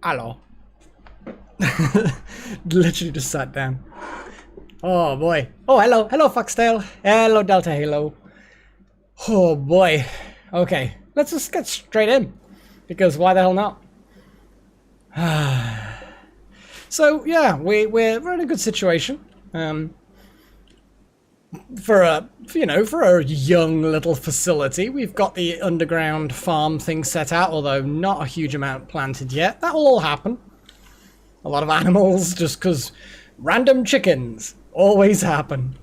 Hello. Literally just sat down. Oh boy. Oh, hello. Hello, Foxtail. Hello, Delta Halo. Oh boy. Okay. Let's just get straight in. Because why the hell not? So yeah, we're in a good situation. For a young little facility, we've got the underground farm thing set out, although not a huge amount planted yet. That will all happen. A lot of animals, just because random chickens always happen.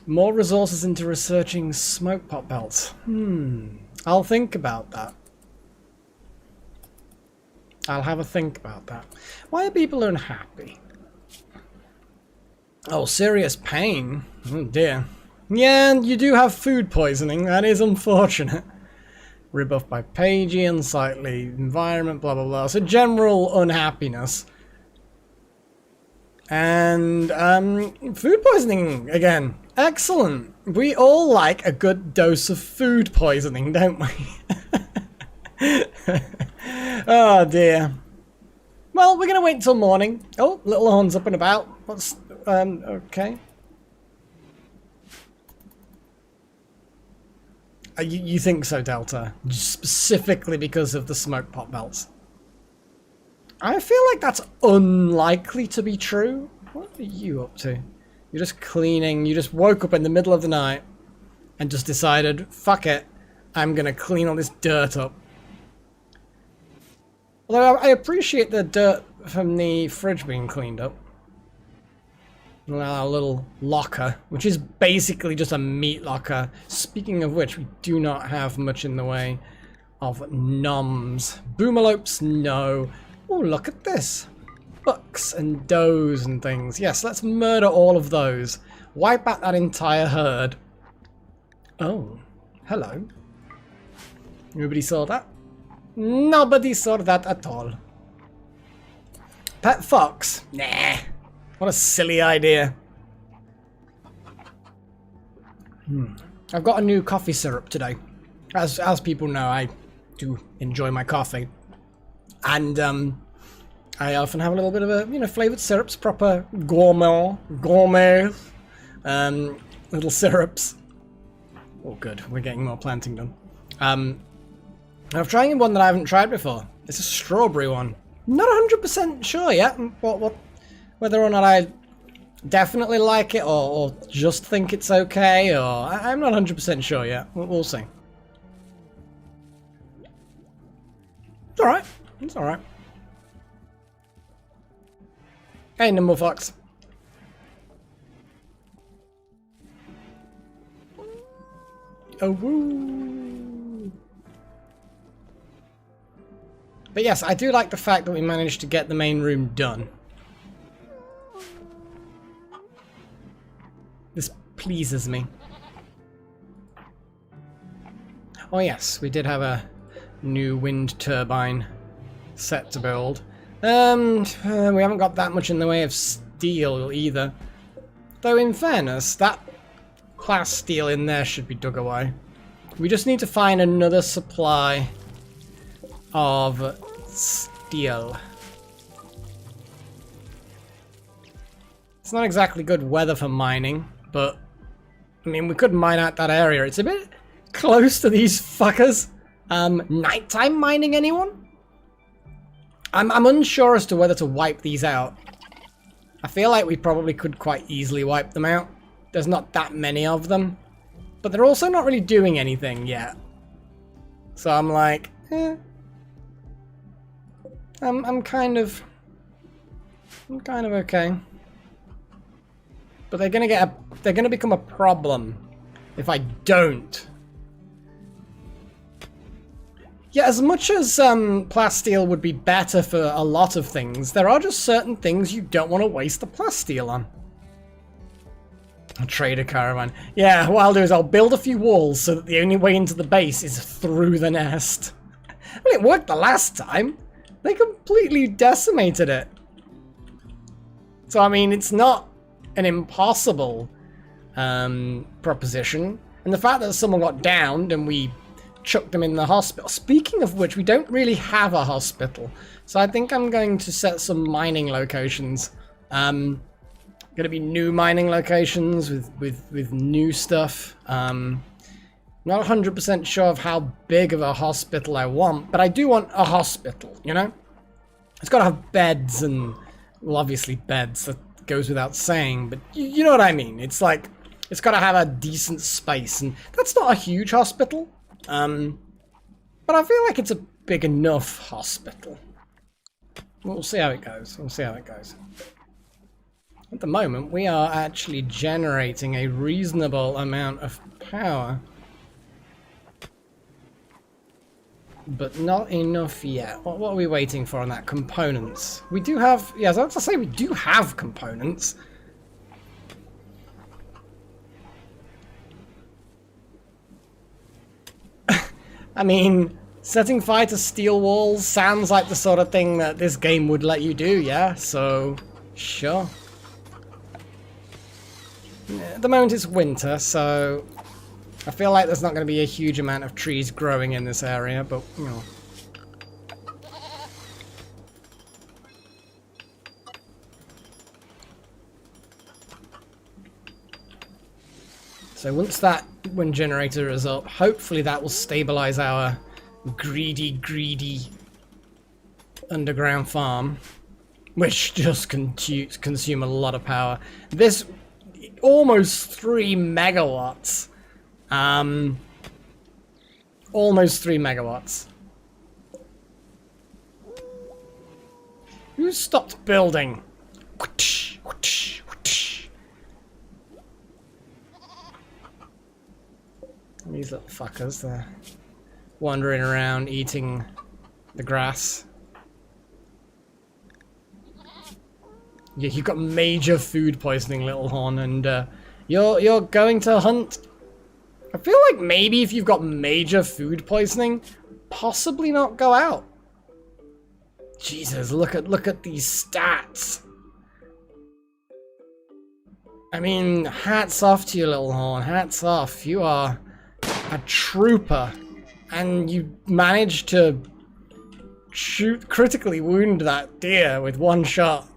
More resources into researching smoke pot belts. I'll think about that. I'll have a think about that. Why are people unhappy? Oh, serious pain. Oh dear. Yeah, you do have food poisoning. That is unfortunate. Rebuffed by Pagey, unsightly environment, blah blah blah. So general unhappiness. And food poisoning again. Excellent. We all like a good dose of food poisoning, don't we? Oh dear. Well, we're gonna wait until morning. Oh, little horns up and about. What's okay. You think so, Delta? Specifically because of the smoke pot belts? I feel like that's unlikely to be true. What are you up to? You're just cleaning. You just woke up in the middle of the night and just decided, fuck it, I'm gonna clean all this dirt up. Although I appreciate the dirt from the fridge being cleaned up. Our little locker, which is basically just a meat locker. Speaking of which, we do not have much in the way of noms. Boomalopes, no. Oh, look at this. Bucks and does and things. Yes, let's murder all of those. Wipe out that entire herd. Oh, hello. Nobody saw that? Nobody saw that at all. Pet fox? Nah. What a silly idea. I've got a new coffee syrup today. As people know, I do enjoy my coffee. And I often have a little bit of a, flavored syrups, proper gourmet little syrups. Oh good, we're getting more planting done. I'm trying one that I haven't tried before. It's a strawberry one. Not 100% sure yet whether or not I definitely like it or just think it's okay, or I'm not 100% sure yet. We'll see. It's alright. It's alright. Hey, Nimble Fox. Oh, woo. But yes, I do like the fact that we managed to get the main room done. This pleases me. Oh yes, we did have a new wind turbine set to build. We haven't got that much in the way of steel either. Though in fairness, that class steel in there should be dug away. We just need to find another supply of steel. It's not exactly good weather for mining, but I mean, we could mine out that area. It's a bit close to these fuckers. Nighttime mining, anyone? I'm unsure as to whether to wipe these out. I feel like we probably could quite easily wipe them out. There's not that many of them, but they're also not really doing anything yet. So I'm like, I'm kind of okay. But they're gonna become a problem if I don't. Yeah, as much as plasteel would be better for a lot of things, there are just certain things you don't want to waste the plasteel on. A trader caravan. Yeah, what I'll do is I'll build a few walls so that the only way into the base is through the nest. Well, it worked the last time. They completely decimated it. So, I mean, it's not an impossible proposition. And the fact that someone got downed and we chucked them in the hospital. Speaking of which, we don't really have a hospital. So I think I'm going to set some mining locations. Going to be new mining locations with new stuff. Not 100% sure of how big of a hospital I want, but I do want a hospital, you know? It's got to have beds and, well, obviously beds, that goes without saying, but you know what I mean. It's like, it's got to have a decent space, and that's not a huge hospital, but I feel like it's a big enough hospital. We'll see how it goes. We'll see how it goes. At the moment, we are actually generating a reasonable amount of power. But not enough yet. What are we waiting for on that? Components. We do have... Yeah, I was about to say we do have components. I mean, setting fire to steel walls sounds like the sort of thing that this game would let you do, yeah? So, sure. At the moment it's winter, so I feel like there's not going to be a huge amount of trees growing in this area, but, you know. So once that wind generator is up, hopefully that will stabilize our greedy underground farm, which just consume a lot of power. This almost 3 megawatts. Almost 3 megawatts. Who stopped building? These little fuckers, they're wandering around eating the grass. Yeah, you've got major food poisoning, Little Horn, and you're going to hunt. I feel like maybe if you've got major food poisoning, possibly not go out. Jesus, look at these stats. I mean, hats off to you, Little Horn. Hats off. You are a trooper, and you managed to critically wound that deer with one shot.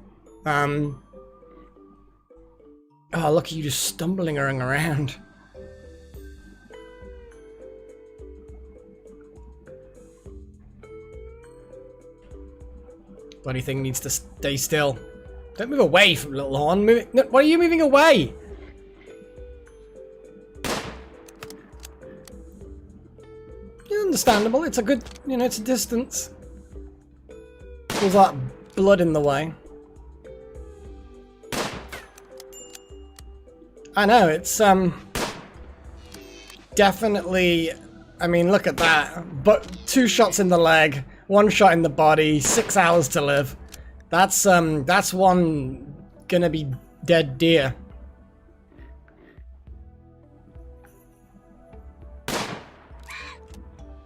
Oh, look at you just stumbling around. Bloody thing needs to stay still. Don't move away from Little Horn. No, why are you moving away? Yeah, understandable. It's a good, you know, it's a distance. There's that blood in the way. I know, it's, definitely, I mean, look at that. But 2 shots in the leg, 1 shot in the body, 6 hours to live. That's one gonna be dead deer.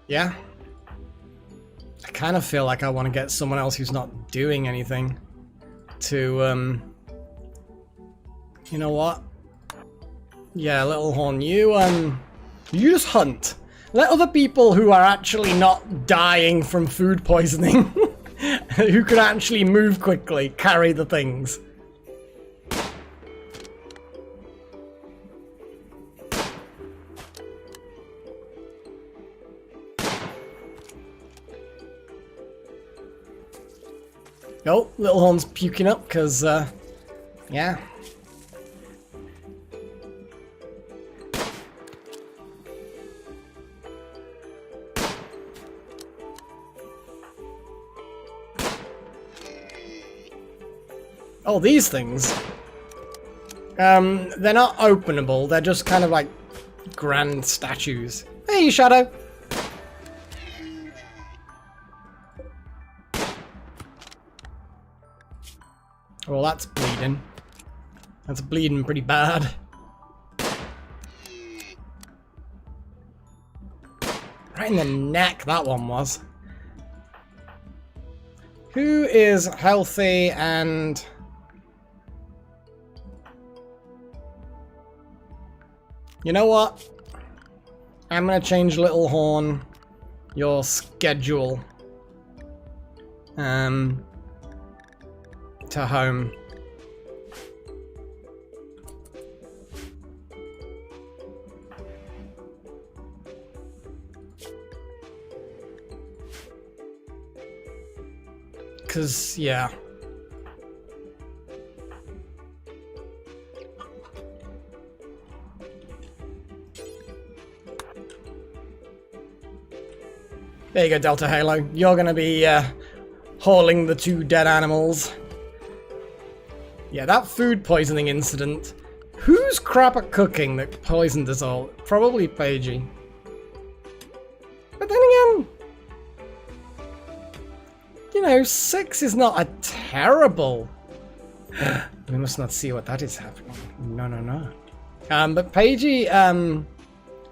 Yeah. I kind of feel like I want to get someone else who's not doing anything to, you know what? Yeah, Little Horn, you just hunt. Let other people who are actually not dying from food poisoning, who can actually move quickly, carry the things. Oh, Little Horn's puking up because, yeah. Oh, these things. They're not openable, they're just kind of like grand statues. Hey, Shadow! Well, that's bleeding. That's bleeding pretty bad. Right in the neck, that one was. Who is healthy and... You know what? I'm gonna change Little Horn your schedule to home. because, yeah. There you go, Delta Halo. You're going to be hauling the 2 dead animals. Yeah, that food poisoning incident. Who's crap at cooking that poisoned us all? Probably Paigey. But then again, you know, 6 is not a terrible... We must not see what that is happening. No, no, no. But Paigey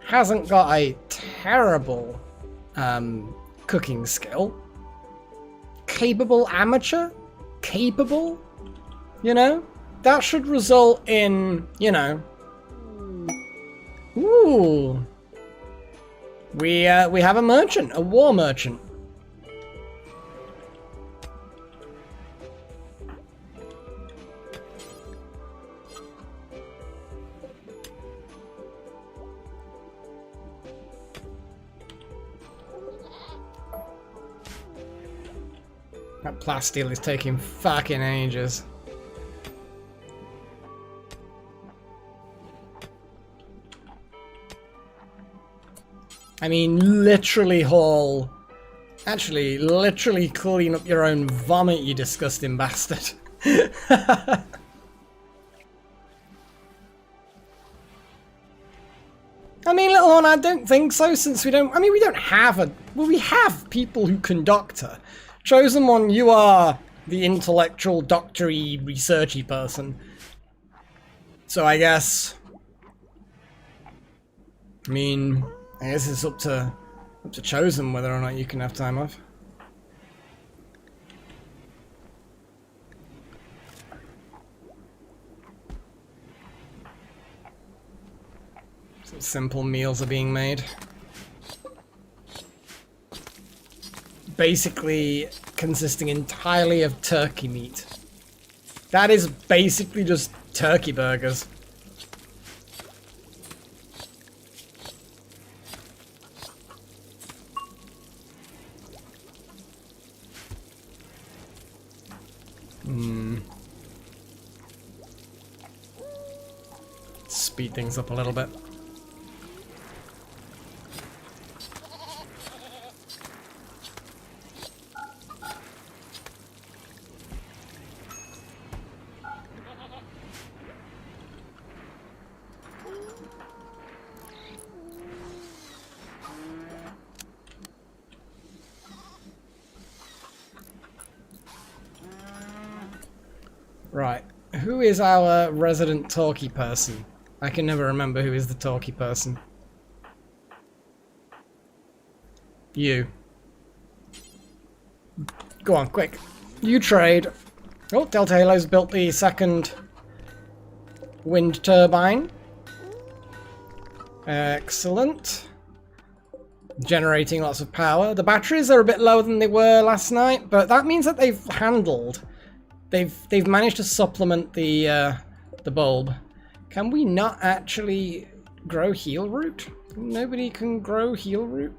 hasn't got a terrible cooking skill. Capable amateur? Capable? You know? That should result in, you know... Ooh. We have a merchant, a war merchant. That plasteel is taking fucking ages. I mean, literally haul... Actually, literally clean up your own vomit, you disgusting bastard. I mean, little one, I don't think so, since we don't... I mean, we don't have a... Well, we have people who can doctor. Chosen One, you are the intellectual, doctory, researchy person. So I guess... I mean... I guess it's up to Chosen whether or not you can have time off. Some simple meals are being made. Basically consisting entirely of turkey meat. That is basically just turkey burgers. Speed things up a little bit. Right, who is our resident talkie person? I can never remember who is the talkie person. You. Go on, quick. You trade. Oh, Delta Halo's built the second wind turbine. Excellent. Generating lots of power. The batteries are a bit lower than they were last night, but that means that they've handled. They've managed to supplement the bulb. Can we not actually grow heal root? Nobody can grow heal root?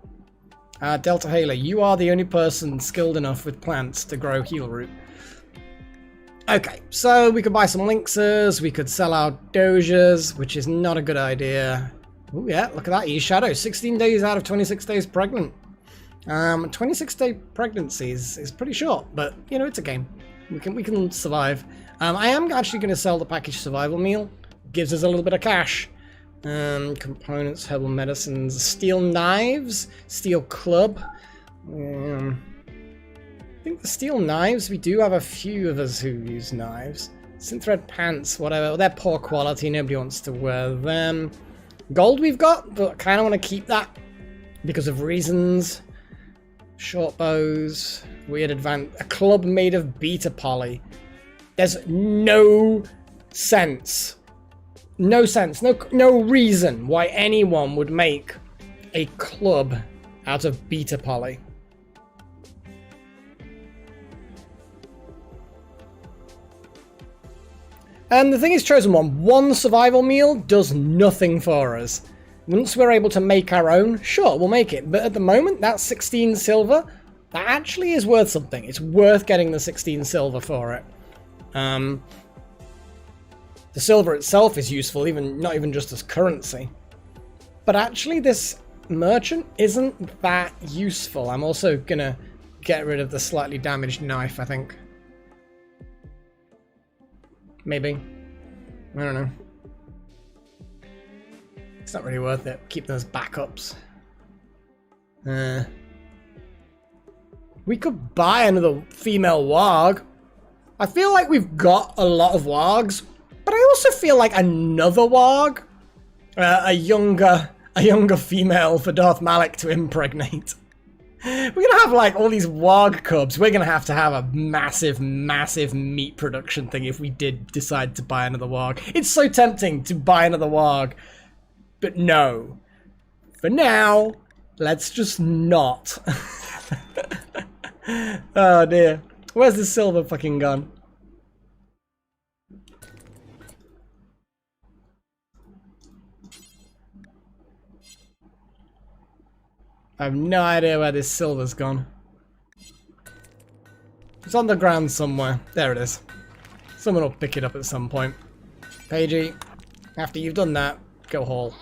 Delta Halo, you are the only person skilled enough with plants to grow heal root. Okay, so we could buy some lynxes, we could sell our doges, which is not a good idea. Oh yeah, look at that, E-Shadow, 16 days out of 26 days pregnant. 26-day pregnancy is pretty short, but you know, it's a game. We can survive. I am actually going to sell the packaged survival meal. Gives us a little bit of cash. Components, herbal medicines, steel knives, steel club. I think the steel knives, we do have a few of us who use knives. Synthread pants, whatever. They're poor quality. Nobody wants to wear them. Gold we've got, but I kind of want to keep that because of reasons. Short bows. Weird advance. A club made of beta poly. There's no sense. No sense. No reason why anyone would make a club out of beta poly. And the thing is, Chosen one survival meal does nothing for us. Once we're able to make our own, sure, we'll make it. But at the moment, that's 16 silver. that actually is worth something. It's worth getting the 16 silver for it. The silver itself is useful, not even just as currency. But actually this merchant isn't that useful. I'm also gonna get rid of the slightly damaged knife, I think. Maybe. I don't know. It's not really worth it. Keep those backups. We could buy another female warg. I feel like we've got a lot of wargs, but I also feel like another warg, a younger female for Darth Malik to impregnate. We're gonna have like all these warg cubs. We're gonna have a massive, massive meat production thing if we did decide to buy another warg. It's so tempting to buy another warg, but no. For now, let's just not. Oh dear. Where's the silver fucking gone? I have no idea where this silver's gone. It's on the ground somewhere. There it is. Someone will pick it up at some point. Paigey, after you've done that, go haul.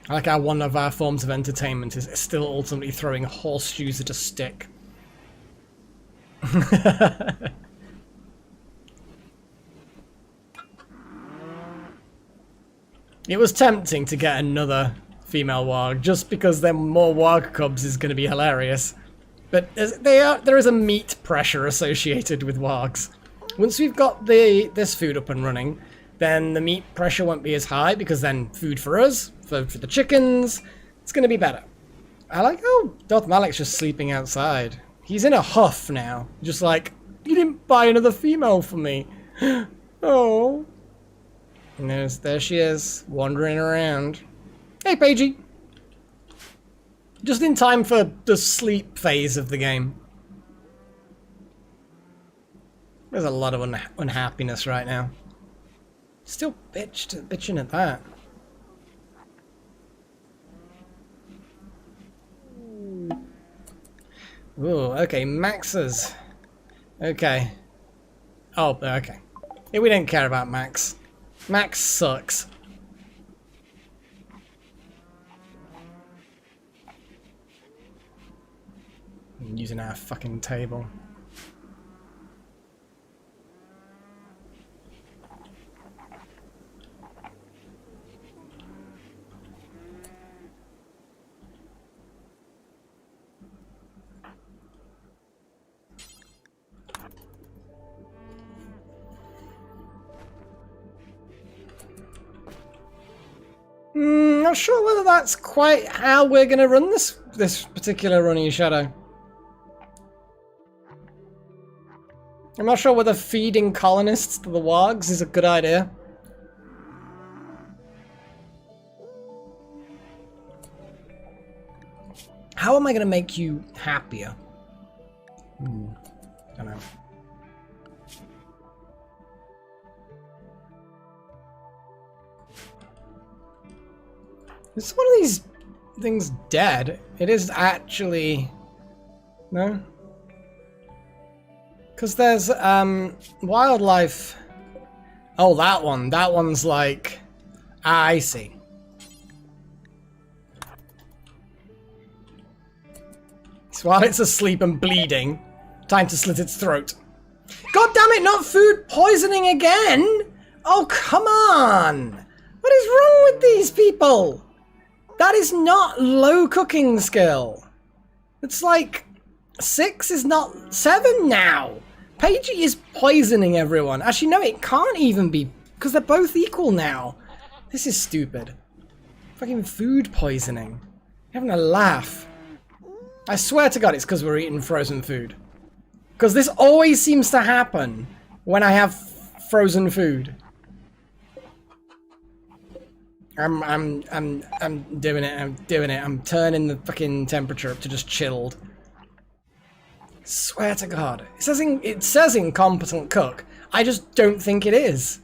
I like how one of our forms of entertainment is still ultimately throwing horseshoes at a stick. It was tempting to get another female warg, just because then more warg cubs is going to be hilarious. But there is a meat pressure associated with wargs. Once we've got this food up and running, then the meat pressure won't be as high, because then food for us, for the chickens, it's going to be better. I like how Darth Malik's just sleeping outside. He's in a huff now. Just like, you didn't buy another female for me. Oh. And there she is, wandering around. Hey, Paigey! Just in time for the sleep phase of the game. There's a lot of unhappiness right now. Still bitching at that. Ooh, okay, Max's. Okay. Oh, okay. Yeah, we don't care about Max. Max sucks. I'm using our fucking table. Not sure whether that's quite how we're going to run this particular running shadow. I'm not sure whether feeding colonists to the wargs is a good idea. How am I going to make you happier? Don't know. Is one of these things dead? It is actually... No? Because there's, wildlife... Oh, that one. That one's like... Ah, I see. So while it's asleep and bleeding, time to slit its throat. God damn it, not food poisoning again! Oh, come on! What is wrong with these people? That is not low cooking skill. It's like 6 is not 7 now. Paigey is poisoning everyone. Actually, no, it can't even be, because they're both equal now. This is stupid. Fucking food poisoning. You're having a laugh. I swear to God, it's because we're eating frozen food. Because this always seems to happen when I have frozen food. I'm doing it. I'm doing it. I'm turning the fucking temperature up to just chilled. Swear to God, it says incompetent cook. I just don't think it is.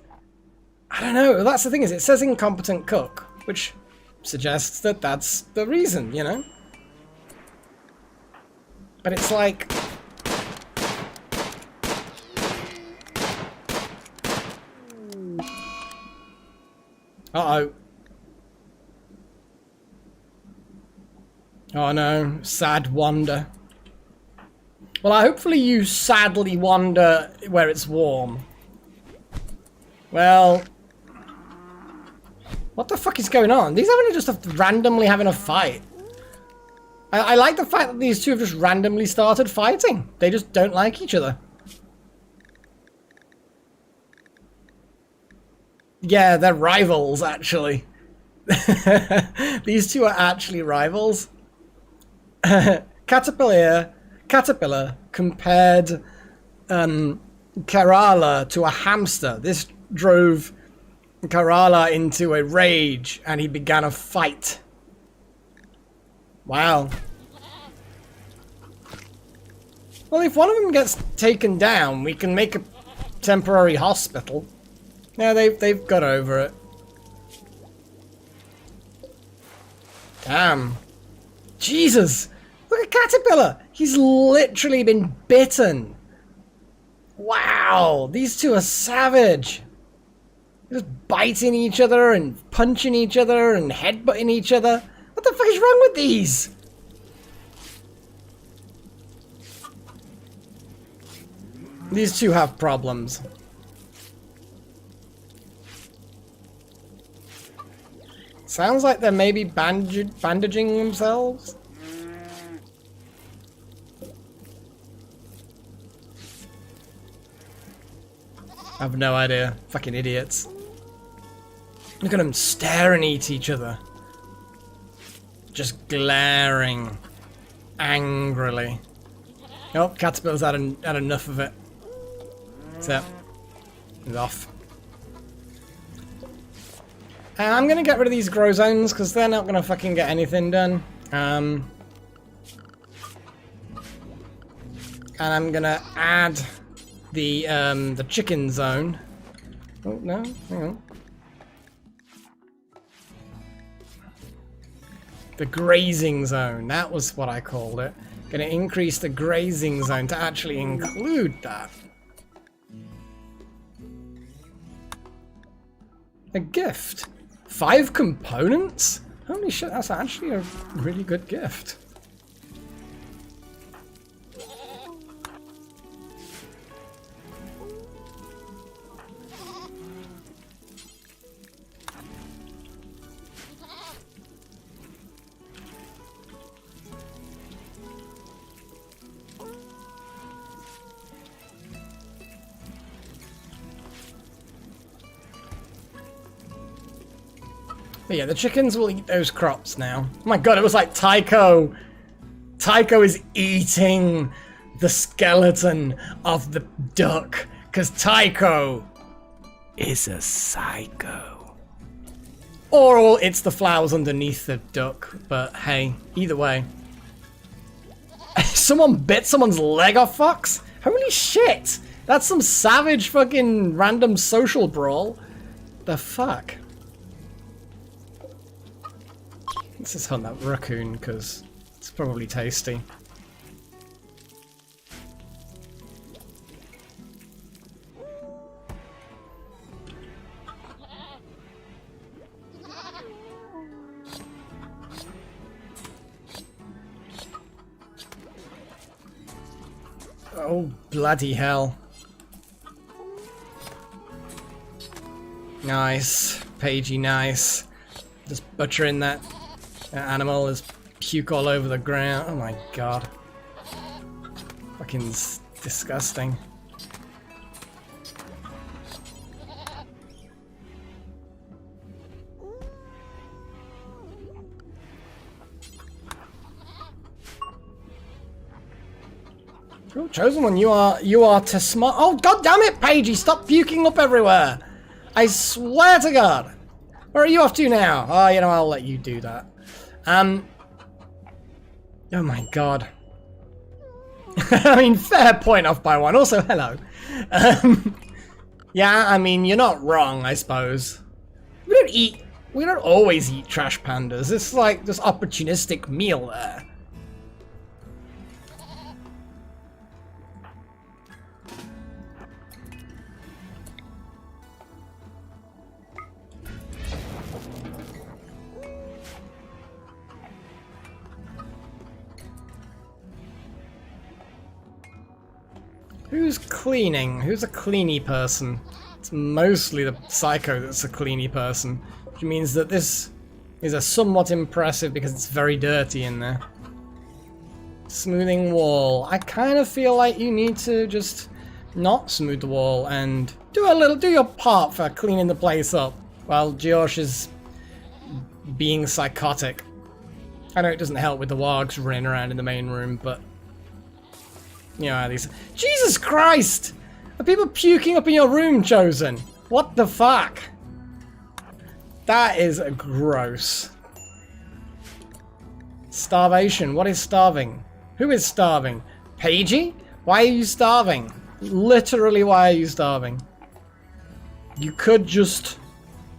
I don't know. That's the thing, is it says incompetent cook, which suggests that that's the reason, you know? But it's like... Uh-oh. Oh no, sad wander. Well, hopefully you sadly wander where it's warm. Well... What the fuck is going on? These haven't just randomly having a fight. I like the fact that these two have just randomly started fighting. They just don't like each other. Yeah, they're rivals, actually. These two are actually rivals. Caterpillar compared Kerala to a hamster. This drove Kerala into a rage, and he began a fight. Wow. Well, if one of them gets taken down, we can make a temporary hospital. Yeah, they've got over it. Damn. Jesus! Look at Caterpillar! He's literally been bitten! Wow! These two are savage! They're just biting each other and punching each other and headbutting each other. What the fuck is wrong with these? These two have problems. Sounds like they're maybe bandaging themselves. I have no idea. Fucking idiots. Look at them staring at each other. Just glaring angrily. Oh, Caterpillar's had enough of it. So, he's off. And I'm gonna get rid of these grow zones because they're not gonna fucking get anything done. And I'm gonna add the chicken zone. Oh no, hang on. The grazing zone. That was what I called it. Gonna increase the grazing zone to actually include that. A gift. 5 components? Holy shit, that's actually a really good gift. But yeah, the chickens will eat those crops now. Oh my god, it was like Tycho. Tycho is eating the skeleton of the duck. Because Tycho is a psycho. Or it's the flowers underneath the duck. But hey, either way. Someone bit someone's leg off, Fox? Holy shit! That's some savage fucking random social brawl. The fuck? Let's just hunt that raccoon, because it's probably tasty. Oh, bloody hell. Nice. Pagey, nice. Just butchering that animal. Is puke all over the ground. Oh my god. Fucking disgusting. Oh, chosen one, you are to smart. Oh god damn it, Pagey, stop puking up everywhere. I swear to god. Where are you off to now? Oh, you know, I'll let you do that. Oh my god. I mean, fair point off by one. Also, hello. Yeah, I mean, you're not wrong, I suppose. We don't eat We don't always eat trash pandas. It's like this opportunistic meal there. Who's cleaning? Who's a cleany person? It's mostly the psycho that's a cleany person, which means that this is a somewhat impressive because it's very dirty in there. Smoothing wall. I kind of feel like you need to just not smooth the wall and do your part for cleaning the place up while George is being psychotic. I know it doesn't help with the wargs running around in the main room, but you know how these... Jesus Christ! Are people puking up in your room, Chosen? What the fuck? That is gross. Starvation. What is starving? Who is starving? Paigey? Why are you starving? Literally, why are you starving? You could just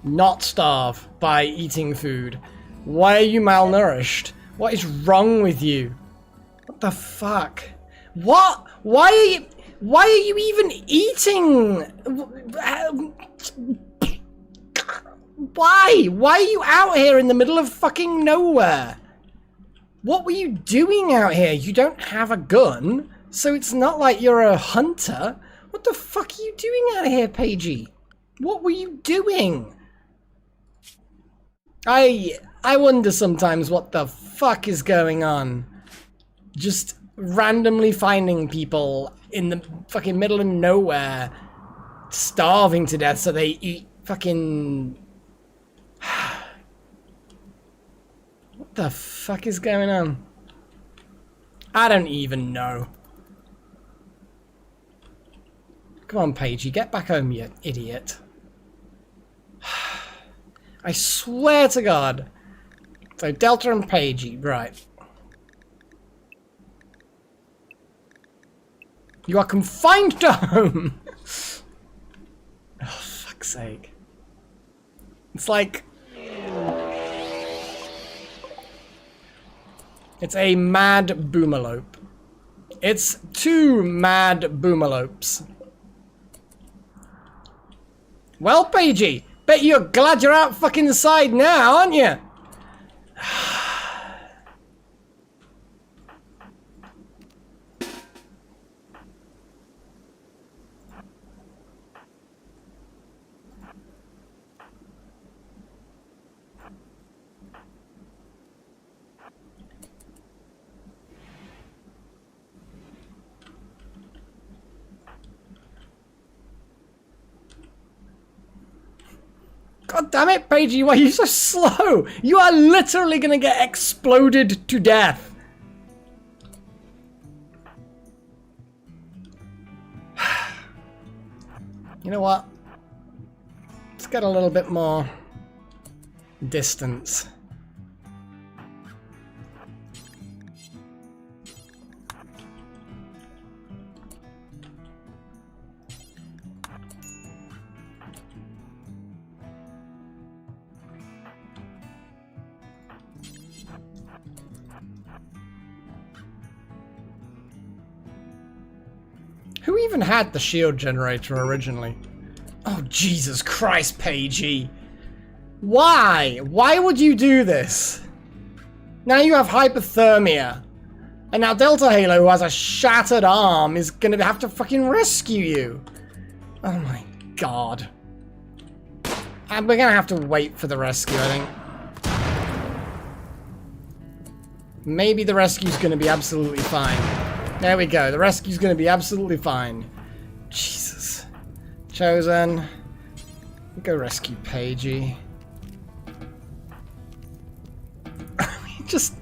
not starve by eating food. Why are you malnourished? What is wrong with you? What the fuck? What? Why are you even eating? Why? Why are you out here in the middle of fucking nowhere? What were you doing out here? You don't have a gun, so it's not like you're a hunter. What the fuck are you doing out here, Paigey? What were you doing? I wonder sometimes what the fuck is going on. Just randomly finding people in the fucking middle of nowhere starving to death so they eat fucking... What the fuck is going on? I don't even know. Come on, Paigey, get back home, you idiot. I swear to God. So Delta and Paigey, right. You are confined to home! Oh, fuck's sake. It's like... It's a mad boomalope. It's two mad boomalopes. Well, Paigey, bet you're glad you're out fucking inside now, aren't you? God damn it, Paigey, why are you so slow? You are literally gonna get exploded to death. You know what? Let's get a little bit more distance. Who even had the shield generator originally? Oh, Jesus Christ, Paigey. Why? Why would you do this? Now you have hypothermia. And now Delta Halo, who has a shattered arm, is gonna have to fucking rescue you. Oh my God. And we're gonna have to wait for the rescue, I think. Maybe the rescue's gonna be absolutely fine. There we go. The rescue's going to be absolutely fine. Jesus. Chosen. Go rescue Paigey. Just...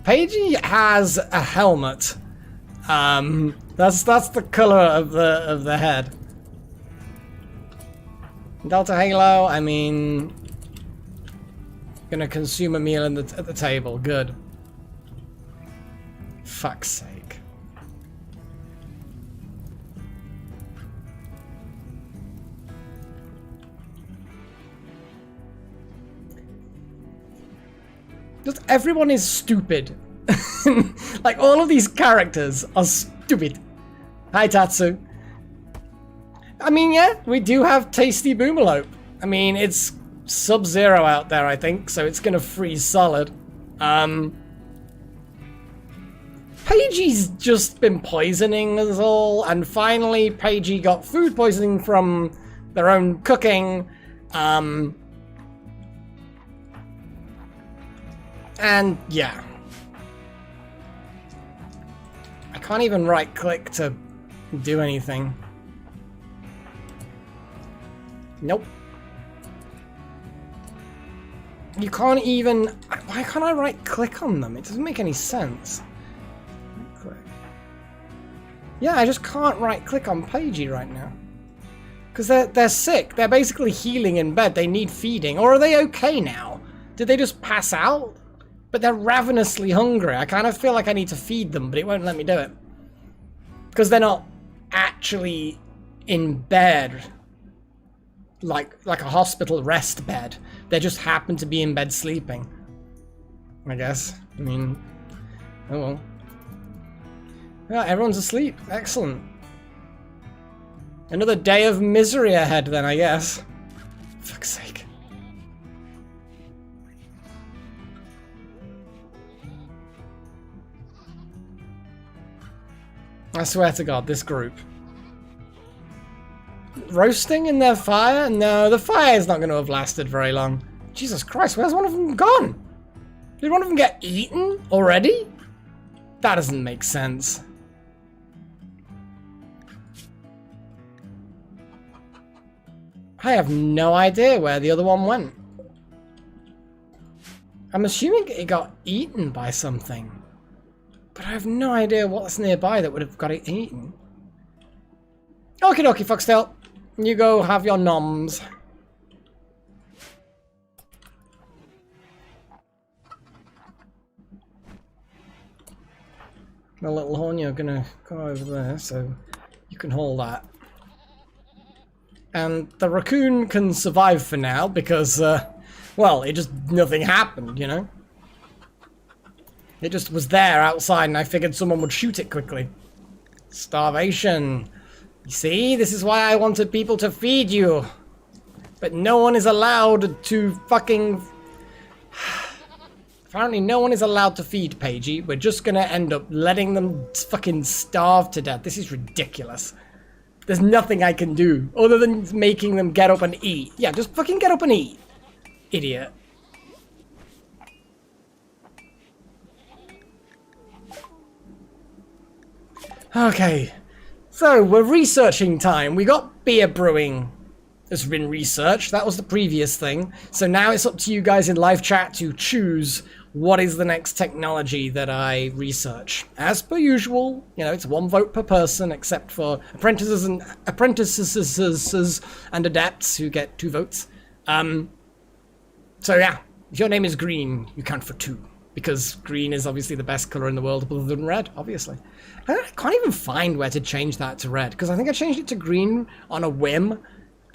Paigey has a helmet. That's the color of the head. Delta Halo, I mean... Gonna consume a meal at the table. Good. Fuck's sake. Just everyone is stupid. Like, all of these characters are stupid. Hi, Tatsu. I mean, yeah, we do have Tasty Boomalope. I mean, it's Sub-Zero out there, I think, so it's gonna freeze solid. Pagey's just been poisoning us all, and finally Pagey got food poisoning from their own cooking. And yeah. I can't even right-click to do anything. Nope. You can't even... Why can't I right-click on them? It doesn't make any sense. Right-click. Yeah, I just can't right-click on Pagey right now. Because they're sick. They're basically healing in bed. They need feeding. Or are they okay now? Did they just pass out? But they're ravenously hungry. I kind of feel like I need to feed them, but it won't let me do it. Because they're not actually in bed. Like a hospital rest bed. They just happen to be in bed sleeping. I guess. I mean, oh well. Yeah, everyone's asleep. Excellent. Another day of misery ahead then, I guess. For fuck's sake. I swear to God, this group. Roasting in their fire? No, the fire is not going to have lasted very long. Jesus Christ, where's one of them gone? Did one of them get eaten already? That doesn't make sense. I have no idea where the other one went. I'm assuming it got eaten by something. But I have no idea what's nearby that would have got it eaten. Okie dokie, Foxtail. You go have your noms. The little horn, you're gonna go over there, so you can hold that. And the raccoon can survive for now because, well, it just, nothing happened, you know? It just was there outside and I figured someone would shoot it quickly. Starvation. You see, this is why I wanted people to feed you. But no one is allowed to fucking... Apparently no one is allowed to feed Pagey. We're just gonna end up letting them fucking starve to death. This is ridiculous. There's nothing I can do other than making them get up and eat. Yeah, just fucking get up and eat. Idiot. Okay, so we're researching time. We got beer brewing has been researched. That was the previous thing. So now it's up to you guys in live chat to choose what is the next technology that I research. As per usual, you know, it's 1 vote per person, except for apprentices and adepts who get 2 votes. So yeah, if your name is green, you count for 2. Because green is obviously the best color in the world other than red, obviously. I can't even find where to change that to red, because I think I changed it to green on a whim,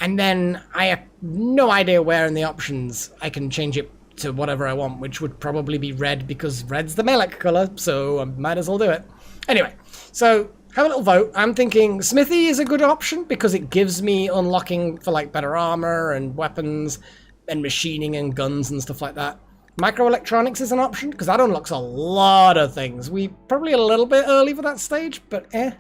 and then I have no idea where in the options I can change it to whatever I want, which would probably be red, because red's the Melek color, so I might as well do it. Anyway, so have a little vote. I'm thinking smithy is a good option, because it gives me unlocking for like better armor and weapons, and machining and guns and stuff like that. Microelectronics is an option, because that unlocks a lot of things. We probably a little bit early for that stage, but eh.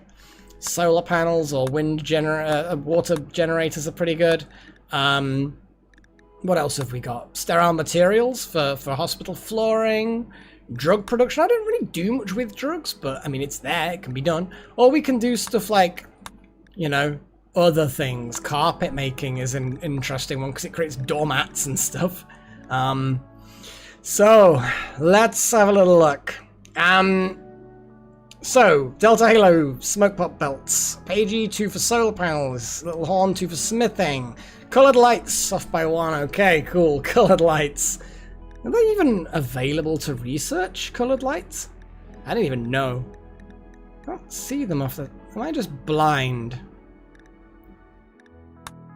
Solar panels or water generators are pretty good. What else have we got? Sterile materials for hospital flooring. Drug production. I don't really do much with drugs, but I mean, it's there. It can be done. Or we can do stuff like, you know, other things. Carpet making is an interesting one, because it creates doormats and stuff. So, let's have a little look. So, Delta Halo, smoke pop belts. Pagey, 2 for solar panels. Little horn, 2 for smithing. Colored lights, off by 1. Okay, cool. Colored lights. Are they even available to research, colored lights? I didn't even know. I can't see them off the... Am I just blind?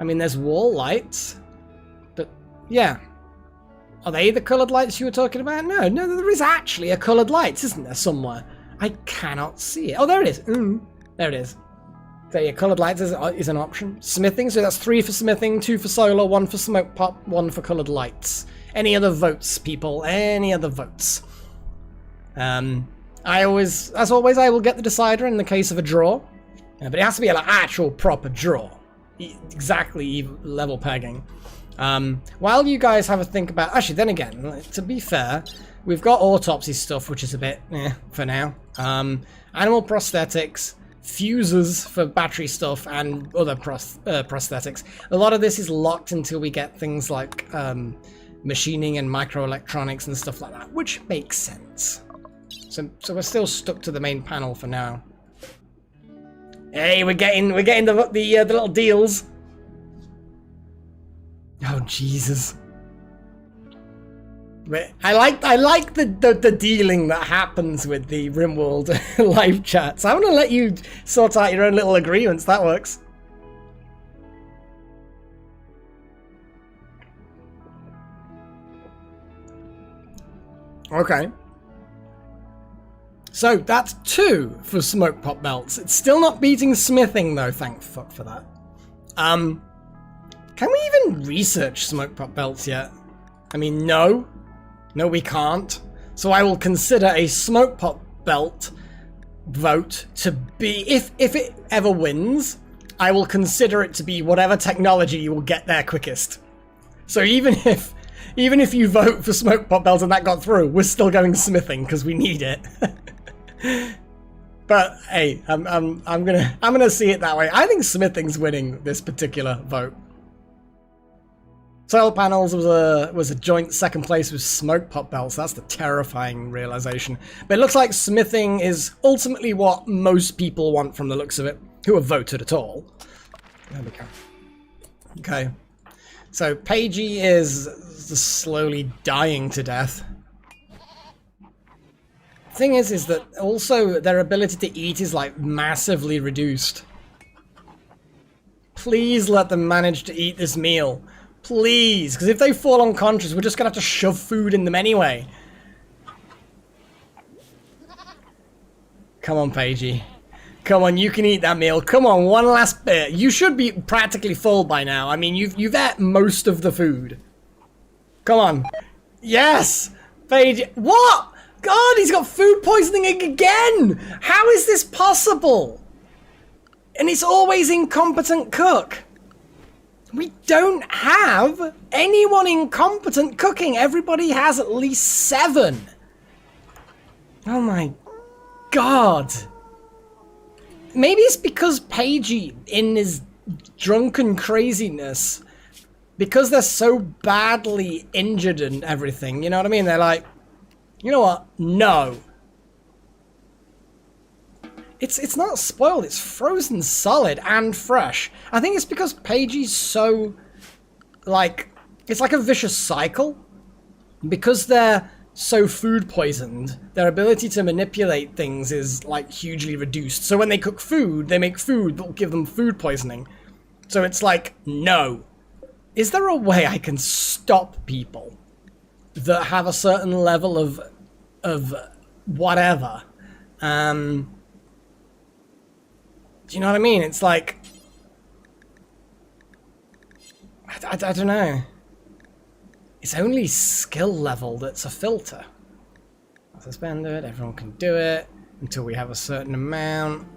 I mean, there's wall lights. But, yeah. Are they the coloured lights you were talking about? No, there is actually a coloured lights, isn't there, somewhere? I cannot see it. Oh, there it is. There it is. So yeah, coloured lights is an option. Smithing, so that's 3 for smithing, 2 for solar, 1 for smoke pop, 1 for coloured lights. Any other votes, people? Any other votes? As always, I will get the decider in the case of a draw. But it has to be an actual proper draw. Exactly level pegging. While you guys have a think about... Actually, then again, to be fair, we've got autopsy stuff, which is a bit for now. Animal prosthetics, fuses for battery stuff, and other prosthetics. A lot of this is locked until we get things like machining and microelectronics and stuff like that, which makes sense. So we're still stuck to the main panel for now. Hey, we're getting the little deals. Oh Jesus! I like the dealing that happens with the RimWorld live chats. I'm gonna let you sort out your own little agreements. That works. Okay. So that's 2 for smoke pop belts. It's still not beating smithing though, thank fuck for that. Can we even research smoke pop belts yet? I mean, no. No, we can't. So I will consider a smoke pop belt vote to be, if it ever wins, I will consider it to be whatever technology will get there quickest. So even if you vote for smoke pop belts and that got through, we're still going smithing because we need it. But hey, I'm gonna see it that way. I think smithing's winning this particular vote. Solar panels was a joint second place with smoke pop belts. That's the terrifying realization. But it looks like smithing is ultimately what most people want from the looks of it, who have voted at all. There we go. Okay. So Pagey is slowly dying to death. Thing is that also their ability to eat is like massively reduced. Please let them manage to eat this meal. Please, because if they fall unconscious, we're just gonna have to shove food in them anyway. Come on, Pagey. Come on, you can eat that meal. Come on, one last bit. You should be practically full by now. I mean, you've ate most of the food. Come on. Yes! Pagey. What? God, he's got food poisoning again! How is this possible? And it's always incompetent cook. We don't have anyone incompetent cooking. Everybody has at least 7. Oh my God. Maybe it's because Pagey, in his drunken craziness, because they're so badly injured and everything, you know what I mean? They're like, you know what? No. It's not spoiled, it's frozen solid and fresh. I think it's because Pagey's so, like, it's like a vicious cycle. Because they're so food poisoned, their ability to manipulate things is, like, hugely reduced. So when they cook food, they make food that will give them food poisoning. So it's like, no. Is there a way I can stop people that have a certain level of whatever? Do you know what I mean? It's like... I don't know. It's only skill level that's a filter. Suspended, everyone can do it until we have a certain amount.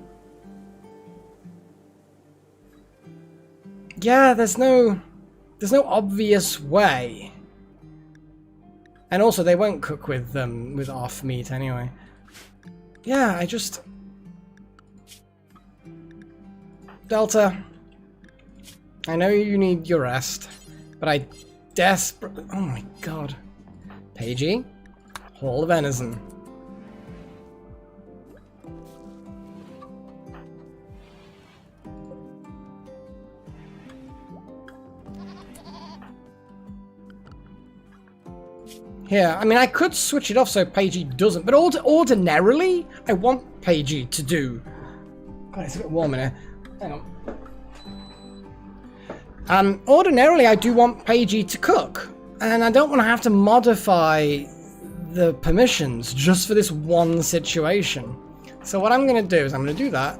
Yeah, there's no obvious way. And also, they won't cook with off meat anyway. Yeah, I just... Delta, I know you need your rest, but I desperately... Oh my God. Pagey, Hall of Venison. Here, I mean, I could switch it off so Pagey doesn't, but ordinarily, I want Pagey to do... God, it's a bit warm in here. Hang on. Ordinarily, I do want Pagey to cook. And I don't want to have to modify the permissions just for this one situation. So what I'm going to do is I'm going to do that,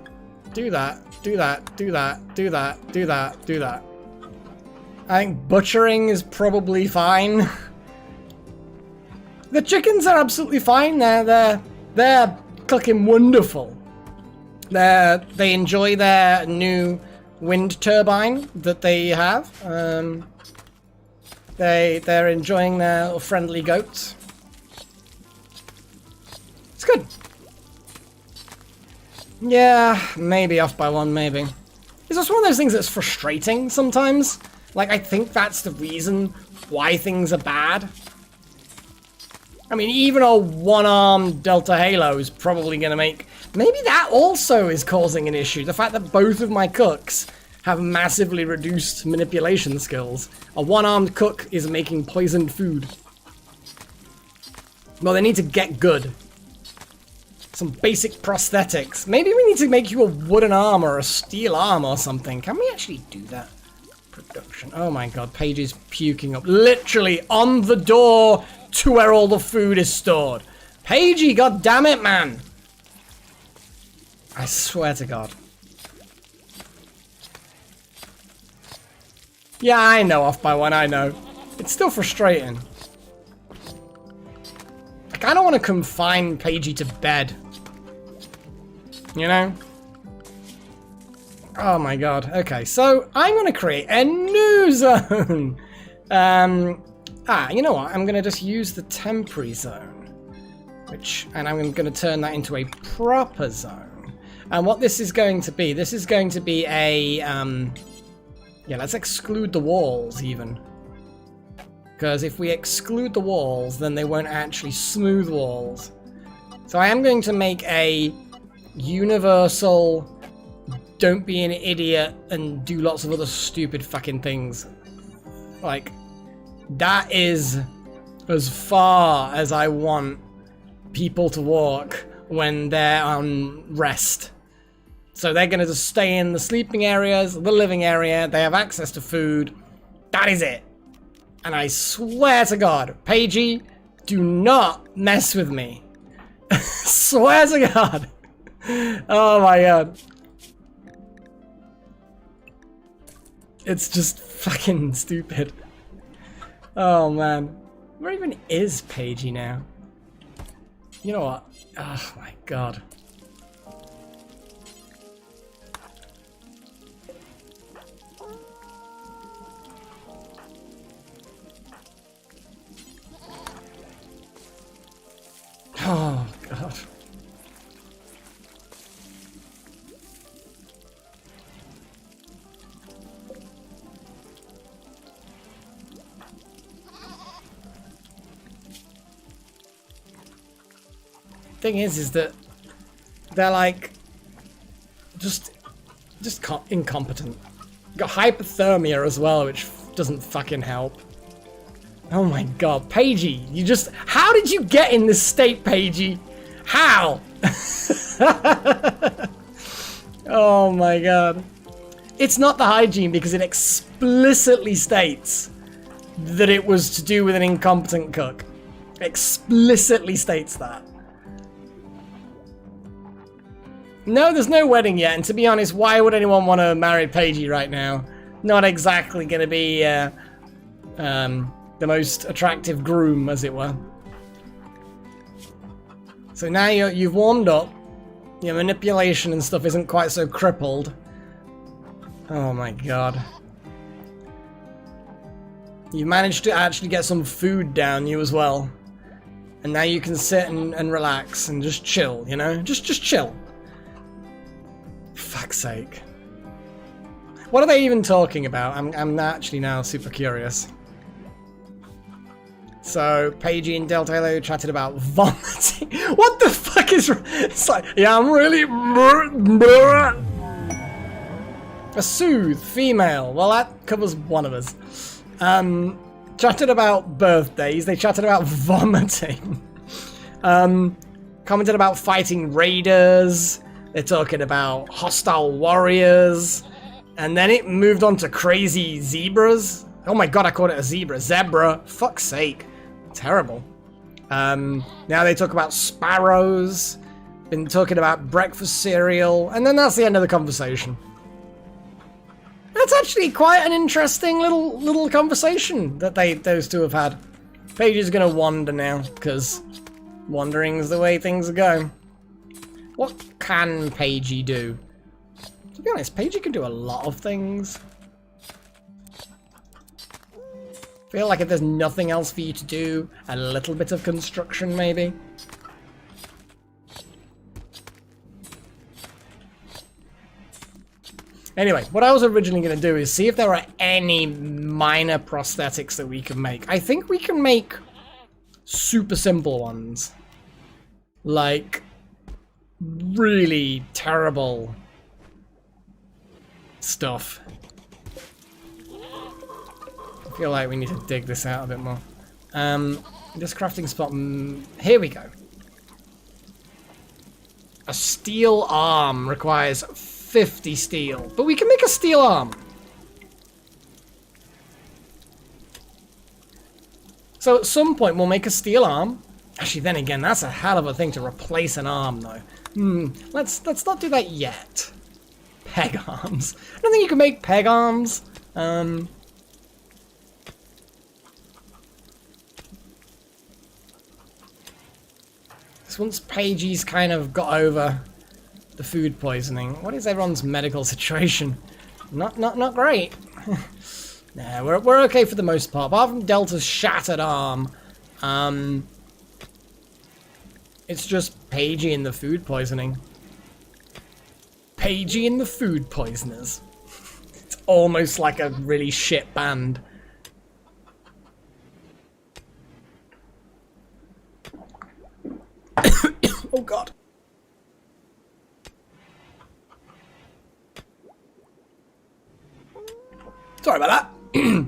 do that, do that, do that, do that, do that, do that. I think butchering is probably fine. The chickens are absolutely fine. They're cooking wonderful. They enjoy their new wind turbine that they have. They're enjoying their little friendly goats. It's good. Yeah, maybe off by one, maybe. It's just one of those things that's frustrating sometimes. Like, I think that's the reason why things are bad. I mean, even a one-armed Delta Halo is probably going to make... Maybe that also is causing an issue. The fact that both of my cooks have massively reduced manipulation skills. A one-armed cook is making poisoned food. Well, they need to get good. Some basic prosthetics. Maybe we need to make you a wooden arm or a steel arm or something. Can we actually do that? Production. Oh my god, Paige is puking up. Literally on the door to where all the food is stored. Paigey, god damn it, man. I swear to god. Yeah, I know, off by one, I know. It's still frustrating. I kind of want to confine Paigey to bed. You know? Oh my god. Okay, so I'm going to create a new zone. You know what? I'm going to just use the temporary zone. And I'm going to turn that into a proper zone. And what this is going to be a... yeah, let's exclude the walls, even. Because if we exclude the walls, then they won't actually smooth walls. So I am going to make a universal... Don't be an idiot and do lots of other stupid fucking things. Like, that is as far as I want people to walk when they're on rest. So they're going to just stay in the sleeping areas, the living area, they have access to food. That is it. And I swear to God, Paigey, do not mess with me. Swear to God. Oh my God. It's just fucking stupid. Oh man. Where even is Paigey now? You know what? Oh my God. Oh God. Thing is that they're like just incompetent. Got hypothermia as well, which doesn't fucking help. Oh my God, Paigey, how did you get in this state, Paigey? How? Oh my God. It's not the hygiene because it explicitly states that it was to do with an incompetent cook. Explicitly states that. No, there's no wedding yet, and to be honest, why would anyone want to marry Paigey right now? Not exactly going to be the most attractive groom, as it were. So now you've warmed up, your manipulation and stuff isn't quite so crippled. Oh my God. You've managed to actually get some food down you as well. And now you can sit and relax and just chill, you know? Just chill. Fuck's sake. What are they even talking about? I'm actually now super curious. So, Paigey and Delta Halo chatted about vomiting. What the fuck is... It's like, yeah, I'm really... A soothe, female. Well, that covers one of us. Chatted about birthdays. They chatted about vomiting. Commented about fighting raiders. They're talking about hostile warriors. And then it moved on to crazy zebras. Oh my god, I called it a zebra. Zebra. Fuck's sake. Terrible. Now they talk about sparrows. Been talking about breakfast cereal. And then that's the end of the conversation. That's actually quite an interesting little conversation that those two have had. Paige is gonna wander now, because wandering's the way things go. What can Paigey do? To be honest, Paigey can do a lot of things. Feel like if there's nothing else for you to do, a little bit of construction maybe. Anyway, what I was originally going to do is see if there are any minor prosthetics that we can make. I think we can make super simple ones. Like, really terrible stuff. I feel like we need to dig this out a bit more. This crafting spot, here we go. A steel arm requires 50 steel, but we can make a steel arm. So at some point we'll make a steel arm. Actually, then again, that's a hell of a thing to replace an arm, though. Let's not do that yet. Peg arms. I don't think you can make peg arms. Once Paigey's kind of got over the food poisoning, what is everyone's medical situation? Not great. Nah, we're okay for the most part. Apart from Delta's shattered arm, it's just Paigey and the food poisoning. Paigey and the food poisoners. It's almost like a really shit band. Oh god. Sorry about that.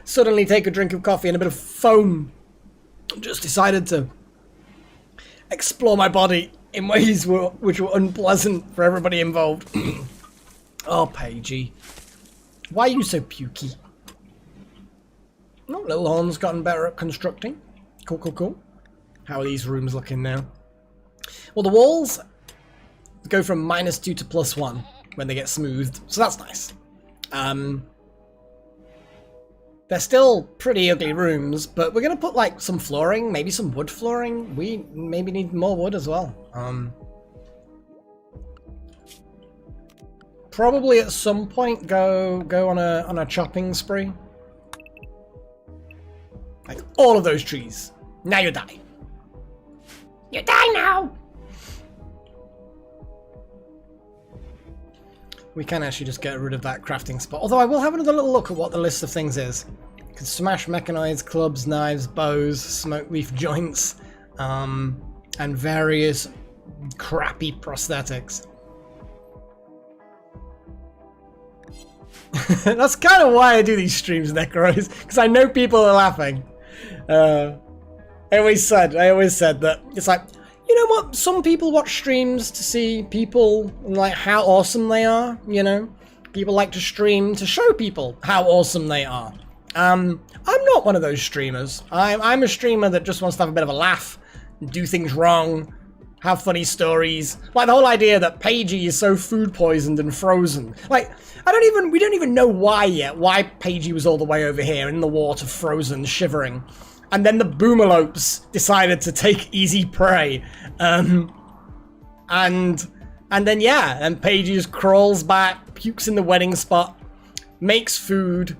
Suddenly take a drink of coffee and a bit of foam. Just decided to explore my body in ways which were unpleasant for everybody involved. Oh, Paigey. Why are you so pukey? Oh, Little Horn's gotten better at constructing. Cool, cool, cool. How are these rooms looking now? Well, the walls go from -2 to +1 when they get smoothed, so that's nice. They're still pretty ugly rooms, but we're gonna put like some flooring, maybe some wood flooring. We maybe need more wood as well. Probably at some point go on a chopping spree. Like all of those trees. Now you die. You die now! We can actually just get rid of that crafting spot. Although I will have another little look at what the list of things is. You can smash mechanides, clubs, knives, bows, smoke leaf joints, and various crappy prosthetics. That's kind of why I do these streams, Necros, because I know people are laughing. I always said that it's like, you know what? Some people watch streams to see people and like how awesome they are. You know, people like to stream to show people how awesome they are. I'm not one of those streamers. I'm a streamer that just wants to have a bit of a laugh, do things wrong, have funny stories. Like the whole idea that Paigey is so food poisoned and frozen. Like we don't even know why yet. Why Paigey was all the way over here in the water, frozen, shivering. And then the Boomalopes decided to take easy prey. And then yeah, and Paigey just crawls back, pukes in the wedding spot, makes food,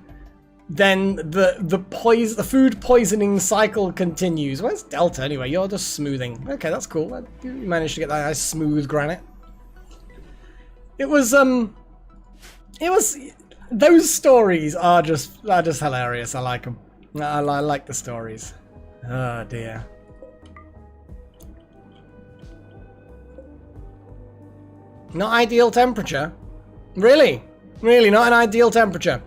then the food poisoning cycle continues. Where's Delta anyway? You're just smoothing. Okay, that's cool. You managed to get that nice smooth granite. It was those stories are just hilarious. I like them. I like the stories. Oh dear. Not ideal temperature? Really? Really not an ideal temperature?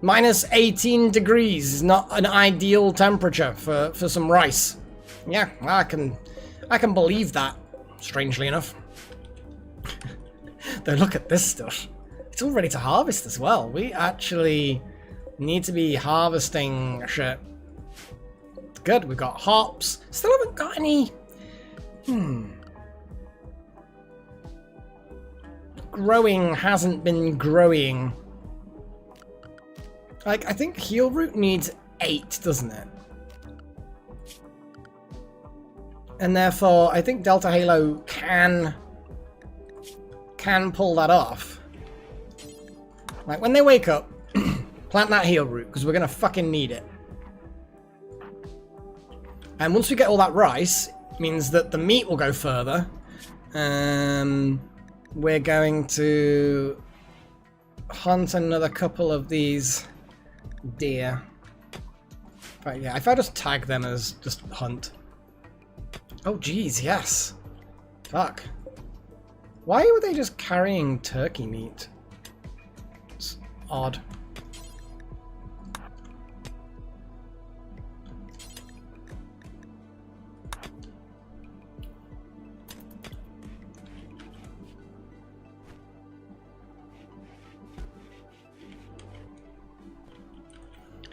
-18 degrees is not an ideal temperature for some rice. Yeah, I can believe that, strangely enough. Though look at this stuff. It's all ready to harvest as well. We actually Need to be harvesting shit. Good, we've got hops. Still haven't got any... Growing hasn't been growing. Like, I think heal root needs 8, doesn't it? And therefore, I think Delta Halo can pull that off. Like, when they wake up, plant that heal root, because we're going to fucking need it. And once we get all that rice, it means that the meat will go further. We're going to hunt another couple of these deer. But yeah, if I just tag them as just hunt. Oh, geez, yes. Fuck. Why were they just carrying turkey meat? It's odd.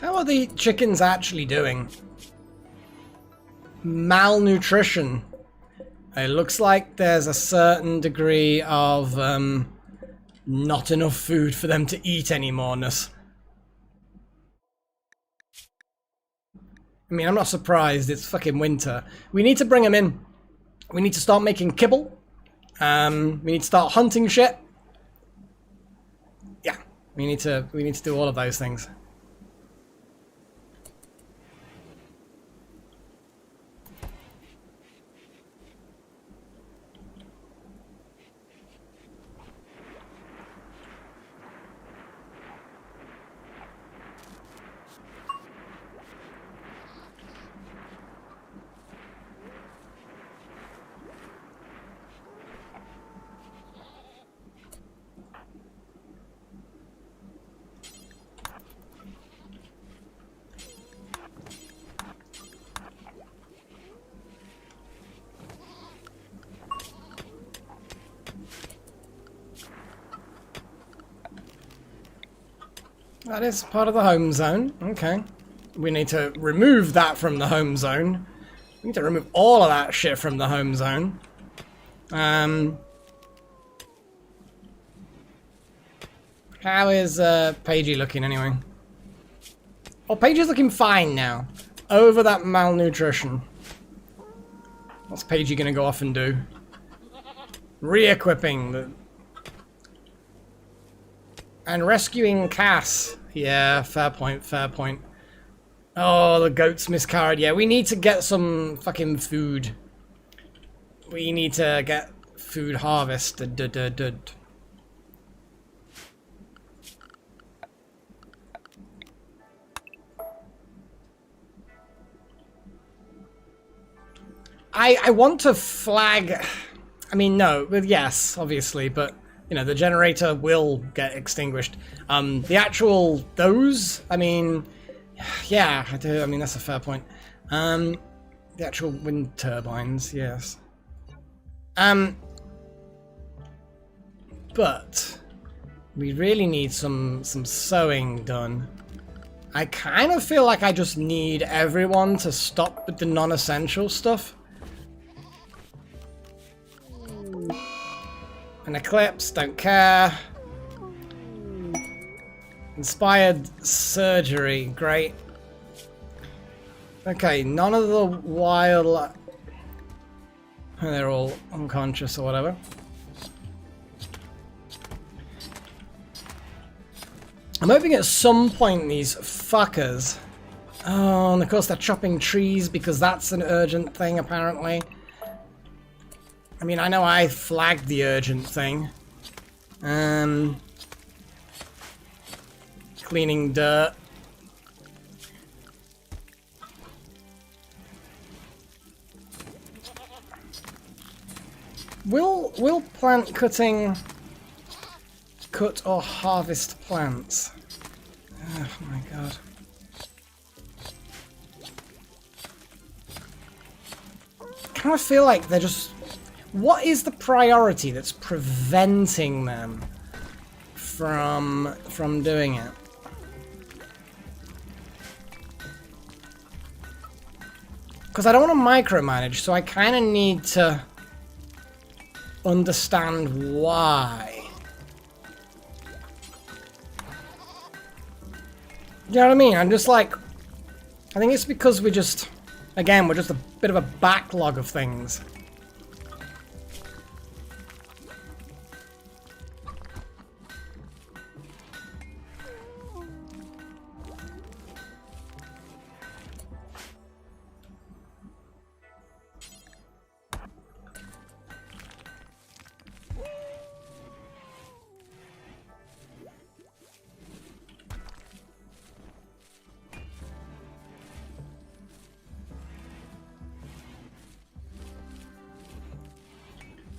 How are the chickens actually doing? Malnutrition. It looks like there's a certain degree of not enough food for them to eat anymore-ness. I mean, I'm not surprised. It's fucking winter. We need to bring them in. We need to start making kibble. We need to start hunting shit. Yeah, we need to do all of those things. That is part of the home zone. Okay. We need to remove that from the home zone. We need to remove all of that shit from the home zone. How is Paigey looking anyway? Oh, Paigey's looking fine now. Over that malnutrition. What's Paigey gonna go off and do? Re-equipping the... And rescuing Cass. Yeah, fair point, fair point. Oh, the goats miscarried. Yeah, we need to get some fucking food. We need to get food harvested. I want to flag... I mean, no, but yes, obviously, but... You know, the generator will get extinguished. The actual, those, I mean, yeah, I do, I mean, that's a fair point. The actual wind turbines, yes. But we really need some sewing done. I kind of feel like I just need everyone to stop with the non-essential stuff. An eclipse, don't care. Inspired surgery, great. Okay, none of the wild... They're all unconscious or whatever. I'm hoping at some point these fuckers... Oh, and of course they're chopping trees because that's an urgent thing apparently. I mean, I know I flagged the urgent thing. Cleaning dirt. Will plant cutting cut or harvest plants? Oh my god. I kind of feel like they're just... What is the priority that's preventing them from doing it? Because I don't want to micromanage, so I kind of need to understand why. You know what I mean? I'm just like, I think it's because we're just a bit of a backlog of things.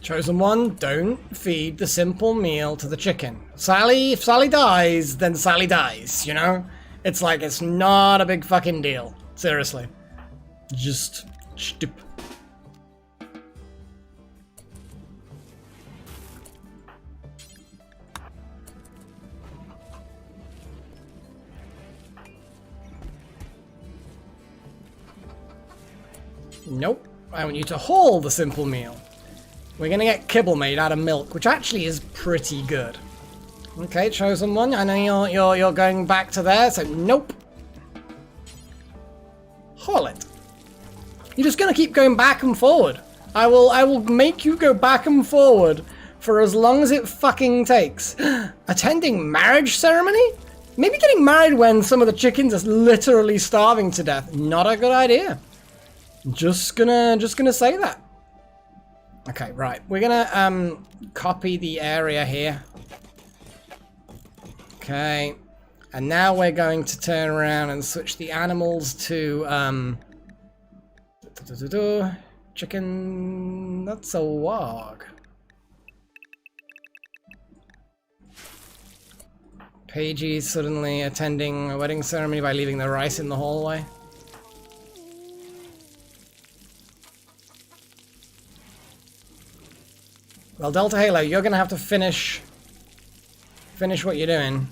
Chosen one, don't feed the simple meal to the chicken. Sally, if Sally dies, then Sally dies, you know? It's like, it's not a big fucking deal. Seriously. Just stupid. Nope. I want you to haul the simple meal. We're gonna get kibble made out of milk, which actually is pretty good. Okay, chosen one. I know you're going back to there, so nope. Haul it. You're just gonna keep going back and forward. I will make you go back and forward for as long as it fucking takes. Attending marriage ceremony? Maybe getting married when some of the chickens are literally starving to death. Not a good idea. Just gonna say that. Okay, right. We're gonna copy the area here. Okay. And now we're going to turn around and switch the animals to chicken. That's a wog. Paige suddenly attending a wedding ceremony by leaving the rice in the hallway. Well, Delta Halo, you're gonna have to finish what you're doing.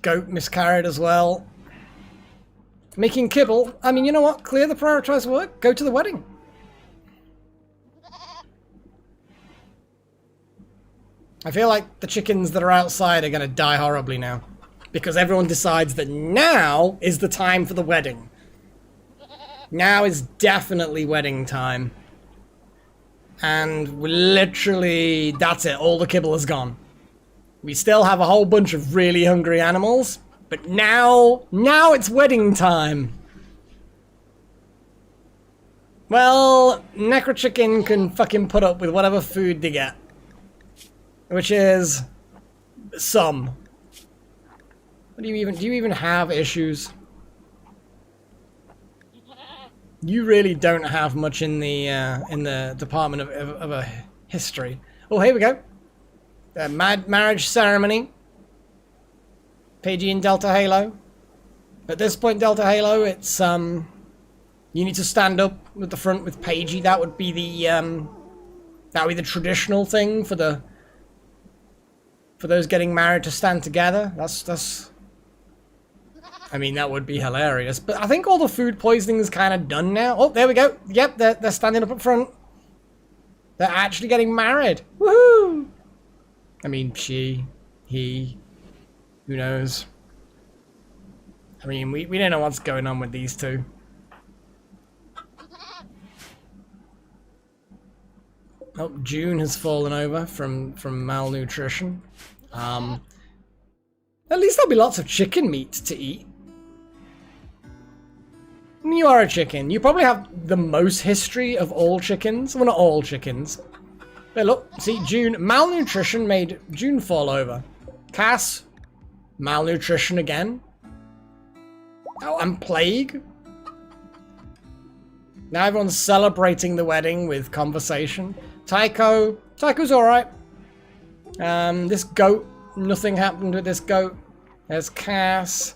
Goat miscarried as well. Making kibble. I mean, you know what? Clear the prioritized work. Go to the wedding. I feel like the chickens that are outside are gonna die horribly now. Because everyone decides that now is the time for the wedding. Now is definitely wedding time. And we literally, that's it, all the kibble is gone. We still have a whole bunch of really hungry animals, but now it's wedding time. Well, Necro Chicken can fucking put up with whatever food they get. Which is some. What do you even have issues? You really don't have much in the department of a history. Oh, here we go. Marriage ceremony. Paige and Delta Halo. At this point, Delta Halo, it's you need to stand up with the front with Paige. That would be the traditional thing for those getting married to stand together. That's. I mean, that would be hilarious. But I think all the food poisoning is kind of done now. Oh, there we go. Yep, they're standing up front. They're actually getting married. Woohoo! I mean, she, he, who knows? I mean, we don't know what's going on with these two. Oh, June has fallen over from malnutrition. At least there'll be lots of chicken meat to eat. You are a chicken. You probably have the most history of all chickens. Well, not all chickens. But look, see, June, malnutrition made June fall over. Cass, malnutrition again. Oh, and plague. Now everyone's celebrating the wedding with conversation. Tycho's alright. This goat, nothing happened with this goat. There's Cass.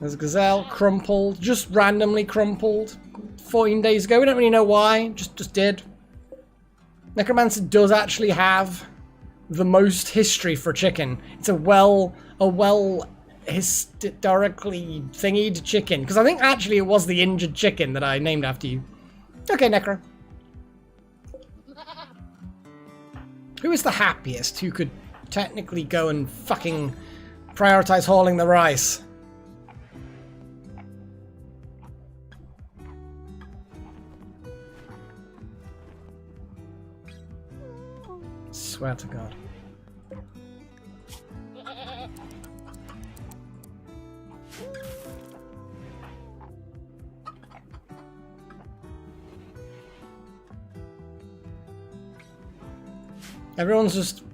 There's Gazelle, crumpled, just randomly crumpled. 14 days ago, we don't really know why, just did. Necromancer does actually have the most history for chicken. It's a well historically thingied chicken. Because I think actually it was the injured chicken that I named after you. Okay, Necro. Who is the happiest who could technically go and fucking prioritize hauling the rice? Swear to God. Everyone's just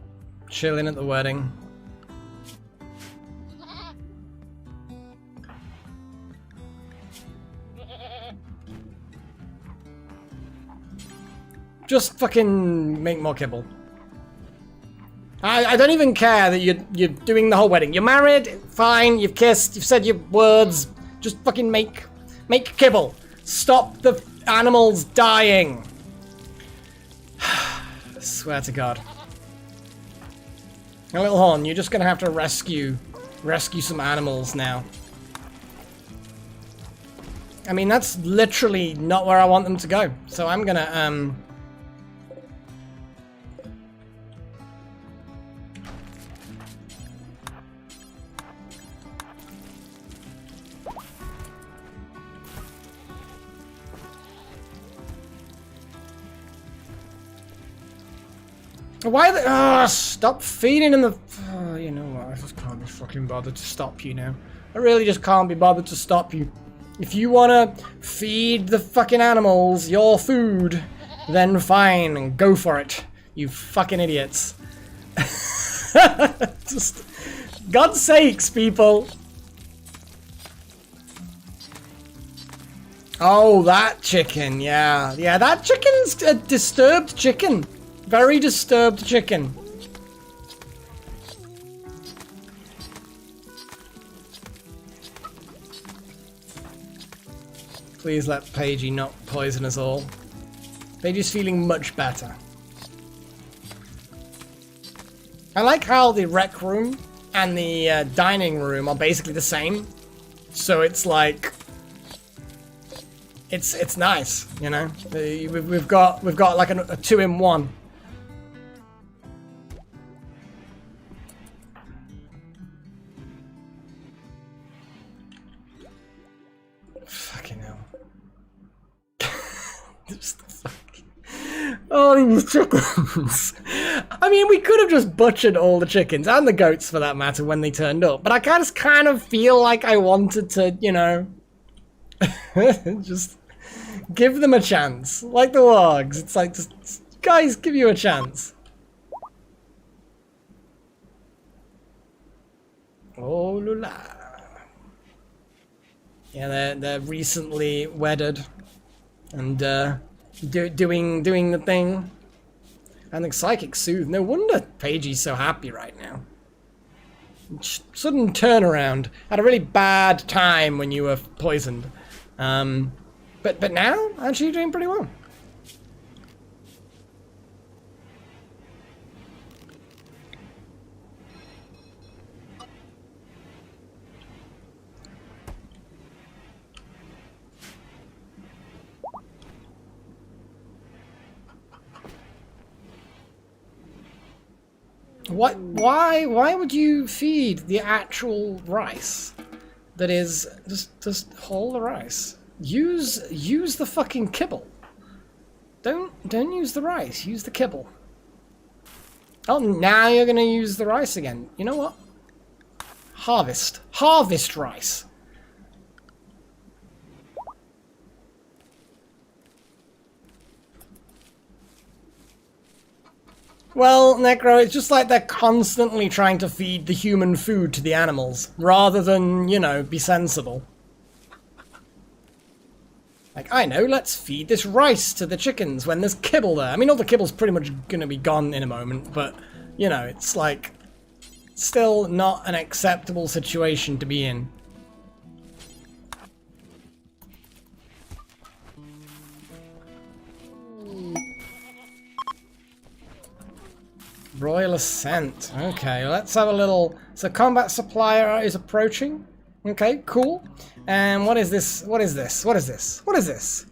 chilling at the wedding. Just fucking make more kibble. I don't even care that you're doing the whole wedding. You're married, fine, you've kissed, you've said your words. Just fucking make kibble. Stop the animals dying. I swear to God. Now, Little Horn, you're just gonna have to rescue some animals now. I mean, that's literally not where I want them to go. So I'm gonna, Why the... Oh, stop feeding in the... Oh, you know what? I just can't be fucking bothered to stop you now. I really just can't be bothered to stop you. If you want to feed the fucking animals your food, then fine, go for it. You fucking idiots. Just... God's sakes, people. Oh, that chicken, yeah. Yeah, that chicken's a disturbed chicken. Very disturbed chicken. Please let Paigey not poison us all. Paigey's feeling much better. I like how the rec room and the dining room are basically the same. So it's like... It's nice, you know? We've got like a 2-in-1. Oh, these chickens. I mean, we could have just butchered all the chickens, and the goats for that matter, when they turned up. But I kind of feel like I wanted to, you know, just give them a chance. Like the wargs. It's like, just, guys, give you a chance. Oh, lula. Yeah, they're recently wedded. And, doing the thing. And the psychic soothe. No wonder Paigey's so happy right now. Sudden turnaround. Had a really bad time when you were poisoned. But now, actually you're doing pretty well. What? Why would you feed the actual rice? That is, just haul the rice. Use the fucking kibble. Don't use the rice. Use the kibble. Oh, now you're gonna use the rice again. You know what? Harvest rice. Well, Necro, it's just like they're constantly trying to feed the human food to the animals, rather than, you know, be sensible. Like, I know, let's feed this rice to the chickens when there's kibble there. I mean, all the kibble's pretty much gonna be gone in a moment, but, you know, it's like, still not an acceptable situation to be in. Royal Ascent. Okay, let's have a little... So combat supplier is approaching. Okay, cool. And what is this? What is this? What is this? What is this?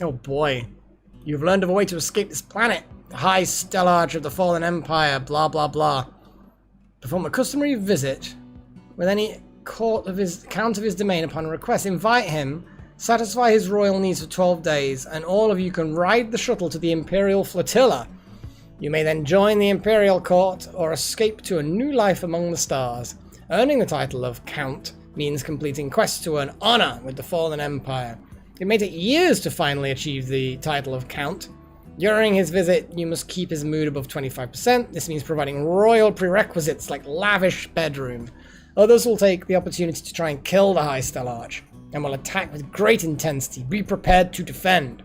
Oh boy. You've learned of a way to escape this planet. The High Stellarch of the Fallen Empire, blah blah blah. Perform a customary visit with any count of his domain upon request. Invite him, satisfy his royal needs for 12 days, and all of you can ride the shuttle to the Imperial Flotilla. You may then join the Imperial Court or escape to a new life among the stars. Earning the title of Count means completing quests to earn honor with the Fallen Empire. It may take years to finally achieve the title of Count. During his visit, you must keep his mood above 25%. This means providing royal prerequisites like lavish bedroom. Others will take the opportunity to try and kill the High Stellarch and will attack with great intensity. Be prepared to defend.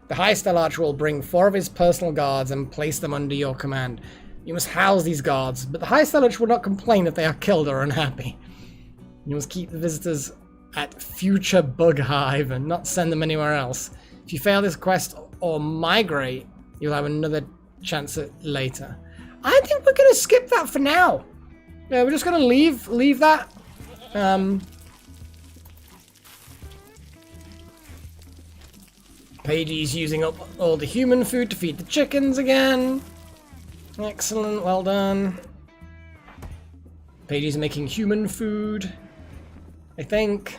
The High Stellarch will bring 4 of his personal guards and place them under your command. You must house these guards, but the High Stellarch will not complain if they are killed or unhappy. You must keep the visitors at future Bug Hive and not send them anywhere else. If you fail this quest or migrate, you'll have another chance at later. I think we're going to skip that for now. Yeah, we're just going to leave that. Pagey's using up all the human food to feed the chickens again. Excellent, well done. Pagey's making human food, I think.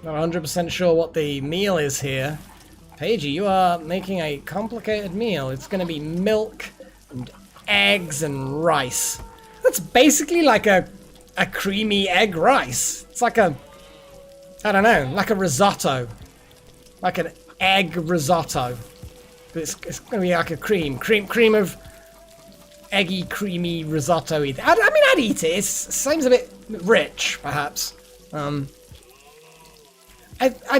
Not 100% sure what the meal is here. Pagey, you are making a complicated meal. It's going to be milk and eggs and rice. That's basically like a creamy egg rice. It's like a, I don't know, like a risotto. Like an egg risotto. But it's going to be like a cream of eggy, creamy risotto. I mean, I'd eat it. It seems a bit rich, perhaps. I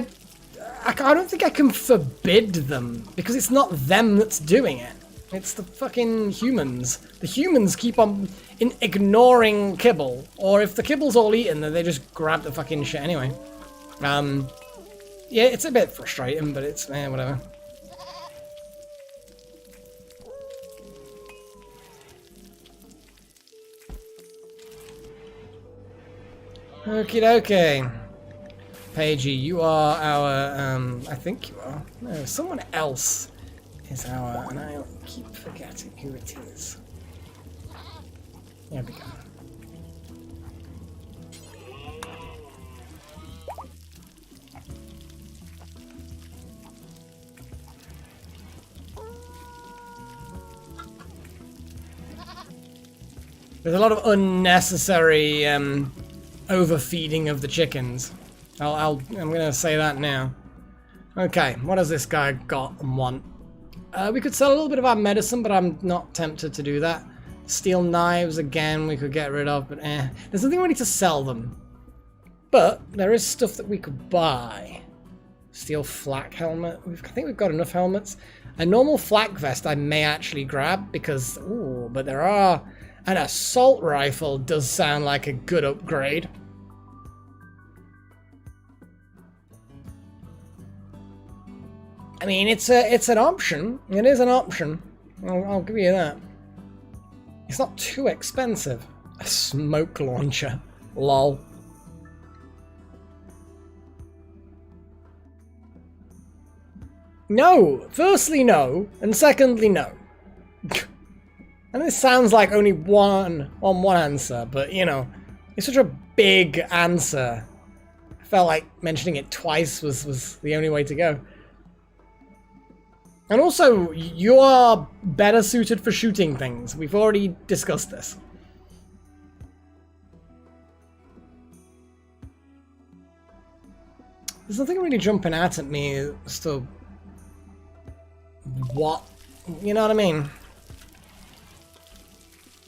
don't think I can forbid them, because it's not them that's doing it. It's the fucking humans. The humans keep on ignoring kibble, or if the kibble's all eaten, then they just grab the fucking shit anyway. Yeah, it's a bit frustrating, but it's, whatever. Okie dokie. Pagey, you are our, I think you are. No, someone else is our, and I keep forgetting who it is. There we go. There's a lot of unnecessary overfeeding of the chickens. I'm gonna say that now. Okay, what does this guy got and want? We could sell a little bit of our medicine, but I'm not tempted to do that. Steel knives, again, we could get rid of, but there's nothing we need to sell them. But there is stuff that we could buy. Steel flak helmet. I think we've got enough helmets. A normal flak vest I may actually grab because, ooh, but there are... An assault rifle does sound like a good upgrade. I mean, it's an option. It is an option. I'll give you that. It's not too expensive. A smoke launcher. Lol. No. Firstly, no. And secondly, no. And this sounds like only one answer, but you know, it's such a big answer. I felt like mentioning it twice was the only way to go. And also, you are better suited for shooting things. We've already discussed this. There's nothing really jumping out at me as to what, you know what I mean?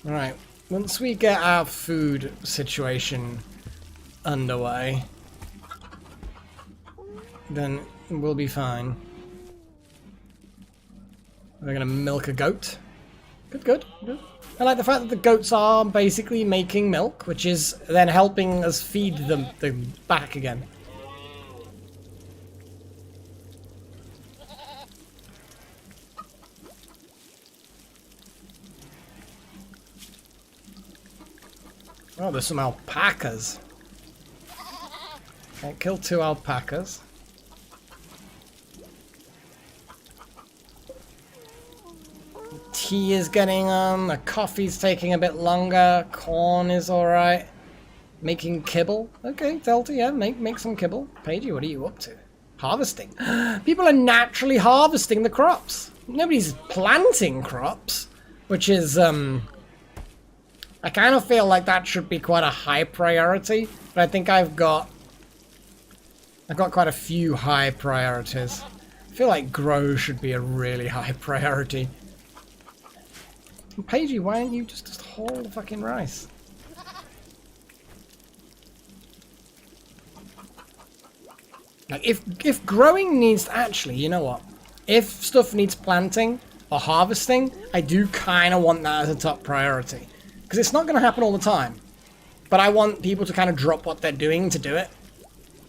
Alright, once we get our food situation underway, then we'll be fine. We're gonna milk a goat. Good. I like the fact that the goats are basically making milk, which is then helping us feed them back again. Oh, there's some alpacas. Okay, kill 2 alpacas. Tea is getting on, the coffee's taking a bit longer, corn is alright. Making kibble. Okay, Delta, yeah, make some kibble. Paige, what are you up to? Harvesting. People are naturally harvesting the crops. Nobody's planting crops, which is, I kind of feel like that should be quite a high priority, but I think I've got quite a few high priorities. I feel like grow should be a really high priority. Paigey, why don't you just haul the fucking rice? Like, if growing needs... Actually, you know what? If stuff needs planting or harvesting, I do kind of want that as a top priority. Because it's not going to happen all the time. But I want people to kind of drop what they're doing to do it.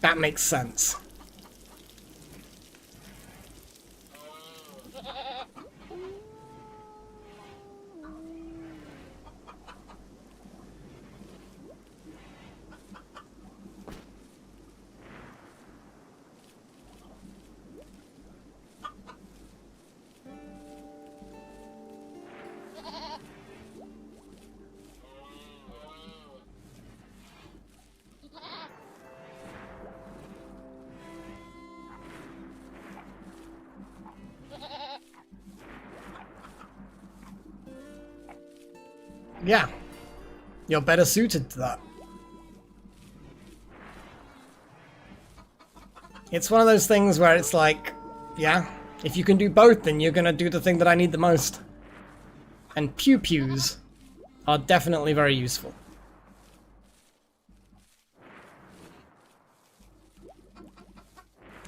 That makes sense. Yeah, you're better suited to that. It's one of those things where it's like, yeah, if you can do both, then you're gonna do the thing that I need the most. And pew-pews are definitely very useful.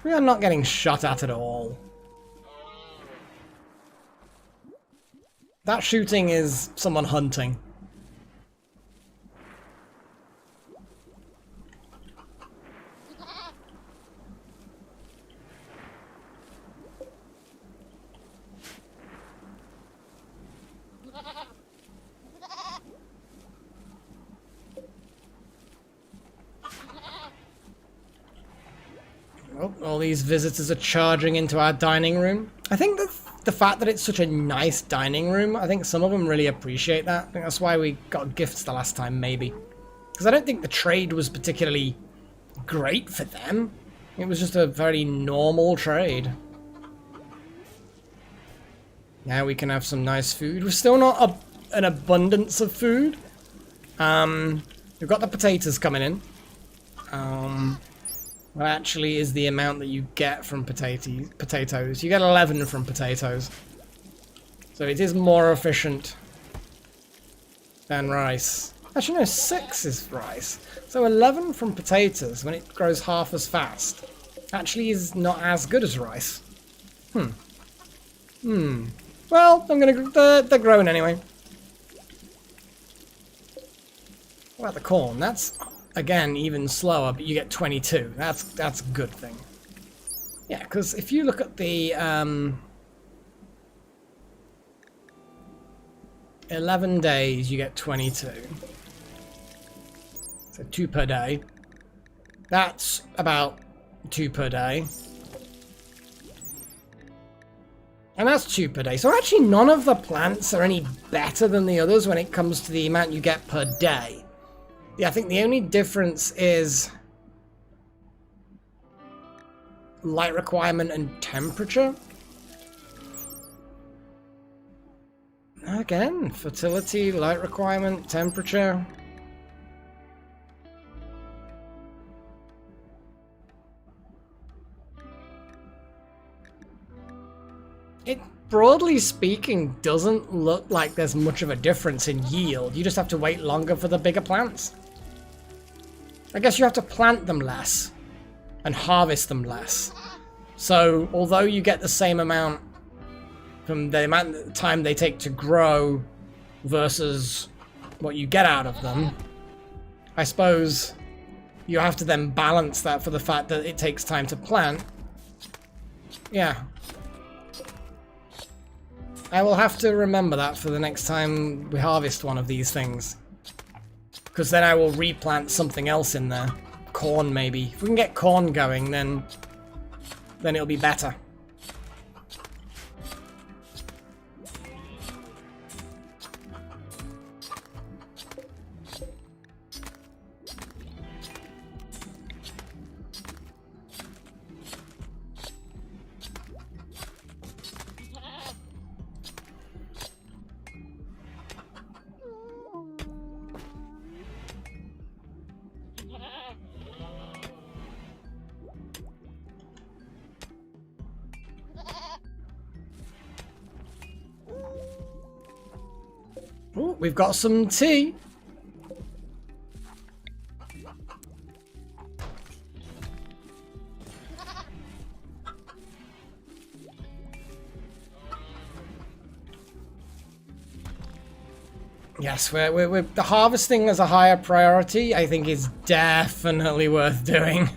We are not getting shot at all. That shooting is someone hunting. Oh, all these visitors are charging into our dining room. I think that the fact that it's such a nice dining room, I think some of them really appreciate that. I think that's why we got gifts the last time, maybe. Because I don't think the trade was particularly great for them. It was just a very normal trade. Now we can have some nice food. We're still not an abundance of food. We've got the potatoes coming in. What actually is the amount that you get from potatoes? You get 11 from potatoes. So it is more efficient than rice. Actually, no, 6 is rice. So 11 from potatoes, when it grows half as fast, actually is not as good as rice. Well, they're growing anyway. What about the corn? That's... Again, even slower, but you get 22. That's a good thing. Yeah, because if you look at the 11 days, you get 22. So 2 per day. That's about 2 per day. And that's 2 per day. So actually none of the plants are any better than the others when it comes to the amount you get per day. Yeah, I think the only difference is light requirement and temperature. Again, fertility, light requirement, temperature. It, broadly speaking, doesn't look like there's much of a difference in yield. You just have to wait longer for the bigger plants. I guess you have to plant them less and harvest them less. So, although you get the same amount from the amount of time they take to grow versus what you get out of them, I suppose you have to then balance that for the fact that it takes time to plant. Yeah. I will have to remember that for the next time we harvest one of these things. Because then I will replant something else in there. Corn, maybe. If we can get corn going, then it'll be better. Ooh, we've got some tea. Yes, we're the harvesting as a higher priority, I think, is definitely worth doing.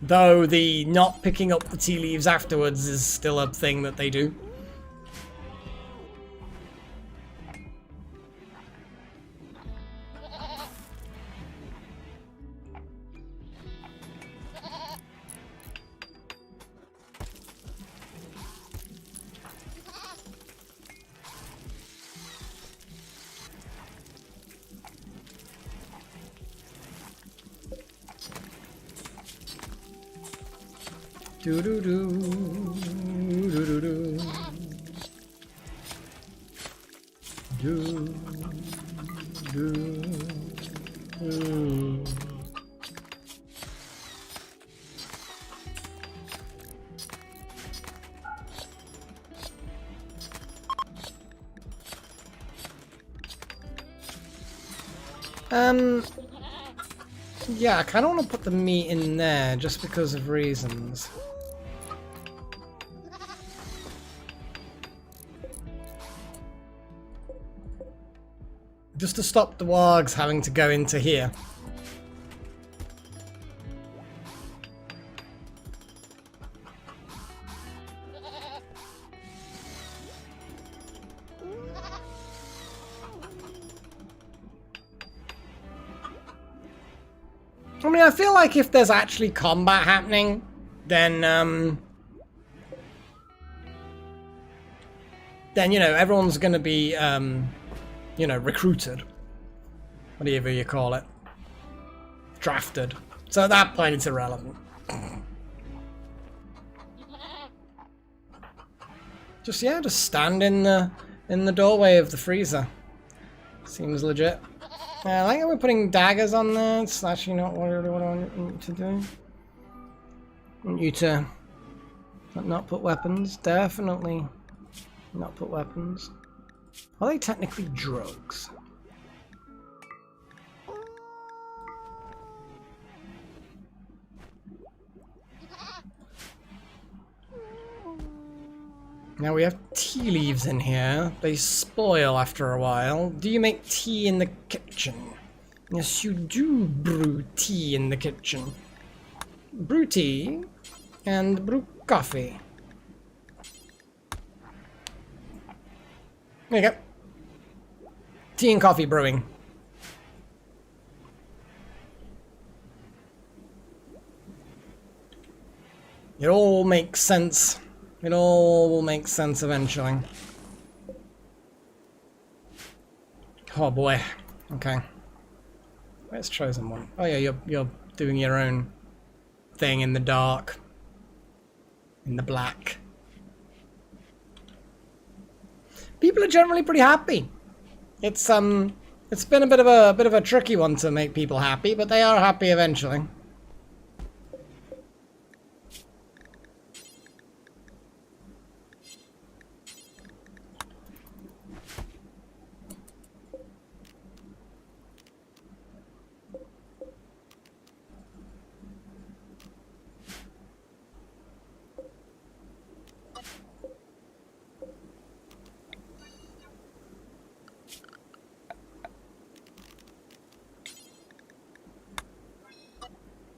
Though the not picking up the tea leaves afterwards is still a thing that they do. Do do do do do do do do do. Yeah, I kind of want to put the meat in there just because of reasons. Just to stop the wargs having to go into here. I mean, I feel like if there's actually combat happening, then you know, everyone's gonna be you know, recruited. Whatever you call it. Drafted. So at that point it's irrelevant. Just stand in the doorway of the freezer. Seems legit. I like how we're putting daggers on there. It's actually not what I want you to do. I want you to not put weapons. Definitely not put weapons. Are they technically drugs? Now we have tea leaves in here. They spoil after a while. Do you make tea in the kitchen? Yes, you do brew tea in the kitchen. Brew tea and brew coffee. There you go. Tea and coffee brewing. It all makes sense. It all will make sense eventually. Oh boy. Okay. Where's Chosen One? Oh yeah, you're doing your own thing in the dark. In the black. People are generally pretty happy. It's been a bit of a tricky one to make people happy, but they are happy eventually.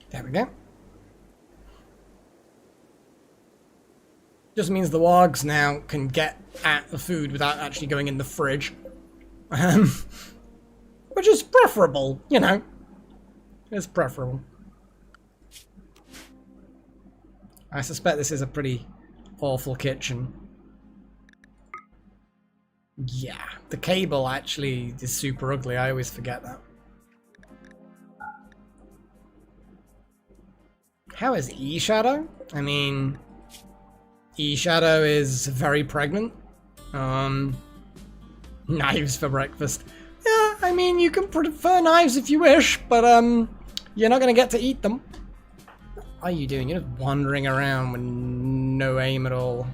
There we go. Just means the wargs now can get at the food without actually going in the fridge. Which is preferable, you know. It's preferable. I suspect this is a pretty awful kitchen. Yeah, the cable actually is super ugly. I always forget that. How is E-Shadow? I mean, E-Shadow is very pregnant. Knives for breakfast. Yeah, I mean, you can prefer knives if you wish, but you're not gonna get to eat them. What are you doing? You're just wandering around with no aim at all.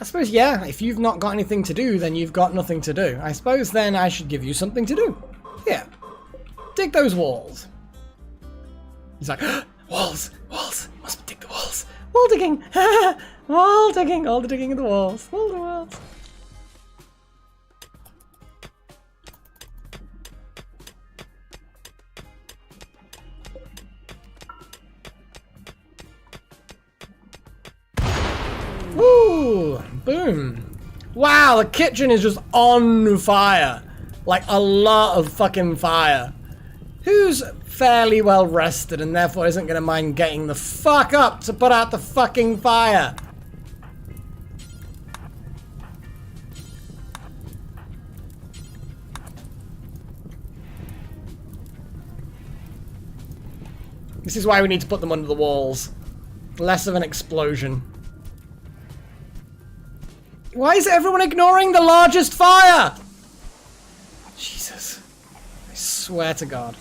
I suppose, yeah, if you've not got anything to do, then you've got nothing to do. I suppose then I should give you something to do. Yeah. Dig those walls. He's like, walls, walls, must dig the walls. Wall digging, wall digging, all the digging of the walls, all the walls. Woo! Boom. Wow, the kitchen is just on fire. Like a lot of fucking fire. Who's fairly well rested and therefore isn't going to mind getting the fuck up to put out the fucking fire? This is why we need to put them under the walls. Less of an explosion. Why is everyone ignoring the largest fire? Jesus. I swear to God.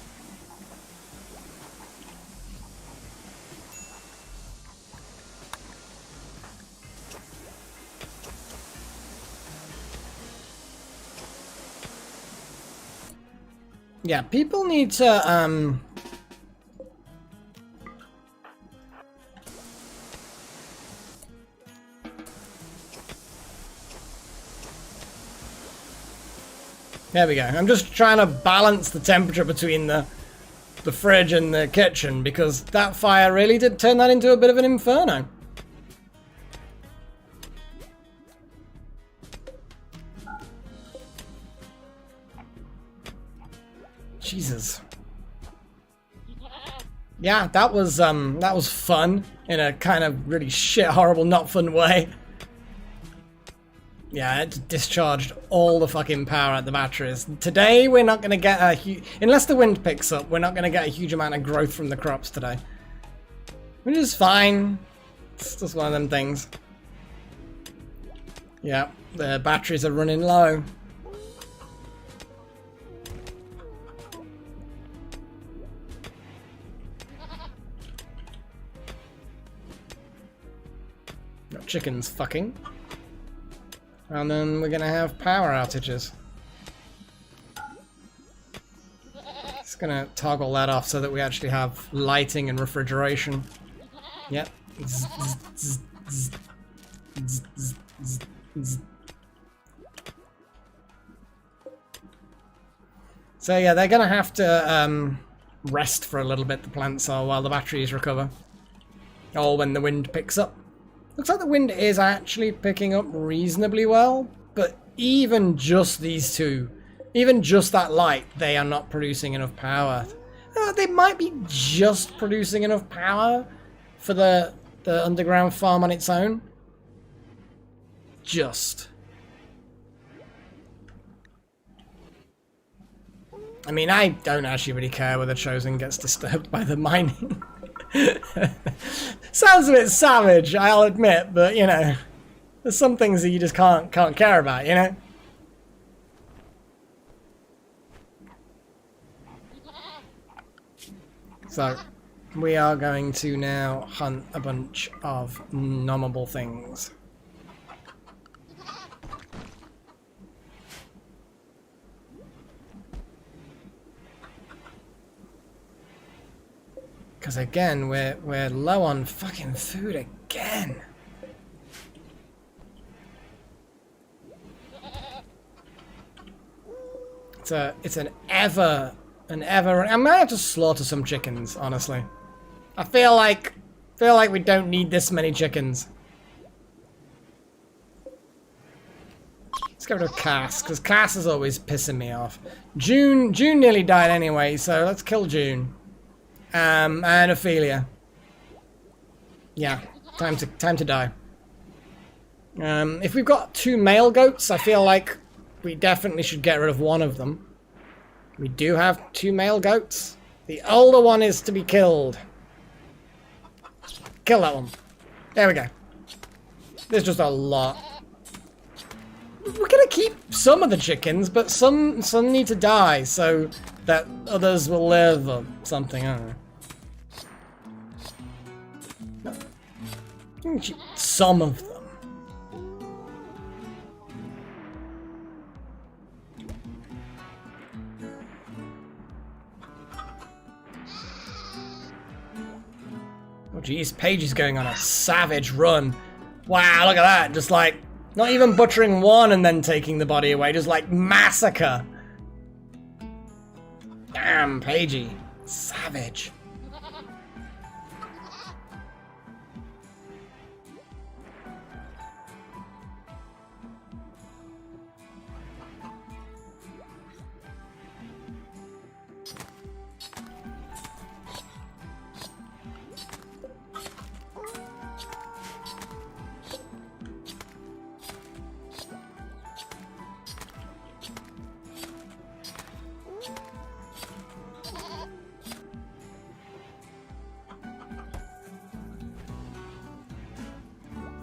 Yeah, people need to, There we go. I'm just trying to balance the temperature between the fridge and the kitchen because that fire really did turn that into a bit of an inferno. Jesus. Yeah, that was fun in a kind of really shit, horrible, not fun way. Yeah, it discharged all the fucking power at the batteries. Today, we're not going to get a huge... Unless the wind picks up, we're not going to get a huge amount of growth from the crops today. Which is fine. It's just one of them things. Yeah, the batteries are running low. Got chickens fucking. And then we're gonna have power outages. Just gonna toggle that off so that we actually have lighting and refrigeration. Yep. So yeah, they're gonna have to rest for a little bit, the plants are, while the batteries recover. Or when the wind picks up. Looks like the wind is actually picking up reasonably well, but even just these two, even just that light, they are not producing enough power. They might be just producing enough power for the underground farm on its own. Just. I mean, I don't actually really care whether Chosen gets disturbed by the mining. Sounds a bit savage, I'll admit, but you know, there's some things that you just can't care about, you know? So, we are going to now hunt a bunch of nommable things. Because again, we're low on fucking food again. It's an ever. I might have to slaughter some chickens, honestly. I feel like we don't need this many chickens. Let's get rid of Cass, because Cass is always pissing me off. June nearly died anyway, so let's kill June. And Ophelia. Yeah, time to die. If we've got 2 male goats, I feel like we definitely should get rid of one of them. We do have 2 male goats. The older one is to be killed. Kill that one. There we go. There's just a lot. We're gonna keep some of the chickens, but some need to die so that others will live or something. I don't know. No. Keep some of them. Oh geez, Paige is going on a savage run. Wow, look at that. Just like, not even butchering one and then taking the body away, just like massacre. Damn, Paigey. Savage.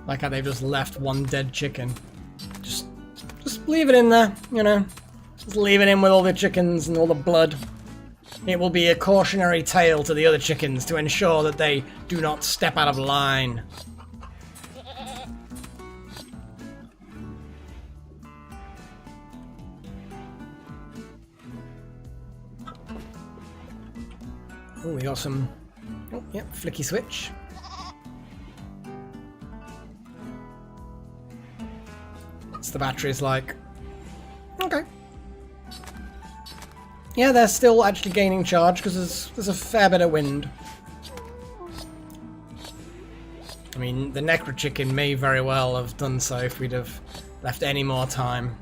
Like how they've just left one dead chicken. Just leave it in there, you know. Just leave it in with all the chickens and all the blood. It will be a cautionary tale to the other chickens to ensure that they do not step out of line. Oh, we got some... Oh, yep, flicky switch. The battery's like, okay. Yeah, they're still actually gaining charge because there's a fair bit of wind. I mean, the Necro Chicken may very well have done so if we'd have left any more time.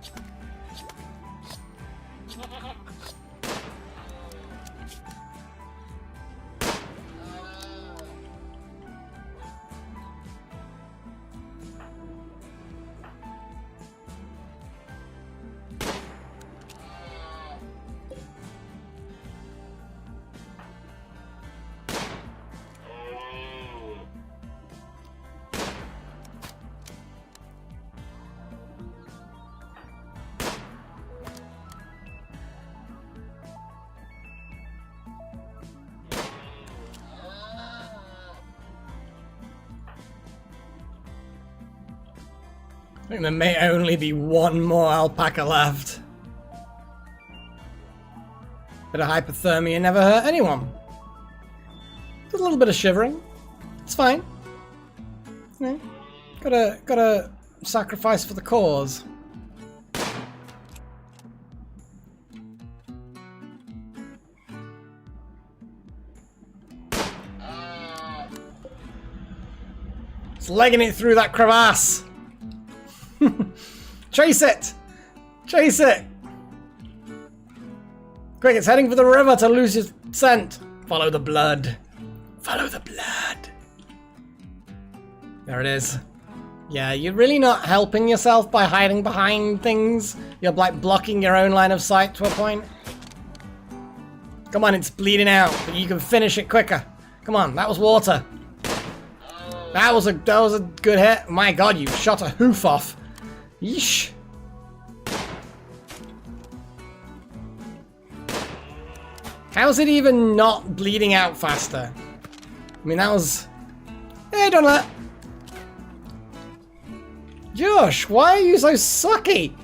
I think there may only be one more alpaca left. Bit of hypothermia never hurt anyone. Just a little bit of shivering. It's fine. Yeah. Gotta sacrifice for the cause. It's legging it through that crevasse. Chase it! Chase it! Quick, it's heading for the river to lose its scent. Follow the blood. Follow the blood. There it is. Yeah, you're really not helping yourself by hiding behind things. You're like blocking your own line of sight to a point. Come on, it's bleeding out, but you can finish it quicker. Come on, that was water. That was a good hit. My god, you shot a hoof off. Yeesh. How's it even not bleeding out faster? I mean, that was... Hey, don't let... Josh, why are you so sucky?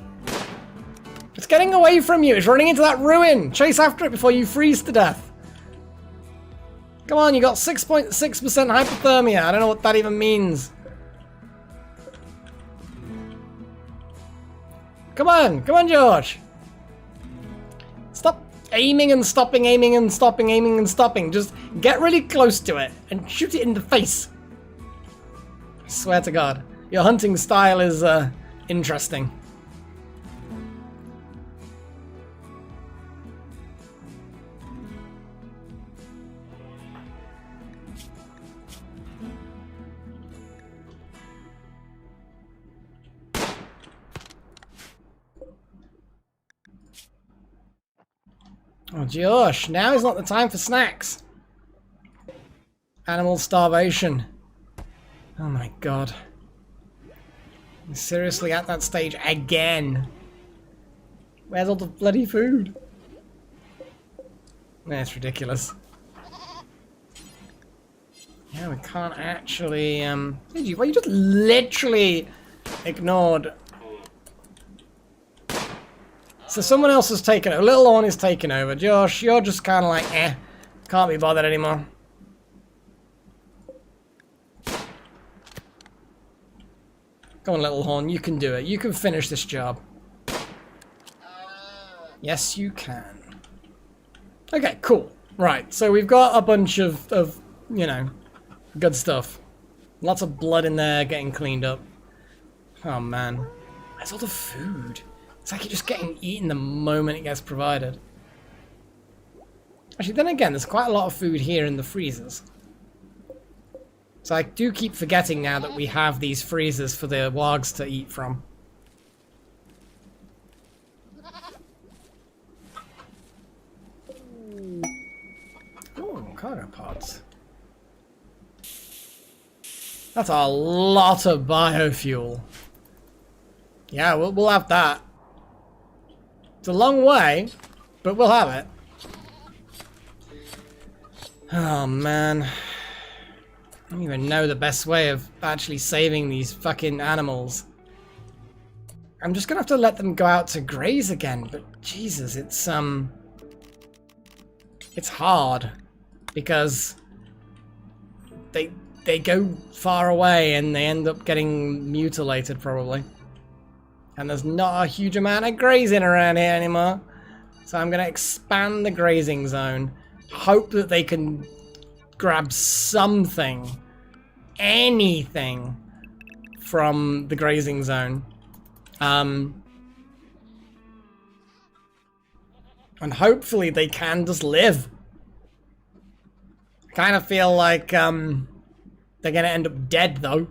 It's getting away from you. It's running into that ruin. Chase after it before you freeze to death. Come on, you got 6.6% hypothermia. I don't know what that even means. Come on, George. Stop aiming and stopping, aiming and stopping, aiming and stopping. Just get really close to it and shoot it in the face. I swear to God. Your hunting style is interesting. Oh, Josh, now is not the time for snacks. Animal starvation. Oh my god. We're seriously at that stage again. Where's all the bloody food? That's ridiculous. Yeah, we can't actually, Did you? Well, you just literally ignored. So someone else has taken over. Little Horn is taking over. Josh, you're just kind of like, can't be bothered anymore. Go on, Little Horn, you can do it. You can finish this job. Yes, you can. Okay, cool. Right, so we've got a bunch of you know, good stuff. Lots of blood in there getting cleaned up. Oh, man. Where's all the food? It's like you're just getting eaten the moment it gets provided. Actually, then again, there's quite a lot of food here in the freezers. So I do keep forgetting now that we have these freezers for the wargs to eat from. Oh, cargo pods. That's a lot of biofuel. Yeah, we'll have that. It's a long way, but we'll have it. Oh, man. I don't even know the best way of actually saving these fucking animals. I'm just gonna have to let them go out to graze again, but Jesus, it's hard because they go far away and they end up getting mutilated probably. And there's not a huge amount of grazing around here anymore. So I'm gonna expand the grazing zone. Hope that they can grab something, anything from the grazing zone. And hopefully they can just live. I kind of feel like they're gonna end up dead though.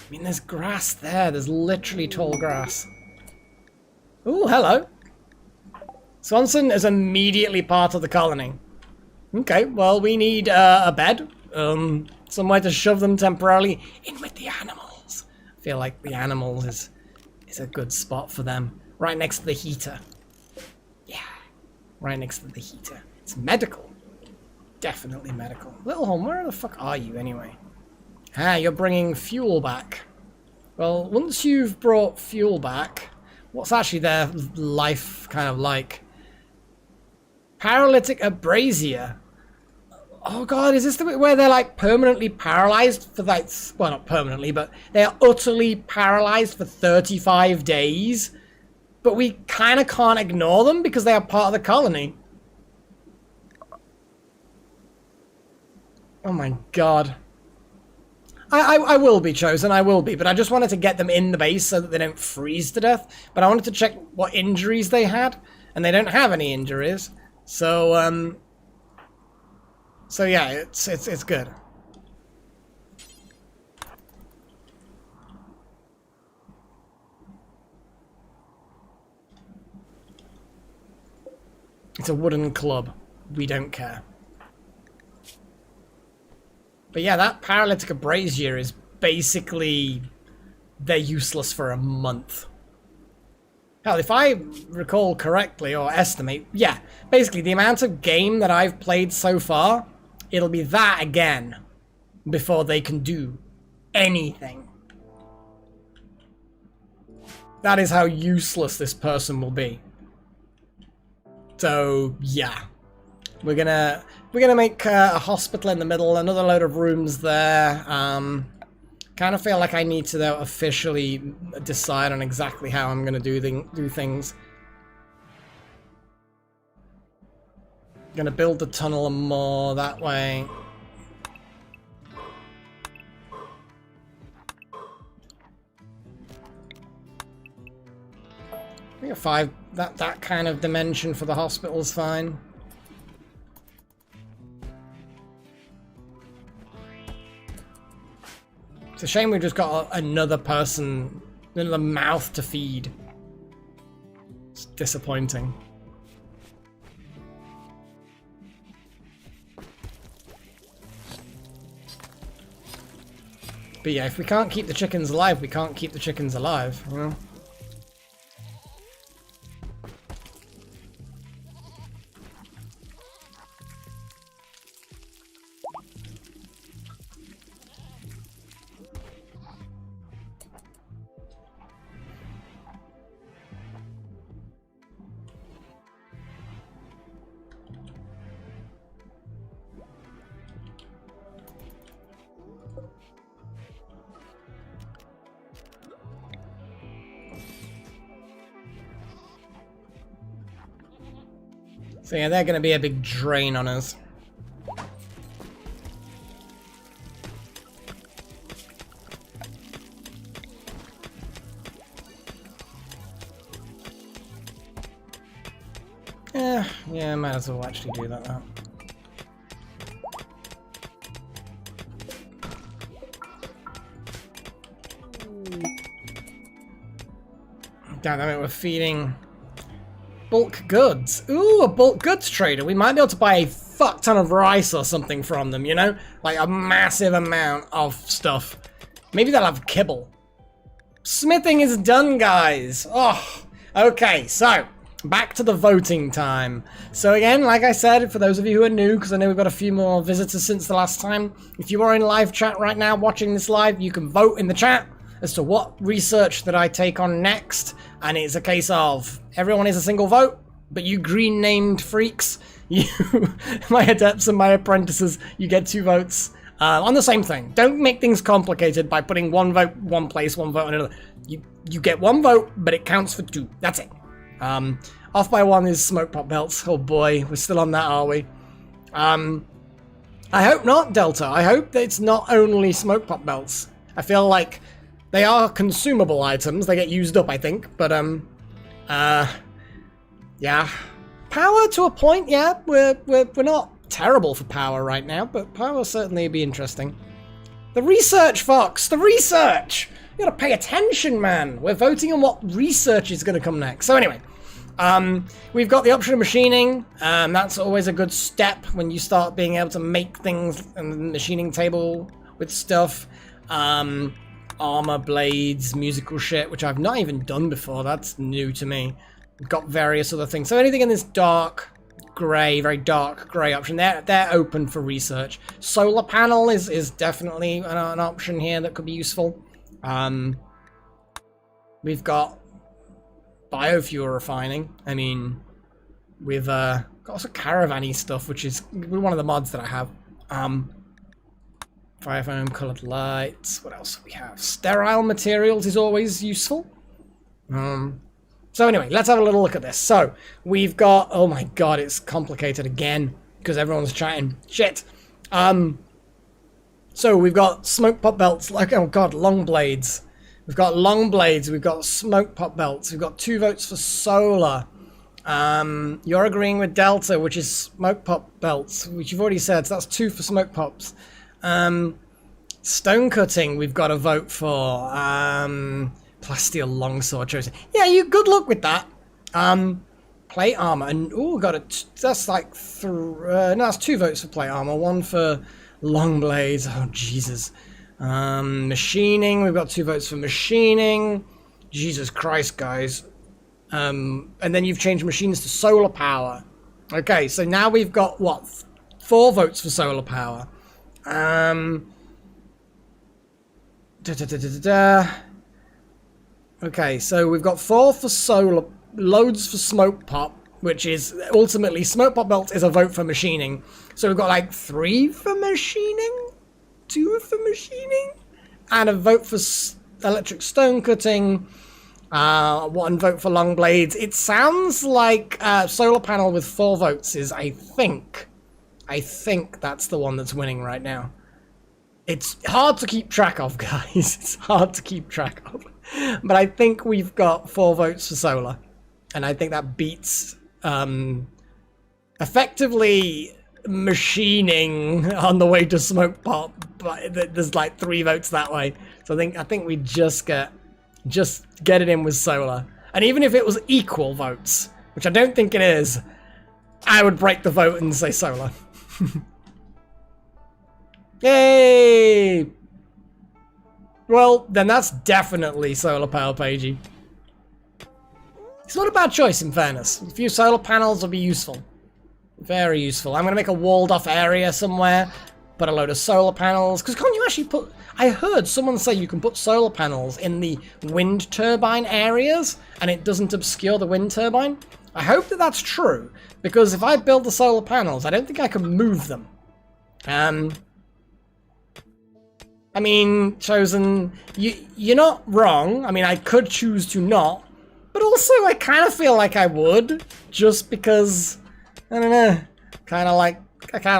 I mean, there's grass there. There's literally tall grass. Ooh, hello. Swanson is immediately part of the colony. Okay, well, we need a bed. Somewhere to shove them temporarily in with the animals. I feel like the animals is a good spot for them. Right next to the heater. Yeah, right next to the heater. It's medical. Definitely medical. Little Home, where the fuck are you anyway? Ah, you're bringing fuel back. Well, once you've brought fuel back, what's actually their life kind of like? Paralytic abrasia. Oh god, is this the bit where they're like permanently paralyzed for like, well, not permanently, but they're utterly paralyzed for 35 days? But we kind of can't ignore them because they are part of the colony. Oh my god. I will be chosen, I will be, but I just wanted to get them in the base so that they don't freeze to death. But I wanted to check what injuries they had, and they don't have any injuries. So, so yeah, it's good. It's a wooden club. We don't care. But yeah, that paralytic abrasia is basically, they're useless for a month. Hell, if I recall correctly or estimate, yeah, basically the amount of game that I've played so far, it'll be that again before they can do anything. That is how useless this person will be. So yeah, we're gonna make a hospital in the middle, another load of rooms there. Kind of feel like I need to though officially decide on exactly how I'm gonna do things. Gonna build the tunnel more that way. I think a 5, that kind of dimension for the hospital is fine. It's a shame we've just got another person Another mouth to feed. It's disappointing. But yeah, if we can't keep the chickens alive, we can't keep the chickens alive, you know? So yeah, they're going to be a big drain on us. Yeah, might as well actually do that now. Damn it, we're feeding bulk goods. Ooh, a bulk goods trader. We might be able to buy a fuck ton of rice or something from them, you know? Like a massive amount of stuff. Maybe they'll have kibble. Smithing is done, guys. Oh, okay, so back to the voting time. So again, like I said, for those of you who are new, because I know we've got a few more visitors since the last time, if you are in live chat right now watching this live, you can vote in the chat as to what research that I take on next. And it's a case of everyone is a single vote, but you green named freaks, you, my adepts and my apprentices, you get 2 votes on the same thing. Don't make things complicated by putting 1 vote one place, 1 vote another. You get 1 vote, but it counts for 2. That's it. Off by 1 is smoke pop belts. Oh boy, we're still on that, are we? I hope not, Delta. I hope that it's not only smoke pop belts. I feel like they are consumable items. They get used up, I think. But, yeah. Power to a point, yeah. We're not terrible for power right now, but power will certainly be interesting. The research, Fox! The research! You gotta pay attention, man! We're voting on what research is gonna come next. So anyway, we've got the option of machining. That's always a good step when you start being able to make things on the machining table with stuff. Armor, blades, musical shit, which I've not even done before. That's new to me. We've got various other things. So anything in this dark grey, very dark grey option, they're open for research. Solar panel is definitely an option here that could be useful. We've got biofuel refining. I mean, we've got also caravan-y stuff, which is one of the mods that I have. Fire foam, coloured lights. What else do we have? Sterile materials is always useful. So anyway, let's have a little look at this. So we've got, oh my god, it's complicated again because everyone's chatting shit. So we've got smoke pop belts, like, oh god, long blades. We've got long blades. We've got smoke pop belts. We've got 2 votes for solar. You're agreeing with Delta, which is smoke pop belts, which you've already said. So that's 2 for smoke pops. Stone cutting, we've got a vote for. Plasteel longsword chosen. Yeah, you good luck with that. Plate armor, and oh, got it. That's like no, that's 2 votes for plate armor, 1 for long blades. Oh Jesus. Machining, we've got 2 votes for machining. Jesus Christ, guys. And then you've changed machines to solar power. Okay, so now we've got what? 4 votes for solar power. Okay, so we've got 4 for solar, loads for smoke pop, which is ultimately smoke pop belt is a vote for machining. So we've got like 3 for machining, 2 for machining, and a vote for electric stone cutting. 1 vote for long blades. It sounds like solar panel with 4 votes is, I think that's the one that's winning right now. It's hard to keep track of, guys. It's hard to keep track of. But I think we've got 4 votes for solar. And I think that beats effectively machining on the way to smoke pop. But there's like 3 votes that way. So I think we just get Just get it in with solar. And even if it was equal votes, which I don't think it is, I would break the vote and say solar. Yay! Well, then that's definitely solar power, Pagey. It's not a bad choice, in fairness. A few solar panels will be useful. Very useful. I'm going to make a walled off area somewhere. Put a load of solar panels. Because can't you actually put... I heard someone say you can put solar panels in the wind turbine areas and it doesn't obscure the wind turbine. I hope that that's true. Because if I build the solar panels, I don't think I can move them. I mean, Chosen, you're not wrong. I mean, I could choose to not. But also, I kind of feel like I would. Just because... I don't know. I kind of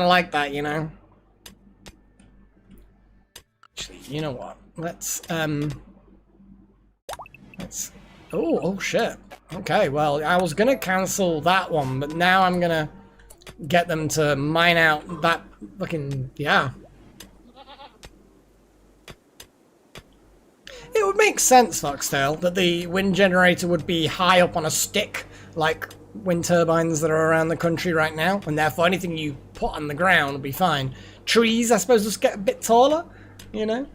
like that, you know. Actually, you know what? Let's oh shit. Okay, well, I was gonna cancel that one, but now I'm gonna get them to mine out that fucking, yeah. It would make sense, Foxtail, that the wind generator would be high up on a stick, like wind turbines that are around the country right now, and therefore anything you put on the ground will be fine. Trees, I suppose, just get a bit taller, you know?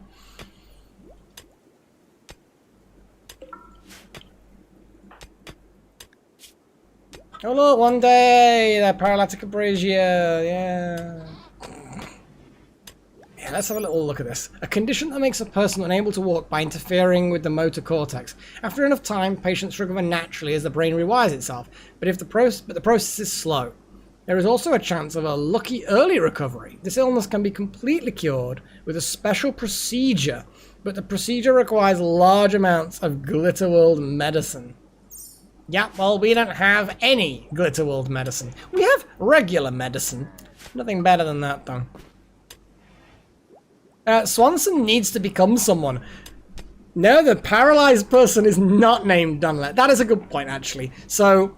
Oh look, one day, the paralytic abrasia, yeah. Yeah, let's have a little look at this. A condition that makes a person unable to walk by interfering with the motor cortex. After enough time, patients recover naturally as the brain rewires itself, but the process is slow. There is also a chance of a lucky early recovery. This illness can be completely cured with a special procedure, but the procedure requires large amounts of Glitterworld medicine. Yeah, well, we don't have any Glitterworld medicine. We have regular medicine. Nothing better than that, though. Swanson needs to become someone. No, the paralyzed person is not named Dunlap. That is a good point, actually. So,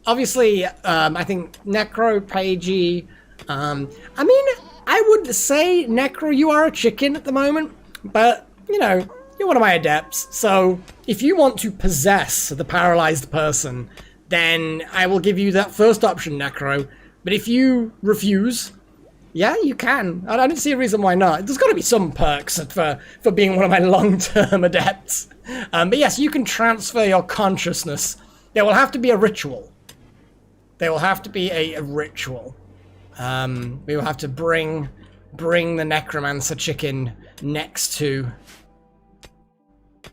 obviously, I think Necro, Pagey... I mean, I would say, Necro, you are a chicken at the moment. But, you know, you're one of my adepts. So, if you want to possess the paralyzed person, then I will give you that first option, Necro. But if you refuse... Yeah, you can. I don't see a reason why not. There's got to be some perks for being one of my long-term adepts. But yes, you can transfer your consciousness. There will have to be a ritual. There will have to be a ritual. We will have to bring the necromancer chicken next to...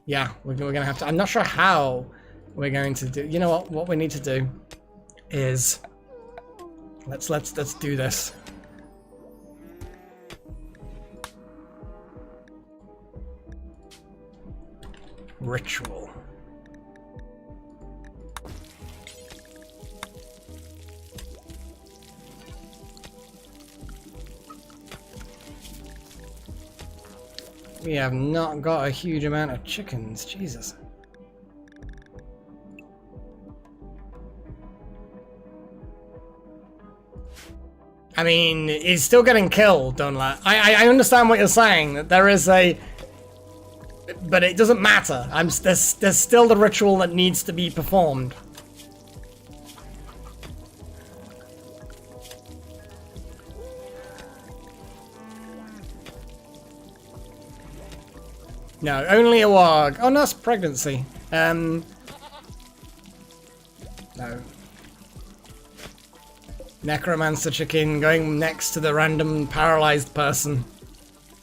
Yeah, we're going to have to... I'm not sure how we're going to do... You know what? What we need to do is... Let's do this. Ritual. We have not got a huge amount of chickens, Jesus. I mean, he's still getting killed, don't let. I understand what you're saying, that there is a... But it doesn't matter. There's still the ritual that needs to be performed. No, only a warg. Oh, no, that's pregnancy. No. Necromancer chicken going next to the random paralyzed person.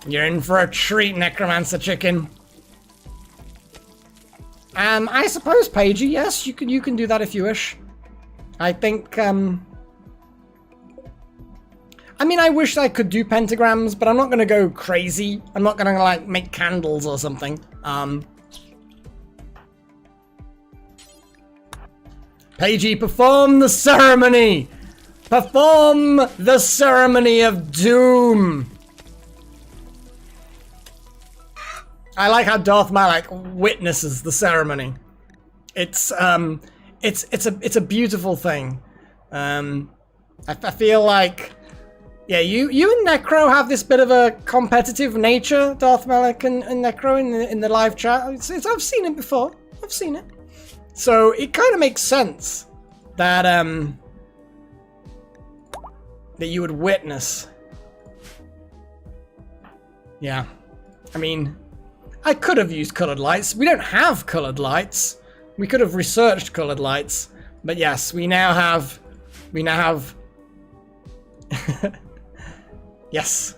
You're in for a treat, Necromancer chicken. I suppose, Pagey, yes, you can do that if you wish. I think, I mean, I wish I could do pentagrams, but I'm not gonna go crazy. I'm not gonna, like, make candles or something. Pagey, perform the ceremony! Perform the ceremony of doom! I like how Darth Malak witnesses the ceremony. It's a beautiful thing. I feel like Yeah, you and Necro have this bit of a competitive nature, Darth Malik and Necro in the live chat. I've seen it before. I've seen it. So it kind of makes sense that that you would witness. Yeah. I mean, I could have used colored lights. We don't have colored lights. We could have researched colored lights. But yes, we now have yes.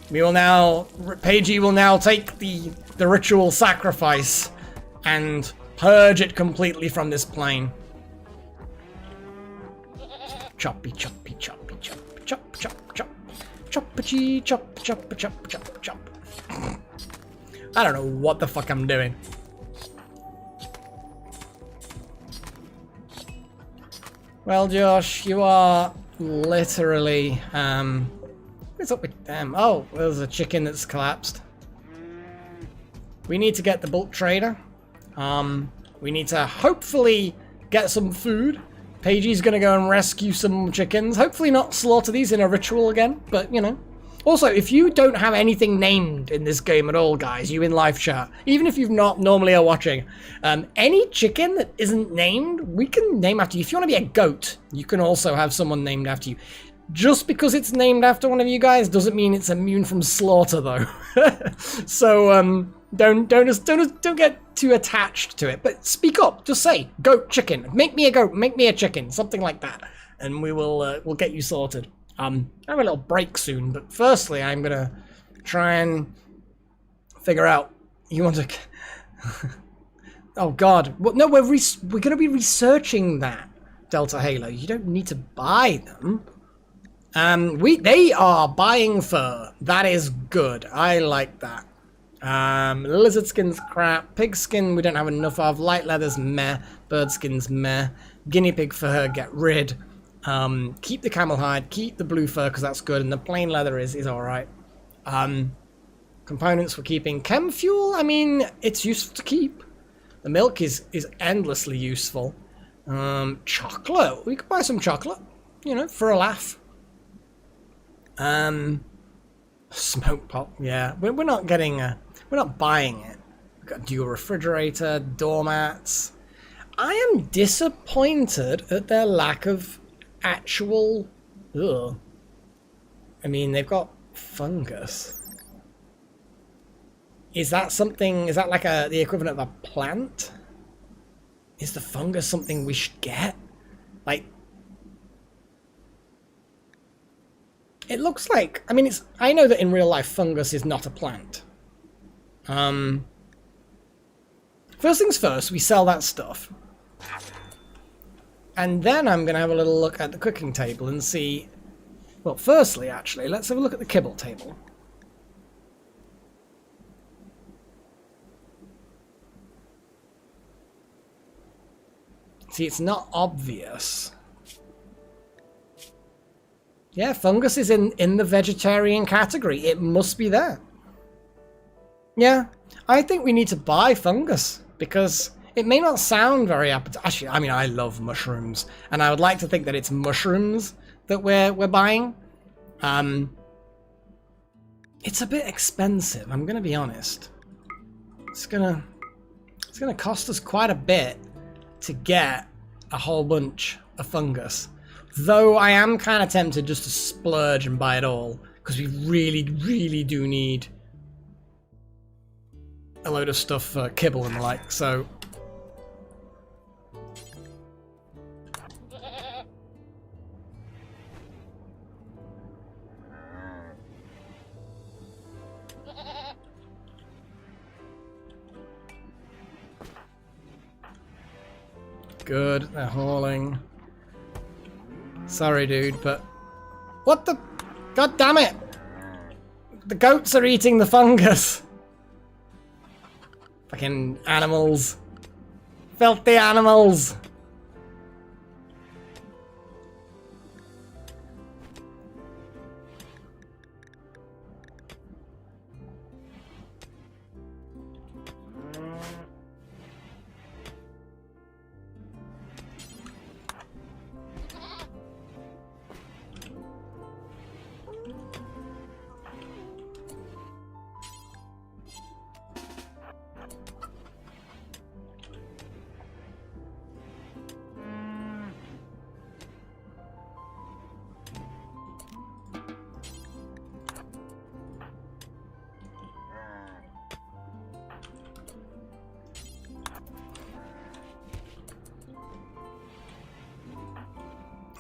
We will now, Paigey will now take the ritual sacrifice and purge it completely from this plane. Choppy, choppy, choppy, chop, chop, chop, chop. Choppity, chop, chop, chop, chop, chop. I don't know what the fuck I'm doing. Well, Josh, you are literally, what's up with them? Oh, there's a chicken that's collapsed. We need to get the bulk trader. We need to hopefully get some food. Paigey's gonna go and rescue some chickens. Hopefully not slaughter these in a ritual again, but you know. Also, if you don't have anything named in this game at all, guys, you in live chat, even if you've not normally are watching, any chicken that isn't named, we can name after you. If you want to be a goat, you can also have someone named after you. Just because it's named after one of you guys doesn't mean it's immune from slaughter, though. So don't get too attached to it. But speak up. Just say goat, chicken. Make me a goat. Make me a chicken. Something like that, and we will we'll get you sorted. I have a little break soon, but firstly, I'm gonna try and figure out. You want to? Oh God! Well, no, we're gonna be researching that Delta Halo. You don't need to buy them. They are buying fur. That is good. I like that. Lizard skin's crap. Pig skin we don't have enough of. Light leather's meh. Bird skin's meh. Guinea pig fur, get rid. Keep the camel hide. Keep the blue fur because that's good. And the plain leather is alright. Components we're keeping. Chem fuel, I mean, it's useful to keep. The milk is endlessly useful. Chocolate. We could buy some chocolate. You know, for a laugh. Smoke pop, yeah. We're not getting we're not buying it. We've got dual refrigerator, doormats. I am disappointed at their lack of actual I mean, they've got fungus. Is that something, is that like the equivalent of a plant? Is the fungus something we should get? Like, it looks like, I mean, I know that in real life fungus is not a plant. First things first, we sell that stuff. And then I'm going to have a little look at the cooking table and see... Well, firstly, actually, let's have a look at the kibble table. See, it's not obvious. Yeah, fungus is in the vegetarian category. It must be there. Yeah, I think we need to buy fungus because it may not sound very appetizing. Actually, I mean, I love mushrooms, and I would like to think that it's mushrooms that we're buying. It's a bit expensive. I'm gonna be honest. It's gonna cost us quite a bit to get a whole bunch of fungus. Though I am kind of tempted just to splurge and buy it all, because we really, really do need a load of stuff for kibble and the like, so... Good, they're hauling. Sorry, dude, but... What the... God damn it! The goats are eating the fungus! Fucking animals. Filthy animals!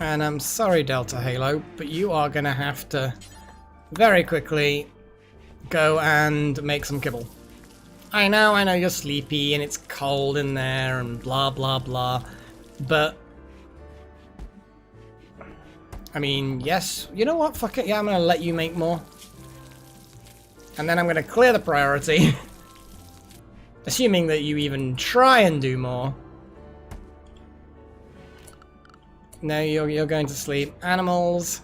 And I'm sorry, Delta Halo, but you are going to have to very quickly go and make some kibble. I know you're sleepy and it's cold in there and blah, blah, blah. But, I mean, yes, you know what? Fuck it. Yeah, I'm going to let you make more. And then I'm going to clear the priority. Assuming that you even try and do more. No, you're going to sleep. Animals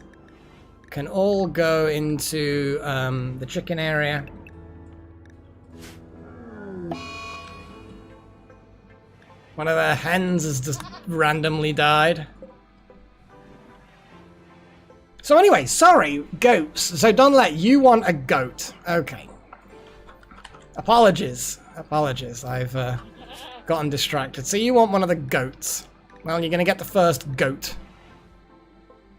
can all go into the chicken area. One of the hens has just randomly died. So anyway, sorry, goats. So Donlet, you want a goat. Okay. Apologies. I've gotten distracted. So you want one of the goats. Well, you're going to get the first goat.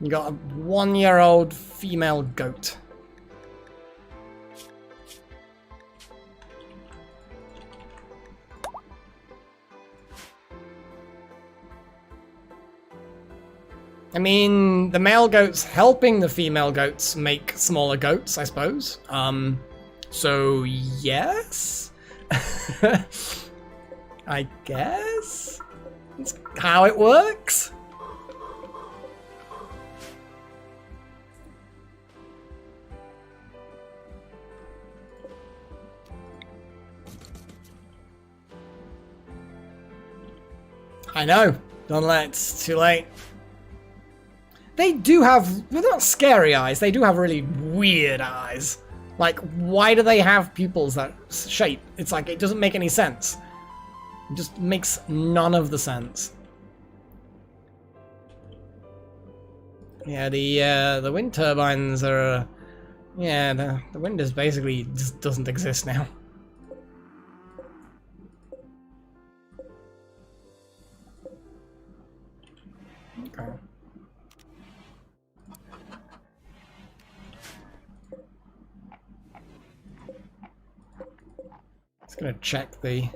You got a 1-year-old female goat. I mean, the male goats helping the female goats make smaller goats, I suppose. So yes? I guess? That's how it works? I know. Don't let it's too late. They do have, they're not scary eyes, they do have really weird eyes. Like, why do they have pupils that shape? It's like, it doesn't make any sense. It just makes none of the sense. Yeah, the wind turbines are, yeah, the wind is basically just doesn't exist now. Okay. Just gonna check the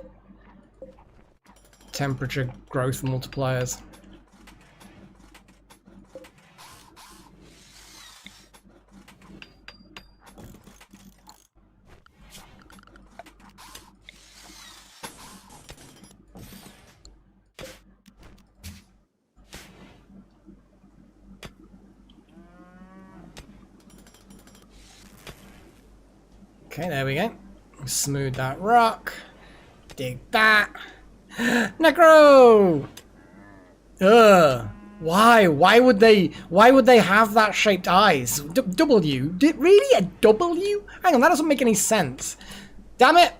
temperature growth multipliers. Okay, there we go. Smooth that rock. Dig that. Necro! Ugh. Why? Why would they have that shaped eyes? W? Really? A W? Hang on, that doesn't make any sense. Damn it!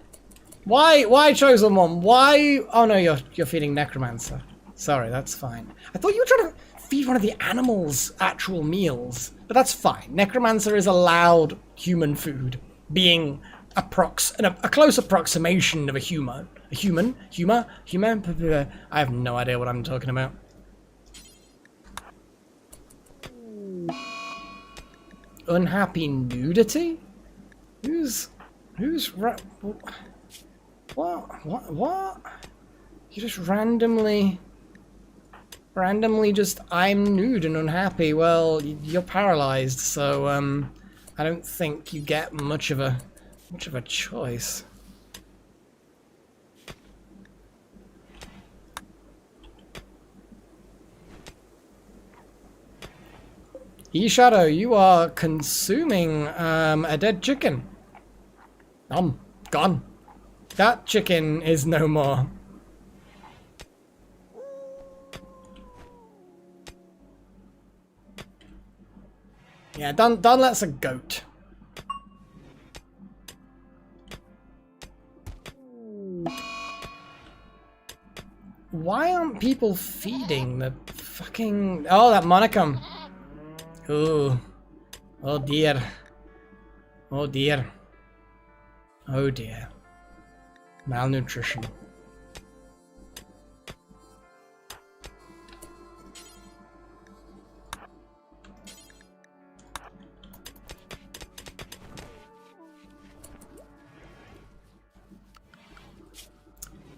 Why chosen one? Why? Oh no, you're feeding Necromancer. Sorry, that's fine. I thought you were trying to feed one of the animals' actual meals. But that's fine. Necromancer is allowed human food. Being a close approximation of a human. A human? I have no idea what I'm talking about. Unhappy nudity? Who's what? You just randomly just, I'm nude and unhappy. Well, you're paralyzed, so I don't think you get much of a choice. E-Shadow, you are consuming a dead chicken. Gone. That chicken is no more. Yeah, Dunlet's a goat. Why aren't people feeding the fucking... Oh, that monicum. Ooh. Oh dear. Oh dear. Oh dear. Malnutrition.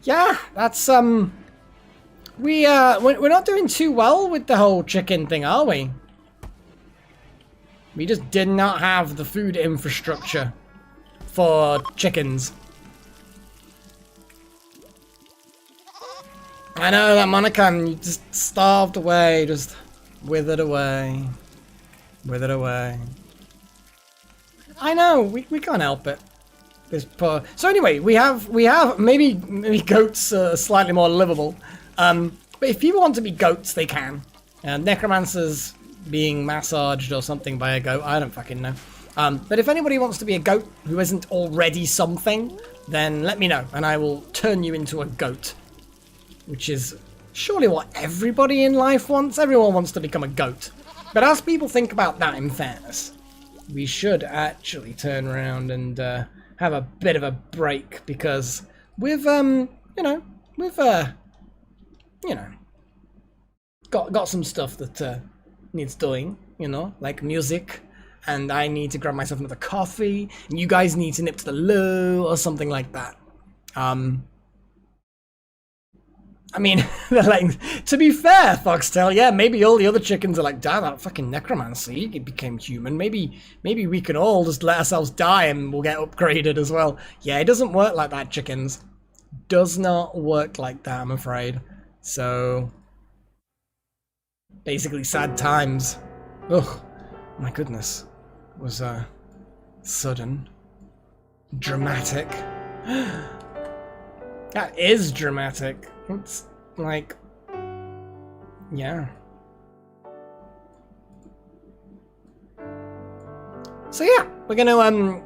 Yeah, that's We're not doing too well with the whole chicken thing, are we? We just did not have the food infrastructure for chickens. I know that Monacan, you just starved away, just withered away. Withered away. I know, we can't help it. This poor... So anyway, we have maybe goats are slightly more livable. But if people want to be goats, they can. Necromancers being massaged or something by a goat, I don't fucking know. But if anybody wants to be a goat who isn't already something, then let me know, and I will turn you into a goat. Which is surely what everybody in life wants. Everyone wants to become a goat. But as people think about that in fairness, we should actually turn around and have a bit of a break, because we've got some stuff that needs doing, like music, and I need to grab myself another coffee, and you guys need to nip to the loo or something like that. I mean, like, to be fair, Foxtail, yeah, maybe all the other chickens are like, damn, that fucking necromancer, he became human. Maybe we can all just let ourselves die and we'll get upgraded as well. Yeah, it doesn't work like that, chickens. Does not work like that, I'm afraid. So, basically sad times. Ugh, my goodness. It was, sudden. Dramatic. That is dramatic. It's like, yeah. So yeah, we're gonna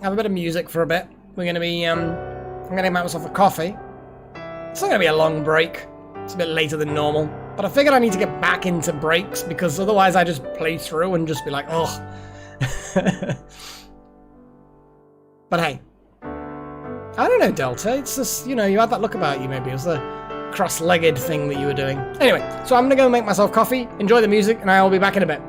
have a bit of music for a bit. We're gonna be I'm gonna make myself a coffee. It's not gonna be a long break. It's a bit later than normal, but I figured I need to get back into breaks, because otherwise I just play through and just be like, ugh. But hey, I don't know, Delta. It's just, you had that look about you, maybe. It was the cross-legged thing that you were doing. Anyway, so I'm gonna go make myself coffee, enjoy the music, and I will be back in a bit.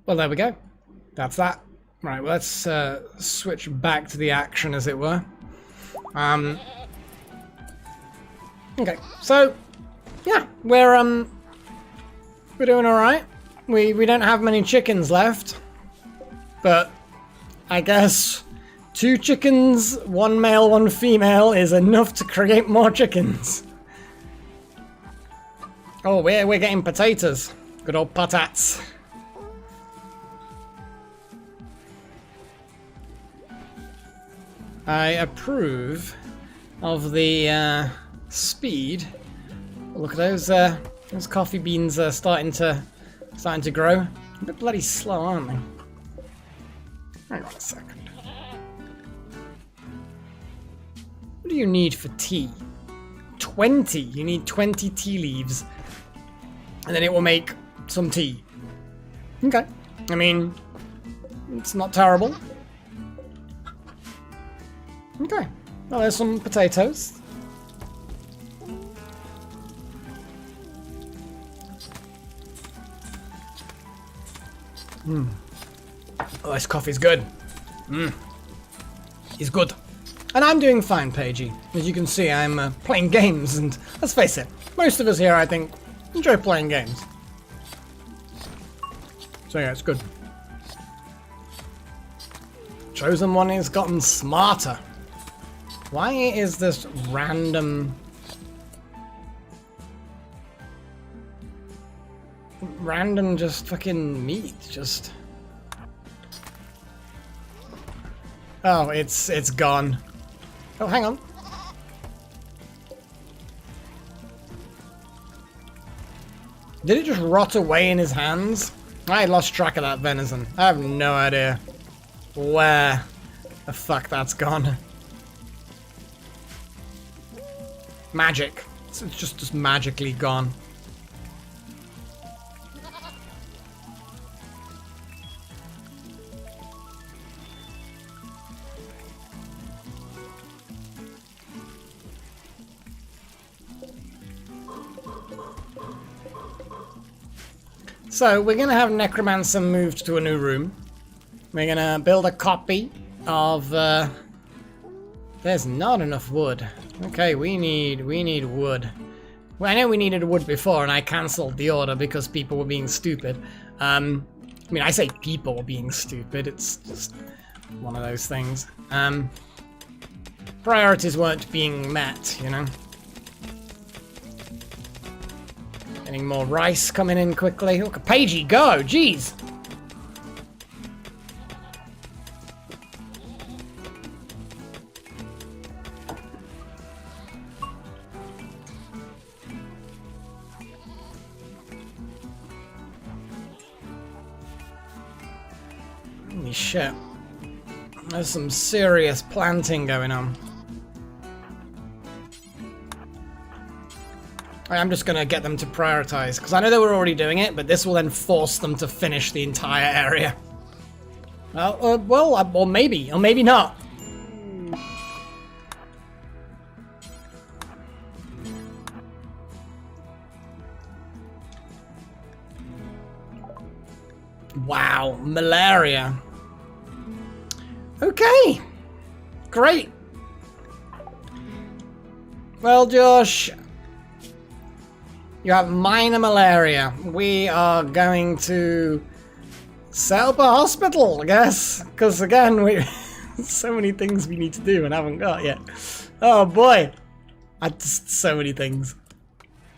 Well, there we go. That's that. Right, well, let's switch back to the action, as it were. Okay, so yeah, we're doing all right. We don't have many chickens left, but I guess 2 chickens, 1 male, 1 female is enough to create more chickens. Oh, we're getting potatoes. Good old patats. I approve of the speed. Look at those coffee beans starting to grow. A bit bloody slow, aren't they? Hang on a second. What do you need for tea? 20. You need 20 tea leaves, and then it will make some tea. Okay. I mean, it's not terrible. Okay. Well, there's some potatoes. Oh, this coffee's good. It's good. And I'm doing fine, Pagey. As you can see, I'm playing games, and let's face it, most of us here, I think, enjoy playing games. So yeah, it's good. Chosen One has gotten smarter. Why is this random just fucking meat? Just... Oh, it's gone. Oh, hang on. Did it just rot away in his hands? I lost track of that venison. I have no idea where the fuck that's gone. Magic. It's just magically gone. So, we're going to have Necromancer moved to a new room. We're going to build a copy of... There's not enough wood. Okay, we need wood. Well, I know we needed wood before, and I cancelled the order because people were being stupid. I mean, I say people were being stupid. It's just one of those things. Priorities weren't being met, you know? Getting more rice coming in quickly. Look, Pagey, go! Jeez! Holy shit. There's some serious planting going on. I'm just gonna get them to prioritize, because I know they were already doing it, but this will then force them to finish the entire area. Well, or maybe not. Wow, malaria. Okay, great. Well, Josh, you have minor malaria. We are going to set up a hospital, I guess. Because again, so many things we need to do and haven't got yet. Oh boy. Just so many things.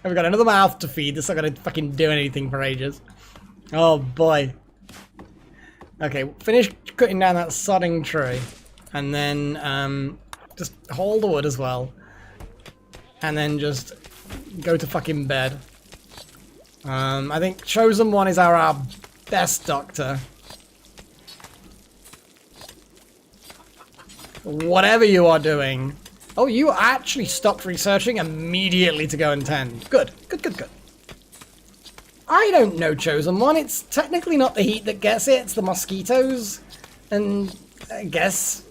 I've got another mouth to feed. It's not going to fucking do anything for ages. Oh boy. Okay, finish cutting down that sodding tree. And then just hold the wood as well. And then just go to fucking bed. I think Chosen One is our best doctor. Whatever you are doing. Oh, you actually stopped researching immediately to go and tend. Good, good, good, good. I don't know, Chosen One. It's technically not the heat that gets it, it's the mosquitoes. And I guess,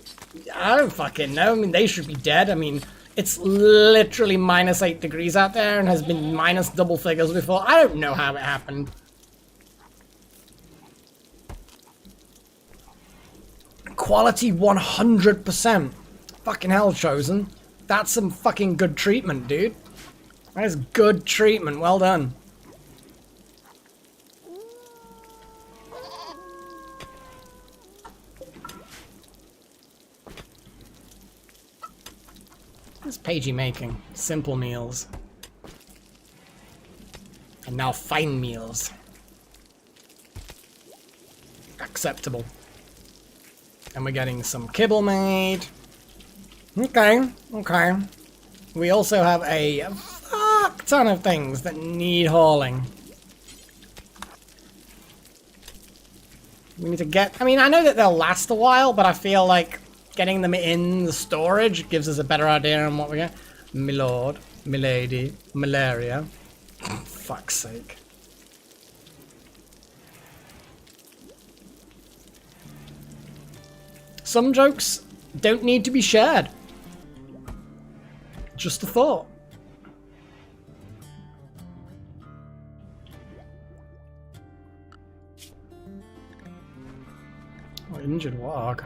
I don't fucking know. I mean, they should be dead. I mean, it's literally -8 degrees out there and has been minus double figures before. I don't know how it happened. quality 100%. Fucking hell, Chosen. That's some fucking good treatment, dude. That is good treatment. Well done. What's Pagey making? Simple meals. And now fine meals. Acceptable. And we're getting some kibble made. Okay, okay. We also have a fuck ton of things that need hauling. We need to get... I mean, I know that they'll last a while, but I feel like getting them in the storage gives us a better idea on what we get. Milord, milady, malaria. Fuck's sake. Some jokes don't need to be shared. Just a thought. Oh, injured warg.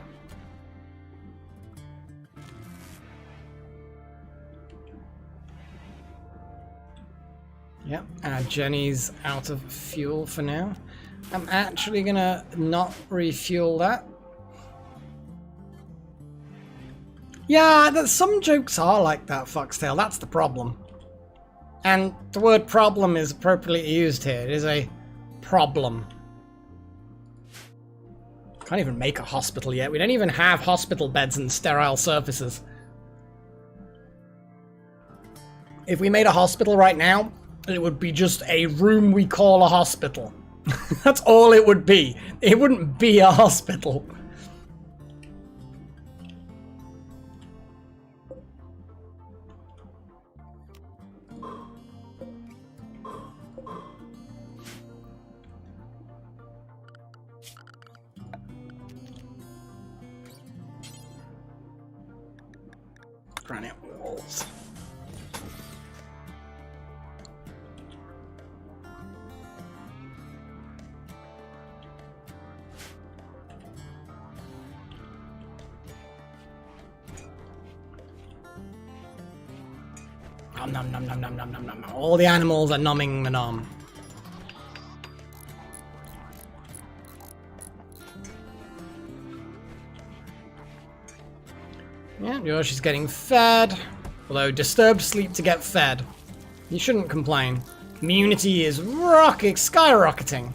Yep, Jenny's out of fuel for now. I'm actually gonna not refuel that. Yeah, some jokes are like that, Foxtail. That's the problem. And the word problem is appropriately used here. It is a problem. Can't even make a hospital yet. We don't even have hospital beds and sterile surfaces. If we made a hospital right now, it would be just a room we call a hospital. That's all it would be. It wouldn't be a hospital. Granite walls. Nom nom nom nom nom nom nom nom. All the animals are nomming the nom. Yeah, Yosh is getting fed. Although disturbed sleep to get fed. You shouldn't complain. Immunity is skyrocketing.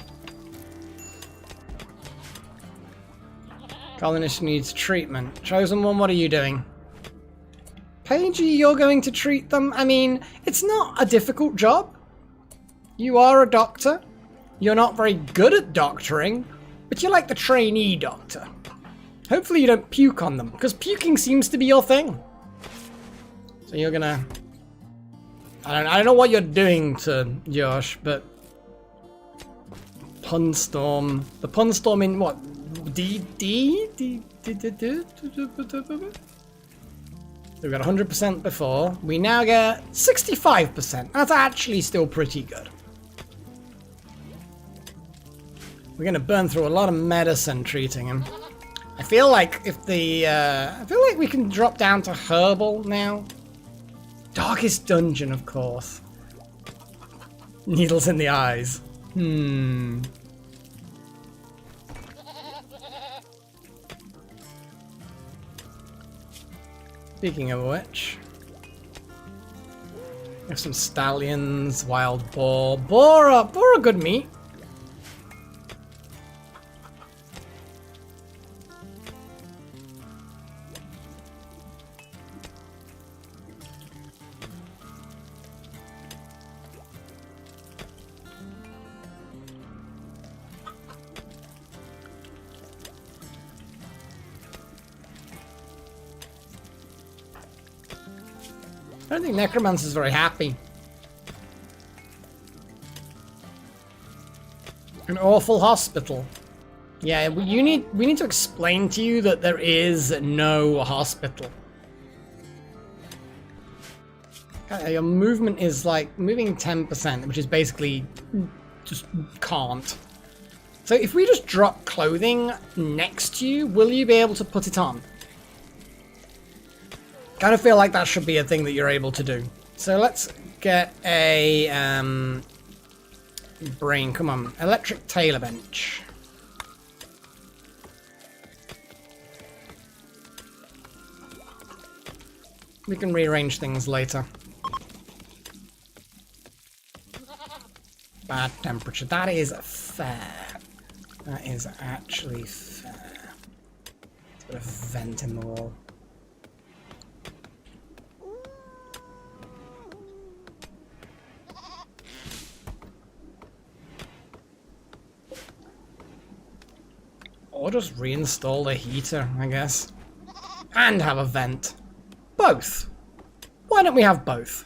Colonist needs treatment. Chosen One, what are you doing? Pagey, you're going to treat them? I mean, it's not a difficult job. You are a doctor. You're not very good at doctoring, but you're like the trainee doctor. Hopefully you don't puke on them, because puking seems to be your thing. So you're gonna... I don't know what you're doing to Josh, but... Punstorm. The Punstorm in what? We got 100% before. We now get 65%. That's actually still pretty good. We're gonna burn through a lot of medicine treating him. I feel like if the I feel like we can drop down to herbal now. Darkest dungeon, of course. Needles in the eyes. Speaking of which, we have some stallions, wild boar. Boar are good meat. I don't think Necromancer's very happy. An awful hospital. Yeah, we need to explain to you that there is no hospital. Your movement is like moving 10%, which is basically just can't. So if we just drop clothing next to you, will you be able to put it on? Kind of feel like that should be a thing that you're able to do. So let's get a brain. Come on, electric tailor bench. We can rearrange things later. Bad temperature. That is fair. That is actually fair. Let's put a vent in the wall. Or just reinstall the heater, I guess. And have a vent. Both. Why don't we have both?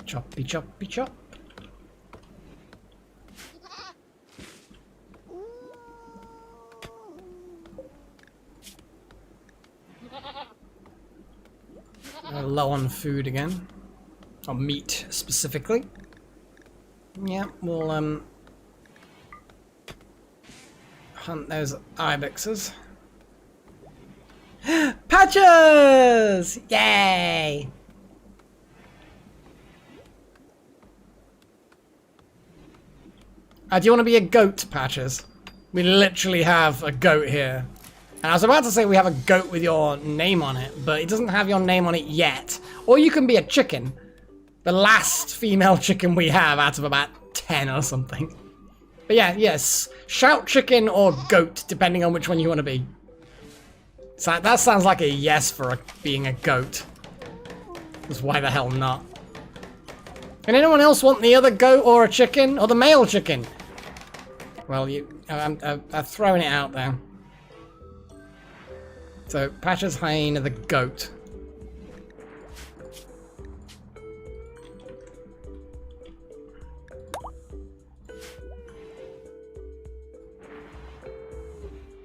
Choppy, choppy, chop. Low on food again. Or meat, specifically. Yeah, we'll, hunt those ibexes. Patches! Yay! Do you want to be a goat, Patches? We literally have a goat here. And I was about to say we have a goat with your name on it, but it doesn't have your name on it yet. Or you can be a chicken. The last female chicken we have out of about 10 or something. But yeah, yes. Shout chicken or goat, depending on which one you want to be. So that sounds like a yes for being a goat. Because why the hell not? Can anyone else want the other goat or a chicken? Or the male chicken? Well, I've thrown it out there. So, Patches, Hyena, the goat.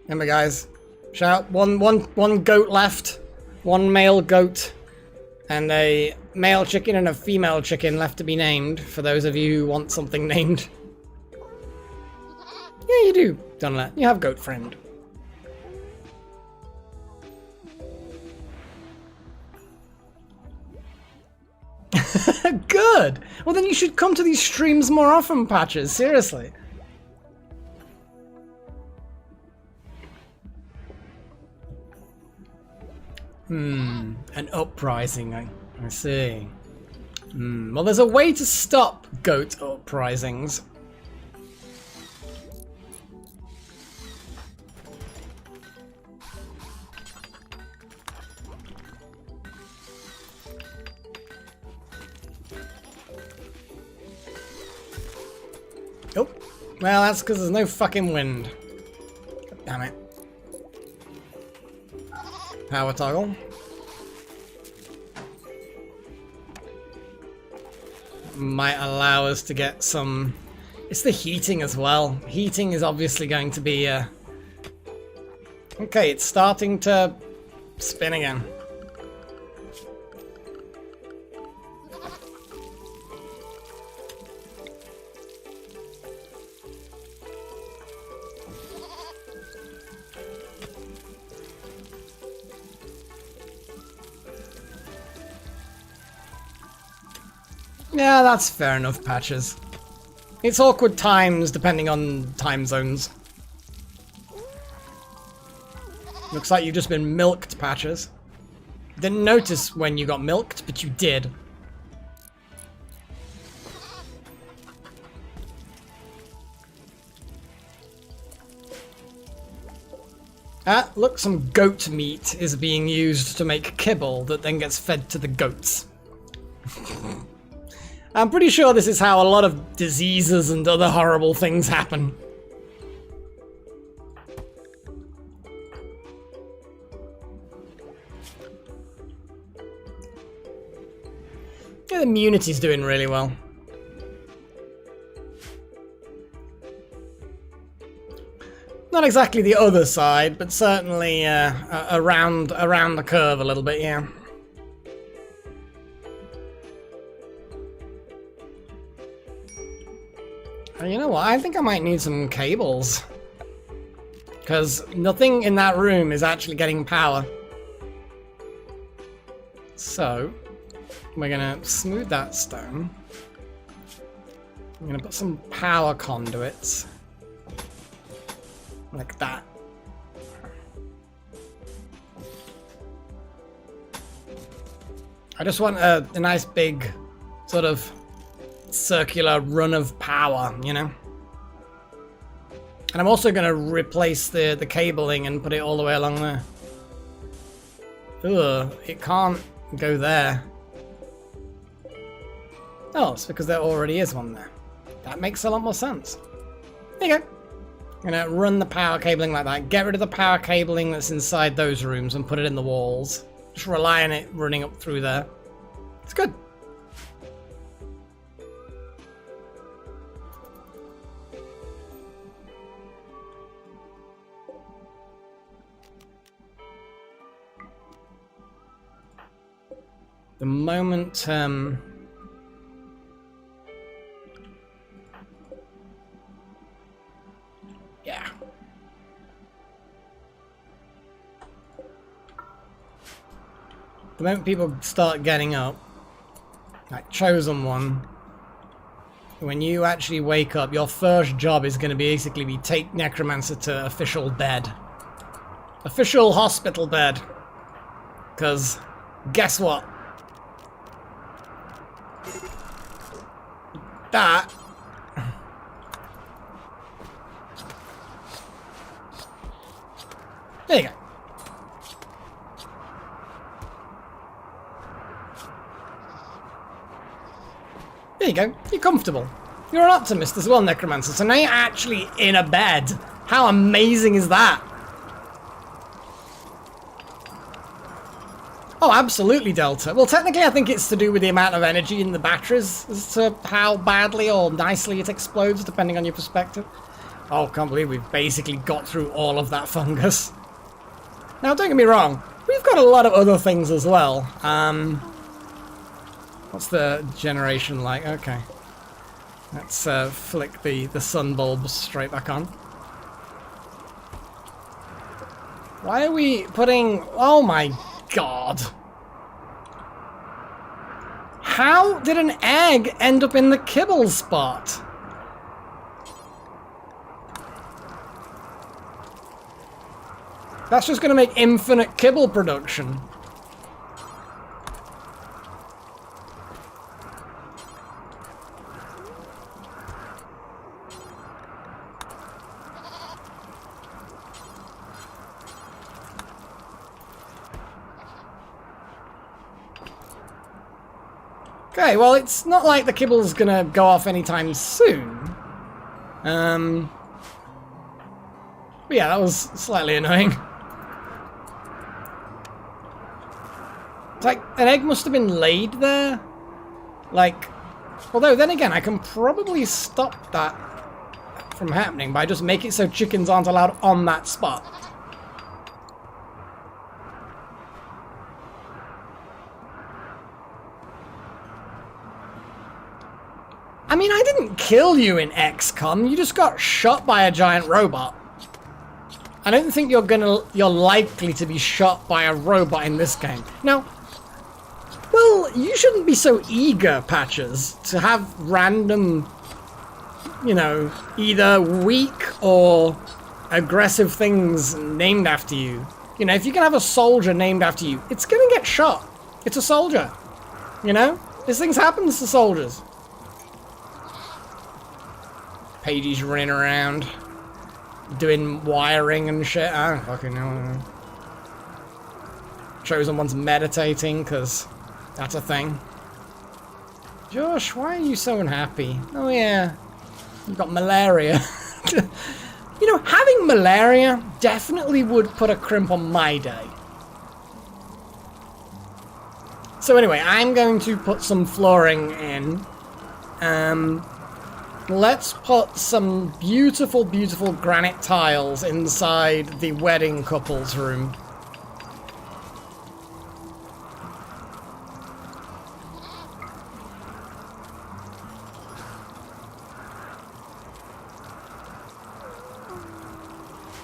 Remember, guys, shout one goat left, one male goat, and a male chicken and a female chicken left to be named. For those of you who want something named. Yeah, you do, Dunlap. You have goat friend. Good! Well, then you should come to these streams more often, Patches. Seriously. An uprising, I see. Well, there's a way to stop goat uprisings. Oh, well, that's because there's no fucking wind. God damn it. Power toggle. Might allow us to get some... It's the heating as well. Heating is obviously going to be... Okay, it's starting to spin again. Yeah, that's fair enough, Patches. It's awkward times depending on time zones. Looks like you've just been milked, Patches. Didn't notice when you got milked, but you did. Ah, look, some goat meat is being used to make kibble that then gets fed to the goats. I'm pretty sure this is how a lot of diseases and other horrible things happen. Yeah, the immunity's doing really well. Not exactly the other side, but certainly around the curve a little bit, yeah. You know what? I think I might need some cables. Because nothing in that room is actually getting power. So, we're going to smooth that stone. I'm going to put some power conduits. Like that. I just want a nice big sort of circular run of power, you know? And I'm also going to replace the cabling and put it all the way along there. Ugh, it can't go there. Oh, it's because there already is one there. That makes a lot more sense. There you go. I'm going to run the power cabling like that. Get rid of the power cabling that's inside those rooms and put it in the walls. Just rely on it running up through there. It's good. The moment, yeah. The moment people start getting up, like Chosen One, when you actually wake up, your first job is going to basically be take Necromancer to official bed. Official hospital bed. Because, guess what? That there you go. There you go. You're comfortable. You're an optimist as well, Necromancer. So now you're actually in a bed. How amazing is that? Oh, absolutely, Delta. Well, technically, I think it's to do with the amount of energy in the batteries as to how badly or nicely it explodes, depending on your perspective. Oh, can't believe we've basically got through all of that fungus. Now, don't get me wrong. We've got a lot of other things as well. What's the generation like? Okay. Let's flick the sun bulbs straight back on. Why are we putting... Oh my God. How did an egg end up in the kibble spot? That's just going to make infinite kibble production. Okay, well, it's not like the kibble's gonna go off anytime soon. But yeah, that was slightly annoying. It's like, an egg must have been laid there. Like, although then again, I can probably stop that from happening by just make it so chickens aren't allowed on that spot. I mean, I didn't kill you in XCOM, you just got shot by a giant robot. I don't think you're likely to be shot by a robot in this game. Now, well, you shouldn't be so eager, Patches, to have random, you know, either weak or aggressive things named after you. You know, if you can have a soldier named after you, it's gonna get shot. It's a soldier. You know? These things happen to soldiers. Pagey's running around, doing wiring and shit. I don't fucking know. Chosen One's meditating, because that's a thing. Josh, why are you so unhappy? Oh yeah, you've got malaria. You know, having malaria definitely would put a crimp on my day. So anyway, I'm going to put some flooring in. Let's put some beautiful, beautiful granite tiles inside the wedding couple's room.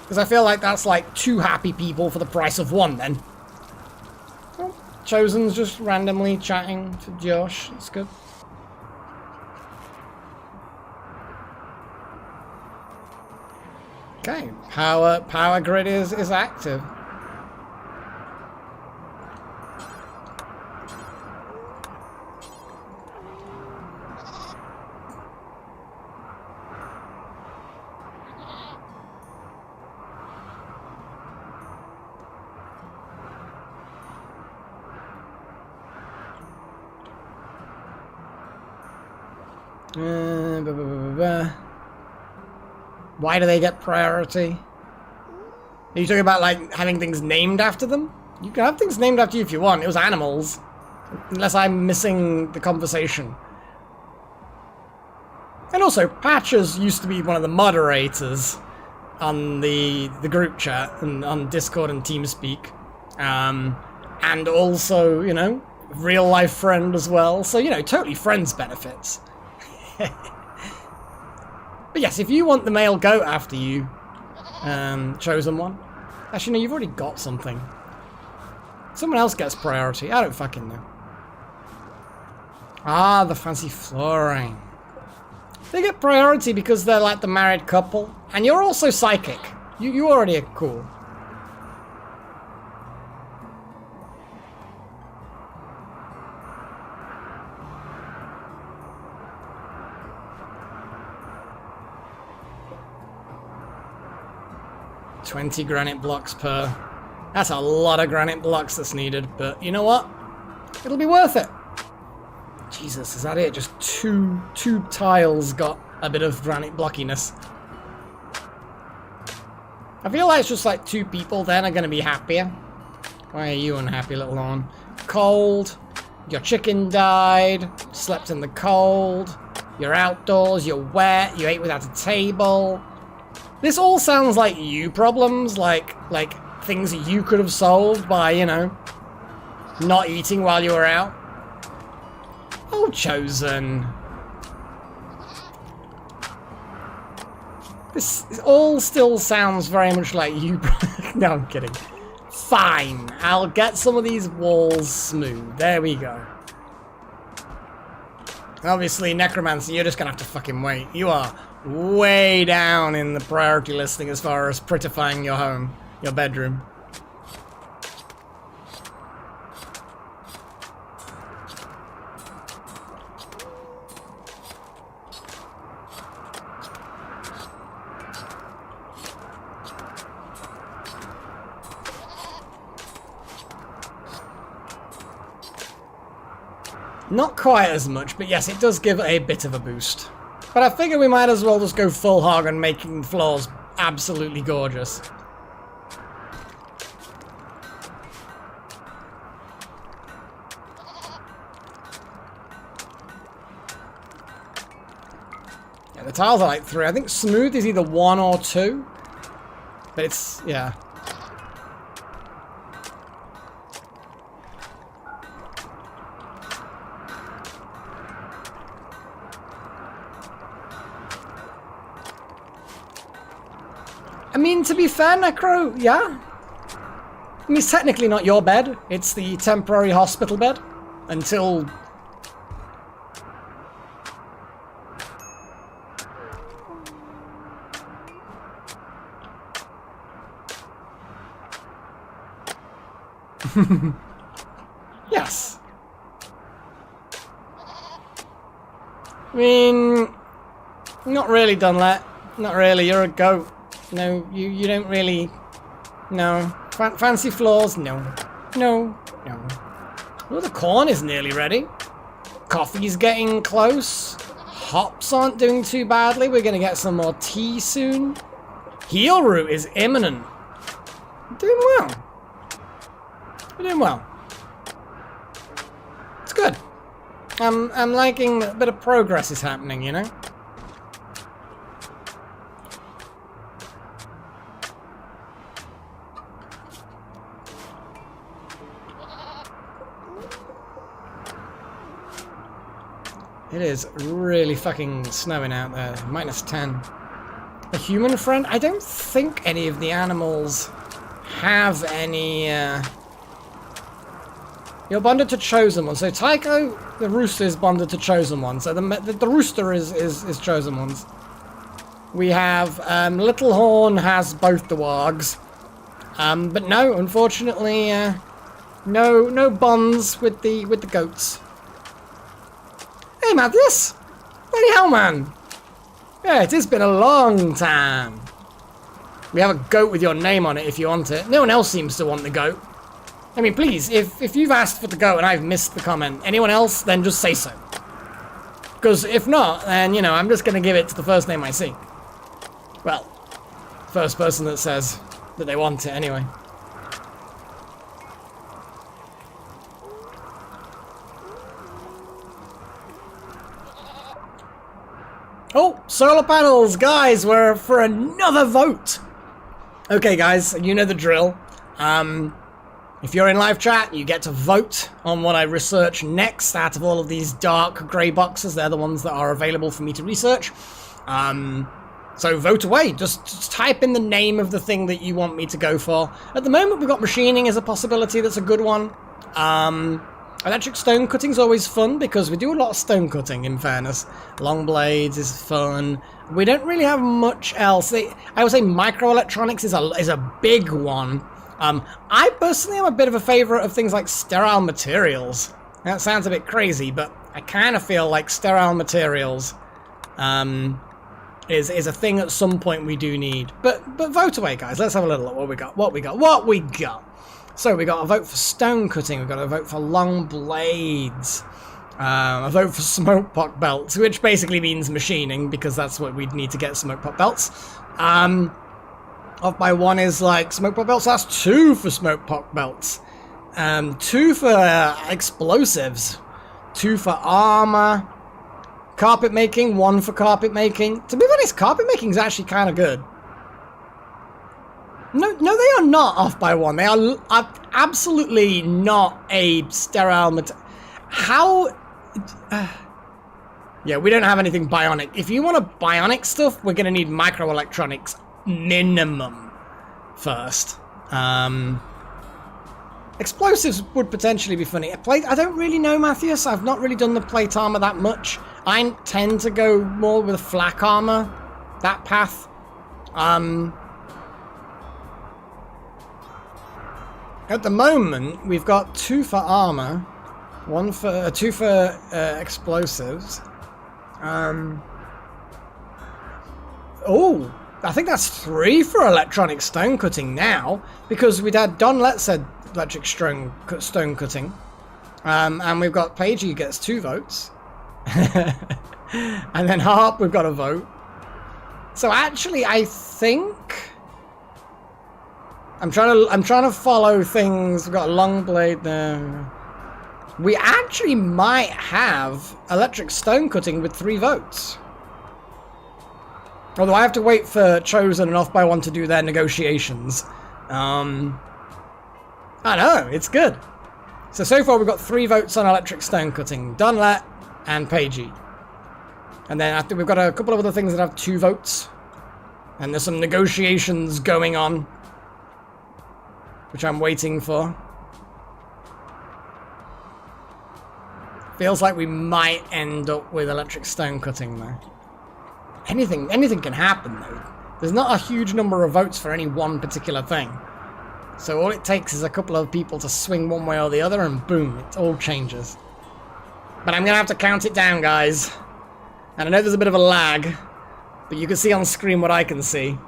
Because I feel like that's like 2 happy people for the price of 1 then. Oh, Chosen's just randomly chatting to Josh. That's good. Okay, power grid is active. Why do they get priority? Are you talking about, like, having things named after them? You can have things named after you if you want. It was animals. Unless I'm missing the conversation. And also, Patches used to be one of the moderators on the group chat and on Discord and TeamSpeak. And also, you know, real-life friend as well. So, you know, totally friends benefits. But yes, if you want the male goat after you, chosen one. Actually, no, you've already got something. Someone else gets priority. I don't fucking know. Ah, the fancy flooring. They get priority because they're like the married couple. And you're also psychic. You already are cool. $20 granite blocks per. That's a lot of granite blocks that's needed, but you know what? It'll be worth it. Jesus, is that it? Just two tiles got a bit of granite blockiness. I feel like it's just like 2 people then are going to be happier. Why are you unhappy, little one? Cold. Your chicken died. Slept in the cold. You're outdoors. You're wet. You ate without a table. This all sounds like you problems, like things that you could have solved by, you know, not eating while you were out. Oh, Chosen. This all still sounds very much like you. No, I'm kidding. Fine, I'll get some of these walls smooth. There we go. Obviously, Necromancer, you're just gonna have to fucking wait. You are way down in the priority listing as far as prettifying your home, your bedroom. Not quite as much, but yes, it does give a bit of a boost. But I figure we might as well just go full hog and making the floors absolutely gorgeous. Yeah, the tiles are like 3. I think smooth is either 1 or 2. But it's, yeah. I mean, to be fair, Necro, yeah. I mean, it's technically not your bed. It's the temporary hospital bed. Until... Yes. I mean... Not really, Dunlap. Not really, you're a goat. No, you don't really... No. Fancy floors? No. No. No. Oh, the corn is nearly ready. Coffee's getting close. Hops aren't doing too badly. We're going to get some more tea soon. Heel root is imminent. We're doing well. We're doing well. It's good. I'm liking a bit of progress is happening, you know? It is really fucking snowing out there. -10. A human friend? I don't think any of the animals have any, You're bonded to chosen ones. So Tycho, the rooster, is bonded to chosen ones. So the rooster is chosen ones. We have, Little Horn has both the wargs. But no, unfortunately, no bonds with the goats. Hey, Matthias! Bloody hell, man! Yeah, it has been a long time. We have a goat with your name on it if you want it. No one else seems to want the goat. I mean, please, if you've asked for the goat and I've missed the comment, anyone else, then just say so. Because if not, then, you know, I'm just going to give it to the first name I see. Well, first person that says that they want it anyway. Oh, solar panels, guys, we're for another vote. Okay, guys, you know the drill. If you're in live chat, you get to vote on what I research next out of all of these dark grey boxes. They're the ones that are available for me to research. So vote away. Just type in the name of the thing that you want me to go for. At the moment, we've got machining as a possibility. That's a good one. Electric stone cutting is always fun because we do a lot of stone cutting, in fairness. Long blades is fun. We don't really have much else. I would say microelectronics is a big one. I personally am a bit of a favorite of things like sterile materials. That sounds a bit crazy, but I kind of feel like sterile materials is a thing at some point we do need. But vote away, guys. Let's have a little look what we got. So we got a vote for stone cutting, we've got a vote for long blades, a vote for smoke pot belts, which basically means machining, because that's what we'd need to get smoke pot belts. Off by one is like smoke pot belts, that's 2 for smoke pot belts, 2 for explosives, 2 for armor, carpet making, 1 for carpet making. To be honest, carpet making is actually kind of good. No, they are not off by 1. They are absolutely not a sterile material. How? Yeah, we don't have anything bionic. If you want a bionic stuff, we're going to need microelectronics minimum first. Explosives would potentially be funny. I don't really know, Matthias. I've not really done the plate armor that much. I tend to go more with flak armor, that path. At the moment, we've got 2 for armor, 2 for explosives. Oh, I think that's 3 for electronic stone cutting now, because we'd had Don Let said electric stone cutting, and we've got Pagey gets 2 votes, and then Harp we've got a vote. So actually, I think. I'm trying to follow things. We've got a long blade there. We actually might have electric stone cutting with 3 votes. Although I have to wait for Chosen and Off by One to do their negotiations. I know, it's good. So far we've got 3 votes on electric stone cutting. Dunlap and Pagey. And then after we've got a couple of other things that have 2 votes. And there's some negotiations going on, which I'm waiting for. Feels like we might end up with electric stone cutting though. Anything can happen though. There's not a huge number of votes for any one particular thing. So all it takes is a couple of people to swing one way or the other and boom, it all changes. But I'm gonna have to count it down, guys. And I know there's a bit of a lag, but you can see on screen what I can see.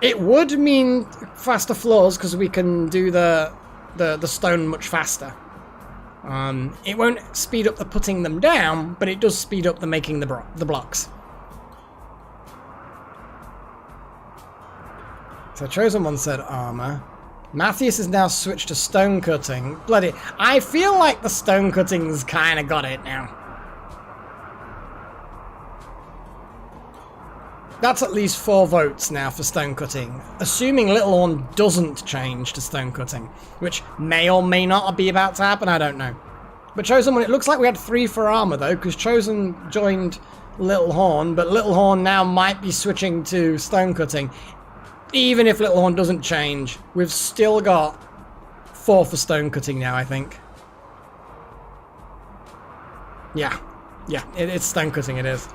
It would mean faster floors because we can do the stone much faster. It won't speed up the putting them down, but it does speed up the making the blocks. So Chosen One said armor. Matthias has now switched to stone cutting. Bloody, I feel like the stone cutting's kind of got it now. That's at least 4 votes now for stone cutting, assuming Littlehorn doesn't change to stone cutting, which may or may not be about to happen, I don't know. But Chosen One, it looks like we had 3 for armor though, because Chosen joined Littlehorn, but Littlehorn now might be switching to stone cutting. Even if Littlehorn doesn't change, we've still got 4 for stone cutting now, I think. Yeah, it's stone cutting, it is.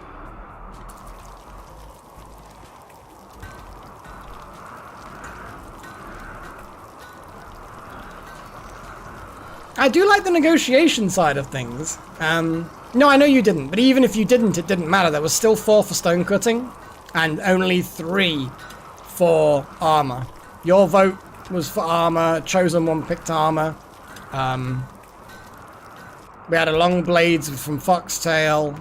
I do like the negotiation side of things. No, I know you didn't, but even if you didn't, it didn't matter. There was still 4 for stone cutting, and only 3 for armor. Your vote was for armor. Chosen One picked armor. We had a long blades from Foxtail.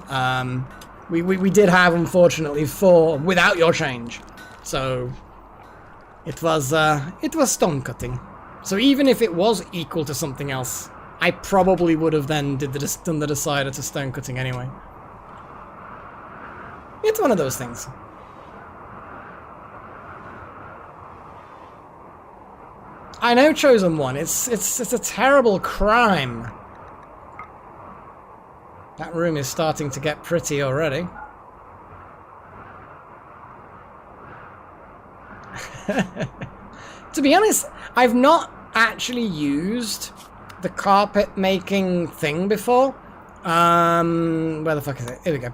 We did have, unfortunately, 4 without your change. So it was stone cutting. So even if it was equal to something else, I probably would have then done the decider to stone cutting anyway. It's one of those things. I know, Chosen One. It's a terrible crime. That room is starting to get pretty already. To be honest, I've not actually used the carpet making thing before. Where the fuck is it? Here we go.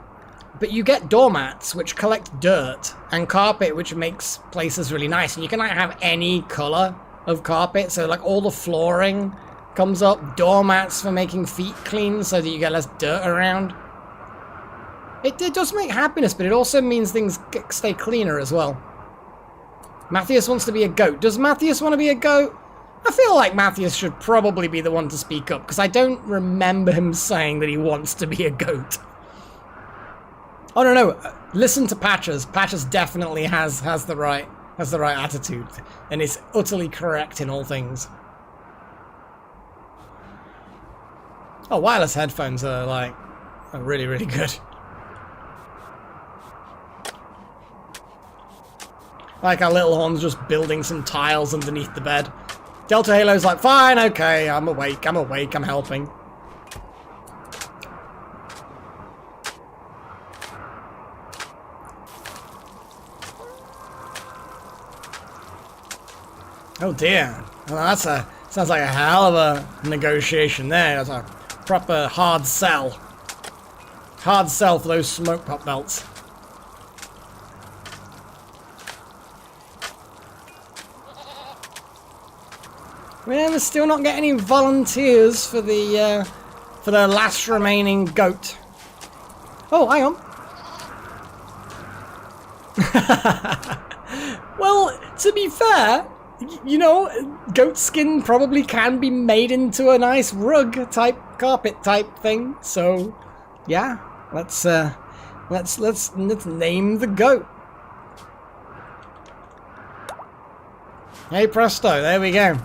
But you get doormats which collect dirt, and carpet which makes places really nice. And you can like have any color of carpet, so like all the flooring comes up. Doormats for making feet clean so that you get less dirt around. It does make happiness, but it also means things stay cleaner as well. Matthias wants to be a goat. Does Matthias want to be a goat? I feel like Matthias should probably be the one to speak up, because I don't remember him saying that he wants to be a goat. Oh, no. Listen to Patches. Patches definitely has the right attitude, and is utterly correct in all things. Oh, wireless headphones are really, really good. Like our Littlehorn's just building some tiles underneath the bed. Delta Halo's like, fine, okay, I'm awake, I'm helping. Oh dear. Well, sounds like a hell of a negotiation there. That's a proper hard sell. Hard sell for those smoke pop belts. Well, we're still not getting any volunteers for the last remaining goat. Oh, hang on. Well, to be fair, you know, goat skin probably can be made into a nice rug type, carpet type thing. So, yeah, let's name the goat. Hey presto, there we go.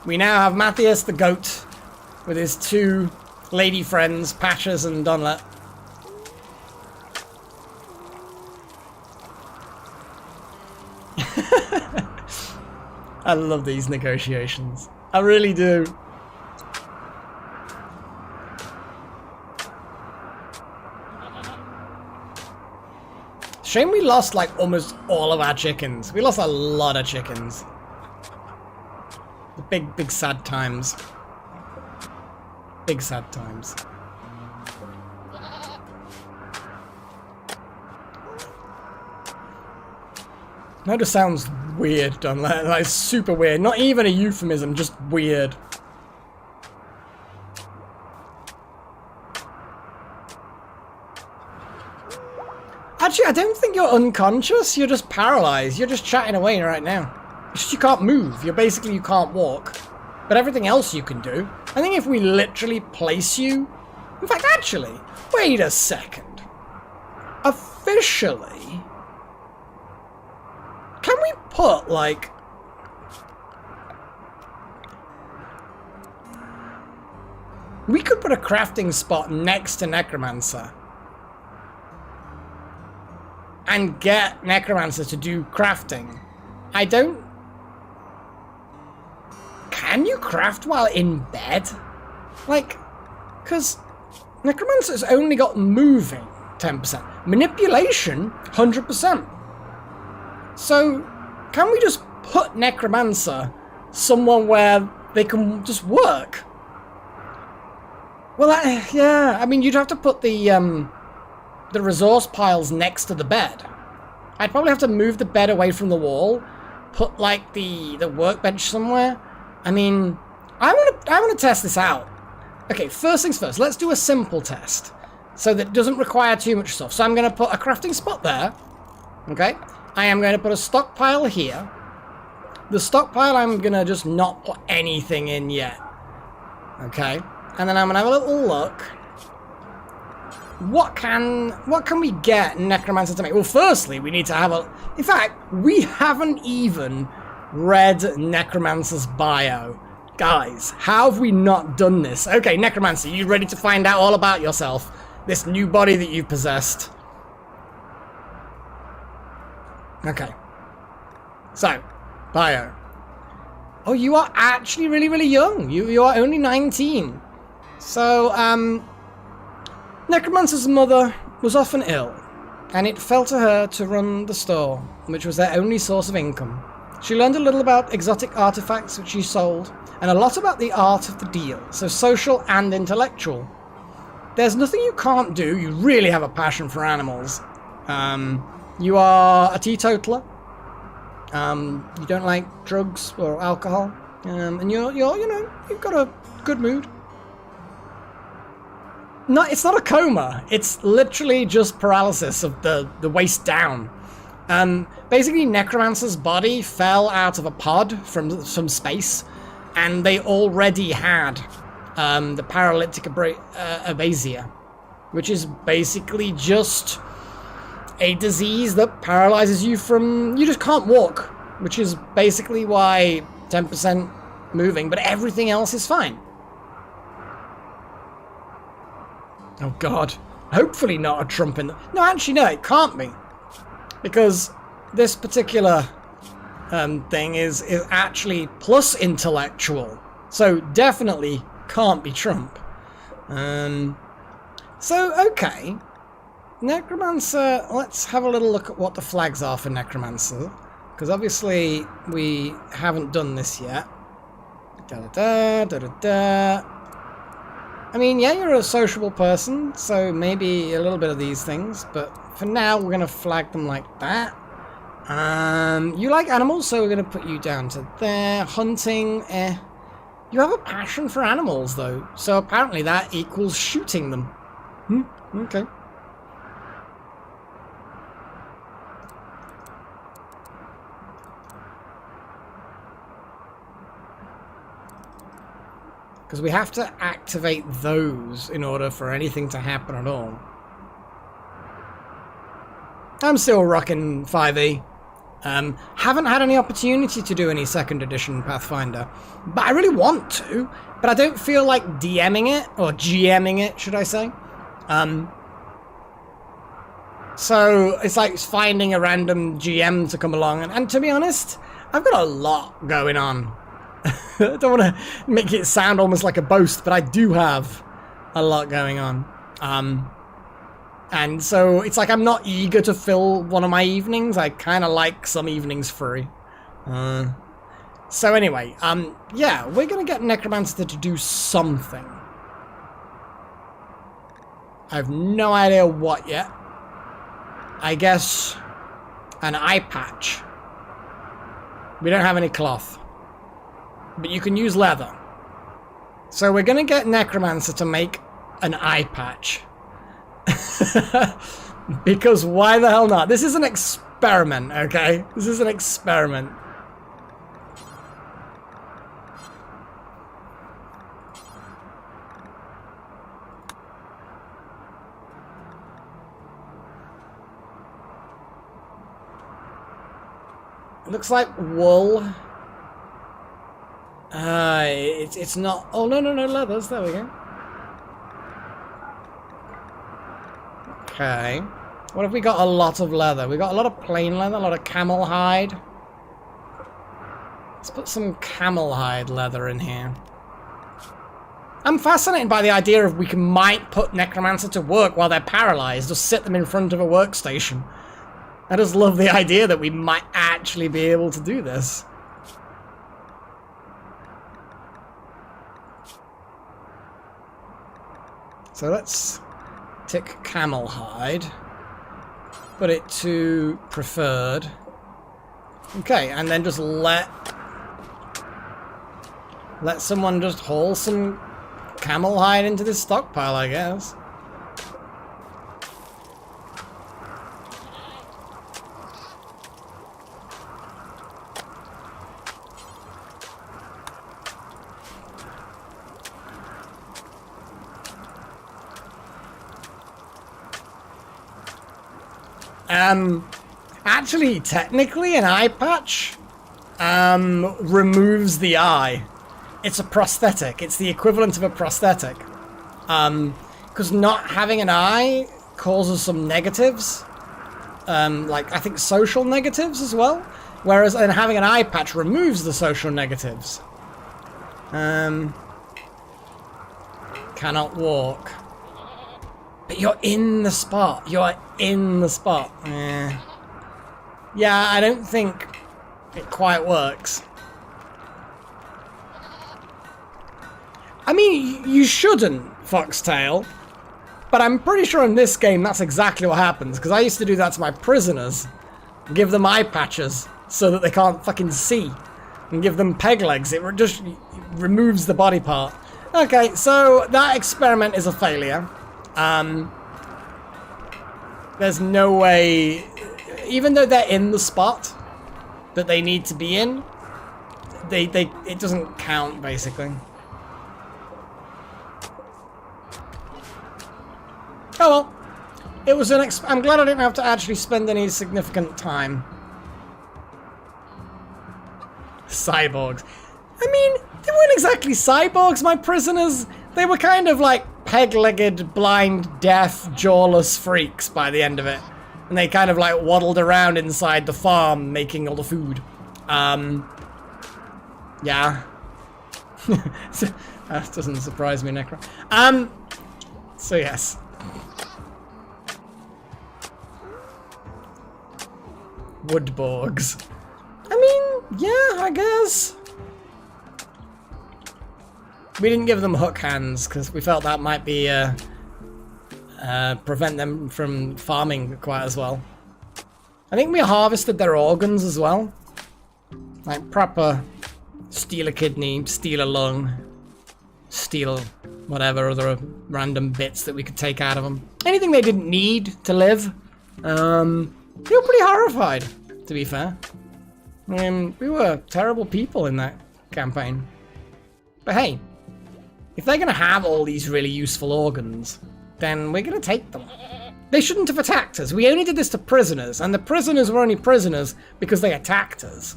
We now have Matthias the goat with his 2 lady friends, Patches and Donlet. I love these negotiations. I really do. Shame we lost like almost all of our chickens. We lost a lot of chickens. Big sad times. Big sad times. That just sounds weird, Don. Like super weird. Not even a euphemism, just weird. Actually, I don't think you're unconscious. You're just paralyzed. You're just chatting away right now. It's just you can't move. You can't walk. But everything else you can do. I think if we literally place you... In fact, actually, wait a second. Officially... Can we put, like... We could put a crafting spot next to Necromancer. And get Necromancer to do crafting. I don't... Can you craft while in bed? Like, because Necromancer's only got moving 10%. Manipulation, 100%. So, can we just put Necromancer somewhere where they can just work? Well, yeah, I mean, you'd have to put the resource piles next to the bed. I'd probably have to move the bed away from the wall, put, like, the workbench somewhere. I mean, I want to test this out. Okay, first things first, let's do a simple test, so that it doesn't require too much stuff. So I'm going to put a crafting spot there, okay? I am going to put a stockpile here. The stockpile I'm going to just not put anything in yet, okay? And then I'm going to have a little look. What can we get Necromancer to make? Well, firstly, we need to have a... In fact, we haven't even read Necromancer's bio. Guys, how have we not done this? Okay, Necromancer, you ready to find out all about yourself? This new body that you've possessed. Okay. So, bio. Oh, you are actually really, really young. You are only 19. So, Necromancer's mother was often ill, and it fell to her to run the store, which was their only source of income. She learned a little about exotic artifacts which she sold, and a lot about the art of the deal, so social and intellectual. There's nothing you can't do. You really have a passion for animals. You are a teetotaler. You don't like drugs or alcohol, and you're you know, you've got a good mood. No, it's not a coma. It's literally just paralysis of the waist down. Basically, Necromancer's body fell out of a pod from space, and they already had the paralytic abasia, which is basically just a disease that paralyzes you from... You just can't walk, which is basically why 10% moving, but everything else is fine. Oh god. Hopefully not a Trump in the... No, actually, no, it can't be. Because this particular thing is actually plus intellectual. So definitely can't be Trump. So, okay. Necromancer, let's have a little look at what the flags are for Necromancer. Because obviously we haven't done this yet. Da-da-da, I mean, yeah, you're a sociable person, so maybe a little bit of these things, but for now we're going to flag them like that. You like animals, so we're going to put you down to there. Hunting, eh. You have a passion for animals, though, so apparently that equals shooting them. Okay. Because we have to activate those in order for anything to happen at all. I'm still rocking 5e. Haven't had any opportunity to do any 2nd edition Pathfinder. But I really want to. But I don't feel like DMing it, or GMing it, should I say. So it's like finding a random GM to come along. And to be honest, I've got a lot going on. I don't want to make it sound almost like a boast, but I do have a lot going on. And so it's like I'm not eager to fill one of my evenings. I kind of like some evenings free. So anyway, yeah, we're going to get Necromancer to do something. I have no idea what yet. I guess an eye patch. We don't have any cloth. But you can use leather. So we're going to get Necromancer to make an eye patch. Because why the hell not? This is an experiment, okay? This is an experiment. looks like wool. It's not. Oh no, leathers. There we go. Okay. What have we got? A lot of leather. We got a lot of plain leather, a lot of camel hide. Let's put some camel hide leather in here. I'm fascinated by the idea of might put Necromancer to work while they're paralyzed, just sit them in front of a workstation. I just love the idea that we might actually be able to do this. So let's tick camel hide. Put it to preferred. Okay, and then just let someone just haul some camel hide into this stockpile, I guess. Actually, technically, an eye patch removes the eye. It's a prosthetic. It's the equivalent of a prosthetic. Because not having an eye causes some negatives. Like, I think social negatives as well. Whereas having an eye patch removes the social negatives. Cannot walk. But you're in the spot. You're in the spot. Yeah, I don't think it quite works. I mean, you shouldn't, Foxtail. But I'm pretty sure in this game that's exactly what happens. Because I used to do that to my prisoners. Give them eye patches so that they can't fucking see. And give them peg legs. It just removes the body part. Okay, so that experiment is a failure. There's no way, even though they're in the spot that they need to be in, it doesn't count, basically. Oh well, it was I'm glad I didn't have to actually spend any significant time. Cyborgs. I mean, they weren't exactly cyborgs, my prisoners. They were kind of like peg-legged, blind, deaf, jawless freaks by the end of it. And they kind of like waddled around inside the farm making all the food. Yeah. That doesn't surprise me, Necro. So yes. Woodborgs. I mean, yeah, I guess. We didn't give them hook hands because we felt that might be prevent them from farming quite as well. I think we harvested their organs as well. Like proper steal a kidney, steal a lung, steal whatever other random bits that we could take out of them. Anything they didn't need to live. They were pretty horrified, to be fair. I mean, we were terrible people in that campaign. But hey, if they're going to have all these really useful organs, then we're going to take them. They shouldn't have attacked us. We only did this to prisoners, and the prisoners were only prisoners because they attacked us.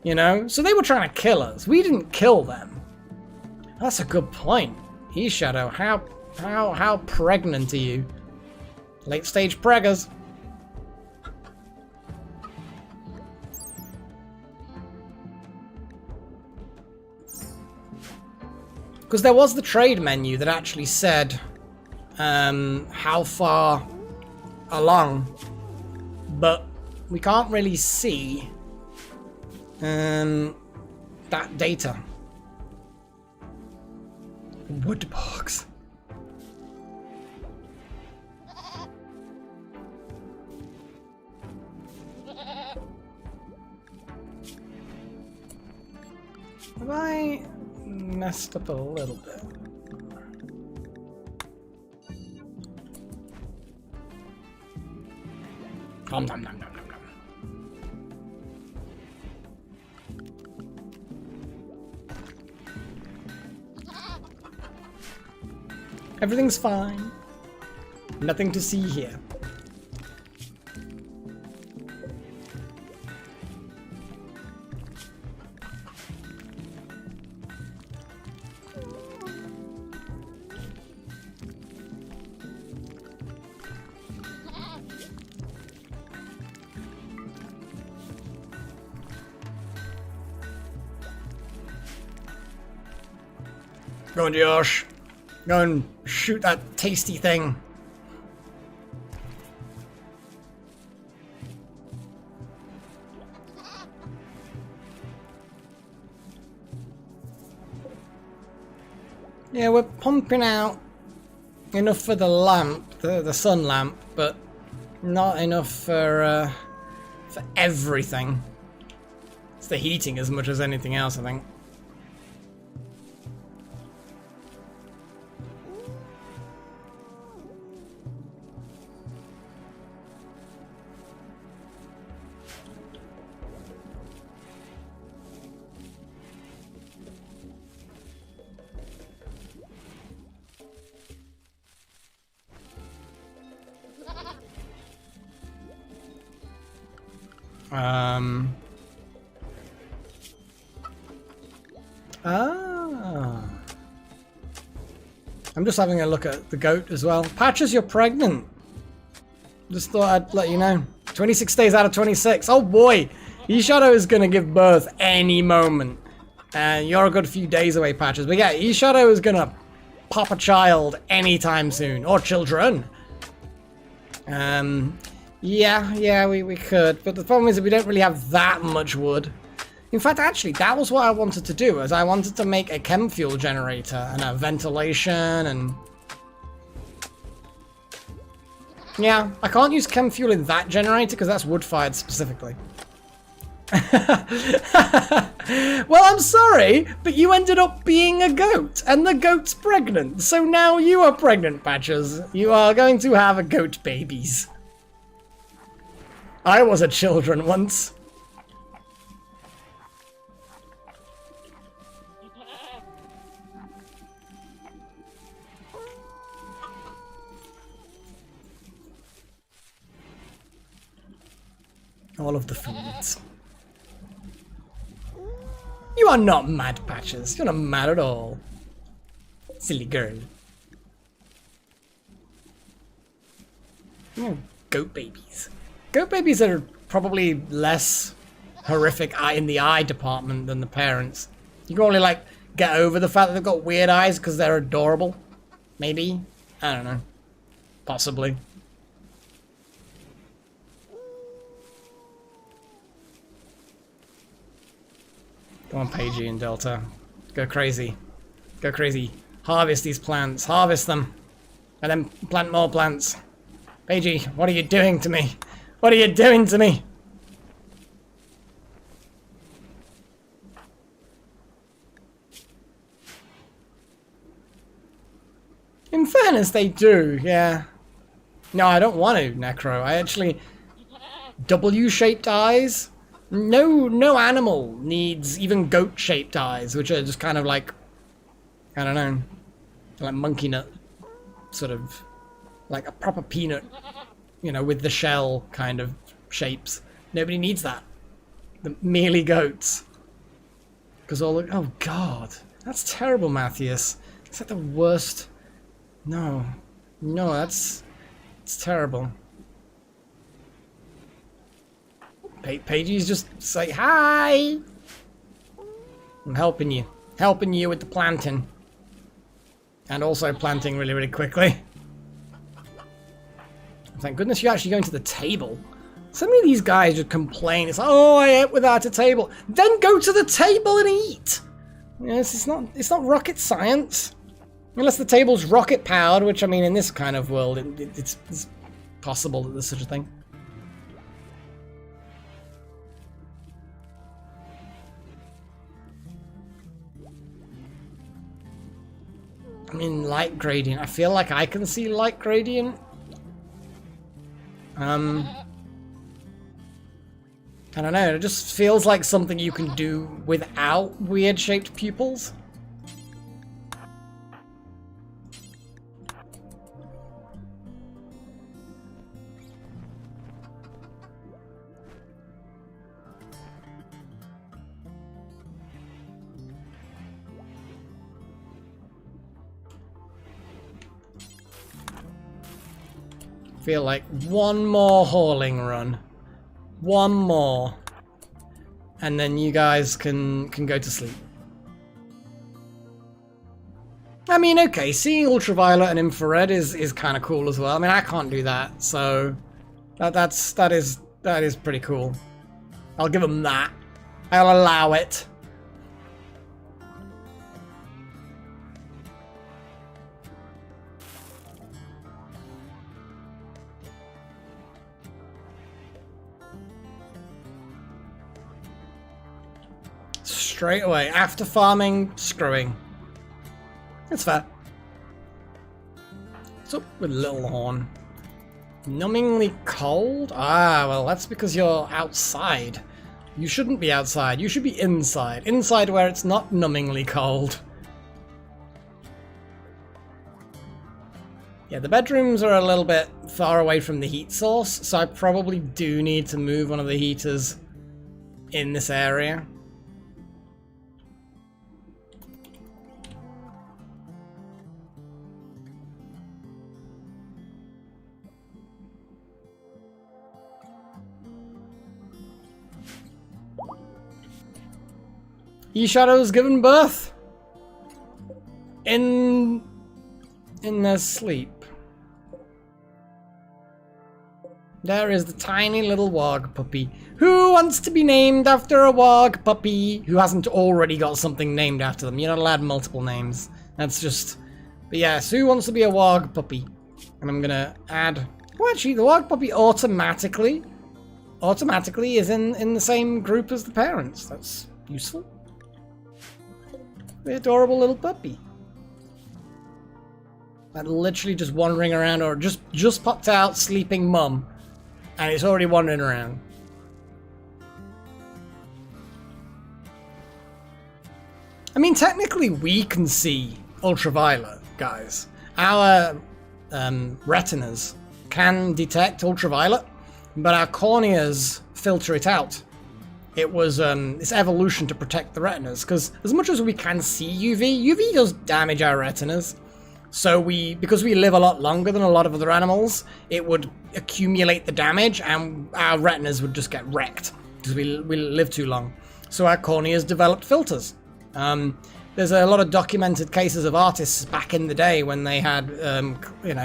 You know? So they were trying to kill us. We didn't kill them. That's a good point. Shadow, how pregnant are you? Late stage preggers. Because there was the trade menu that actually said how far along, but we can't really see that data. Woodbox. Have I messed up a little bit? Nom nom nom nom nom nom. Everything's fine. Nothing to see here. Go on, Josh. Go and shoot that tasty thing. Yeah, we're pumping out enough for the lamp, the sun lamp, but not enough for everything. It's the heating as much as anything else, I think. I'm just having a look at the goat as well. Patches, you're pregnant. Just thought I'd let you know. 26 days out of 26. Oh boy! E-Shadow is gonna give birth any moment. And you're a good few days away, Patches. But yeah, E-Shadow is gonna pop a child anytime soon. Or children. Yeah, we could. But the problem is that we don't really have that much wood. In fact, actually, that was what I wanted to do, is I wanted to make a chem fuel generator and a ventilation and... Yeah, I can't use chem fuel in that generator because that's wood-fired specifically. Well, I'm sorry, but you ended up being a goat, and the goat's pregnant. So now you are pregnant, Patches. You are going to have a goat babies. I was a children once. All of the foods. You are not mad, Patches. You're not mad at all. Silly girl. Oh, goat babies. Goat babies are probably less horrific in the eye department than the parents. You can only, like, get over the fact that they've got weird eyes because they're adorable. Maybe? I don't know. Possibly. Come on, Pagey and Delta. Go crazy. Go crazy. Harvest these plants. Harvest them. And then plant more plants. Pagey, what are you doing to me? What are you doing to me? In fairness, they do, yeah. No, I don't want to, Necro. I actually... W-shaped eyes? No animal needs even goat-shaped eyes, which are just kind of like, I don't know, like monkey nut, sort of, like a proper peanut, you know, with the shell kind of shapes. Nobody needs that. The merely goats. Because all the, oh god, that's terrible, Matthias. Is that the worst? No, it's terrible. Pagey's just say hi. I'm helping you with the planting, and also planting really quickly. Thank goodness you're actually going to the table. So many of these guys just complain. It's like, oh, I ate without a table. Then go to the table and eat. Yes, it's not rocket science, unless the table's rocket powered, which I mean, in this kind of world, it's possible that there's such a thing. I mean, light gradient. I feel like I can see light gradient. I don't know. It just feels like something you can do without weird-shaped pupils. Feel like one more hauling run. One more. And then you guys can go to sleep. I mean, okay, seeing ultraviolet and infrared is kind of cool as well. I mean, I can't do that, so that is pretty cool. I'll give them that. I'll allow it. Straight away, after farming, screwing. That's fair. What's up with Little Horn? Numbingly cold? Ah, well, that's because you're outside. You shouldn't be outside. You should be inside. Inside where it's not numbingly cold. Yeah, the bedrooms are a little bit far away from the heat source, so I probably do need to move one of the heaters in this area. E-Shadow's given birth in their sleep. There is the tiny little warg puppy. Who wants to be named after a warg puppy who hasn't already got something named after them? You're not allowed multiple names. That's just... But yes, who wants to be a warg puppy? And I'm gonna add... Well, actually, the warg puppy automatically is in the same group as the parents. That's useful. The adorable little puppy. Like literally just wandering around, or just popped out sleeping mum, and it's already wandering around. I mean, technically we can see ultraviolet, guys. Our retinas can detect ultraviolet, but our corneas filter it out. It was it's evolution to protect the retinas, because as much as we can see UV does damage our retinas. So because we live a lot longer than a lot of other animals, it would accumulate the damage and our retinas would just get wrecked because we live too long. So our corneas developed filters. There's a lot of documented cases of artists back in the day when they had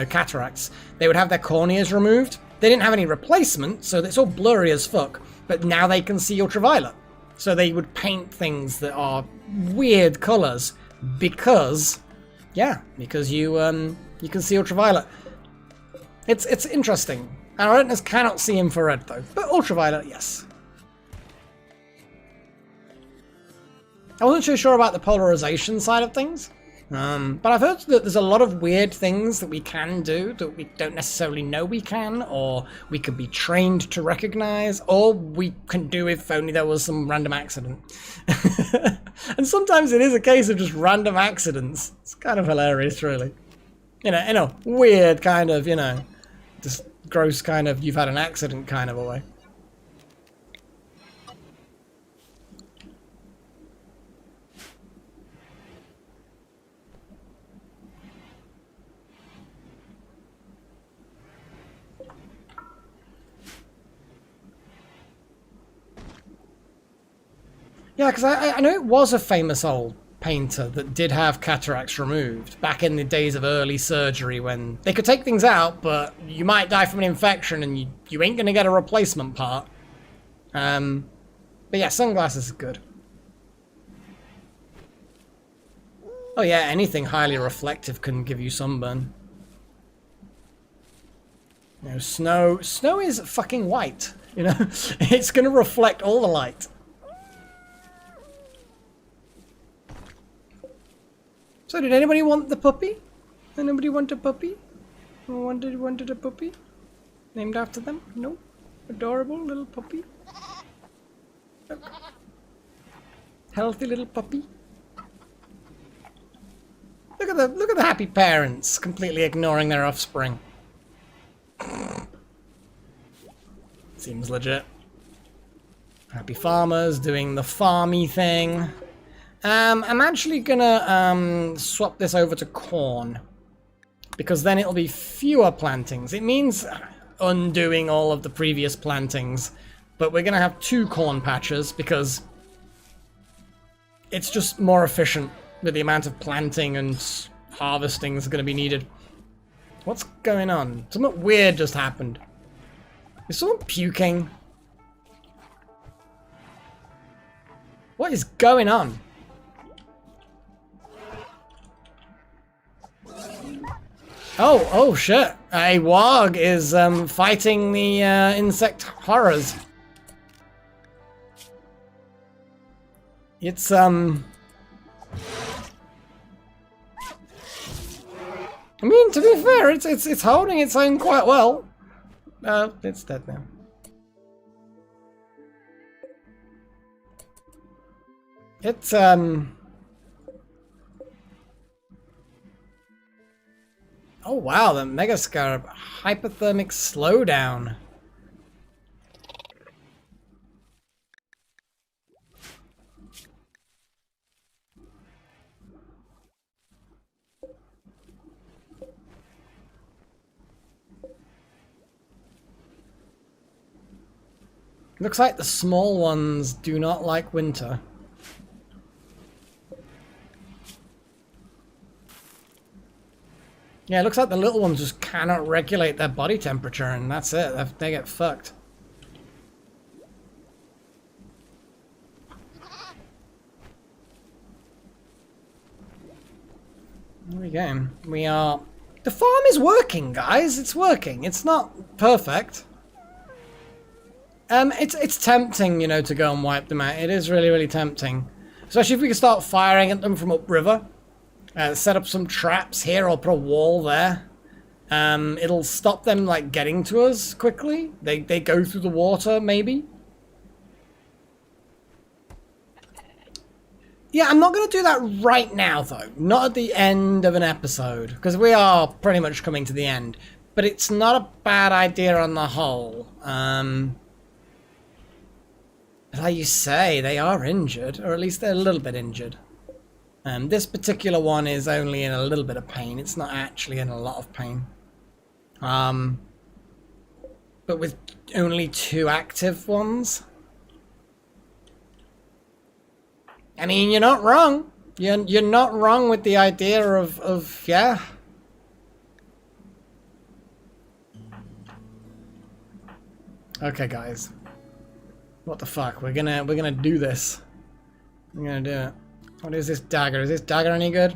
cataracts. They would have their corneas removed. They didn't have any replacement, so it's all blurry as fuck. But now they can see ultraviolet. So they would paint things that are weird colors because you can see ultraviolet. It's interesting. Our retinas cannot see infrared though, but ultraviolet, yes. I wasn't too sure about the polarization side of things, but I've heard that there's a lot of weird things that we can do that we don't necessarily know we can, or we could be trained to recognize, or we can do if only there was some random accident. And sometimes it is a case of just random accidents. It's kind of hilarious, really. In a weird kind of, just gross kind of, you've had an accident kind of a way. Yeah, because I know it was a famous old painter that did have cataracts removed back in the days of early surgery when they could take things out, but you might die from an infection and you ain't going to get a replacement part. But yeah, sunglasses are good. Oh yeah, anything highly reflective can give you sunburn. Snow is fucking white, It's going to reflect all the light. So did anybody want the puppy? Anybody want a puppy? Wanted a puppy? Named after them? No? Adorable little puppy? Look. Healthy little puppy? Look at the happy parents completely ignoring their offspring. Seems legit. Happy farmers doing the farmy thing. I'm actually gonna swap this over to corn, because then it'll be fewer plantings. It means undoing all of the previous plantings, but we're gonna have 2 corn patches because it's just more efficient with the amount of planting and harvesting is going to be needed. What's going on? Something weird just happened. Is someone puking? What is going on? Oh shit. A warg is fighting the insect horrors. It's I mean, to be fair, it's holding its own quite well. It's dead now. It's oh wow, the Mega Scarab hypothermic slowdown. Looks like the small ones do not like winter. Yeah, it looks like the little ones just cannot regulate their body temperature, and that's it. They get fucked. There we go. We are... The farm is working, guys. It's working. It's not perfect. It's tempting, you know, to go and wipe them out. It is really, really tempting. Especially if we can start firing at them from upriver. Set up some traps here or put a wall there. It'll stop them, like, getting to us quickly. They go through the water, maybe. Yeah, I'm not going to do that right now, though. Not at the end of an episode. Because we are pretty much coming to the end. But it's not a bad idea on the whole. Like you say, they are injured. Or at least they're a little bit injured. This particular one is only in a little bit of pain. It's not actually in a lot of pain. But with only 2 active ones. I mean, you're not wrong. You're not wrong with the idea of yeah. Okay, guys. What the fuck? We're gonna do this. We're gonna do it. What is this dagger? Is this dagger any good?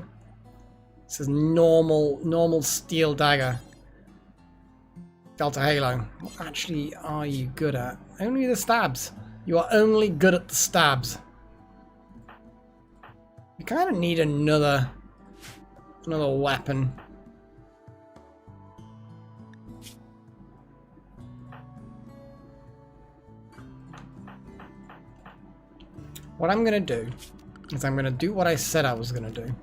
This is normal steel dagger. Delta Halo. What actually are you good at? Only the stabs. You are only good at the stabs. We kind of need another weapon. What I'm gonna do is I'm gonna do what I said I was gonna do.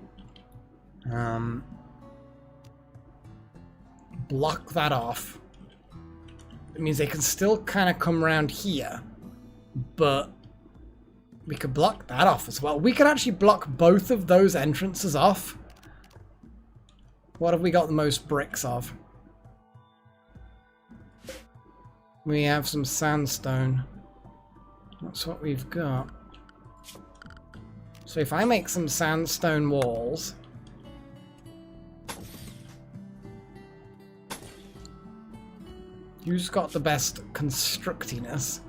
Block that off. It means they can still kind of come around here, but we could block that off as well. We could actually block both of those entrances off. What have we got the most bricks of? We have some sandstone. That's what we've got. So if I make some sandstone walls... Who's got the best constructiness?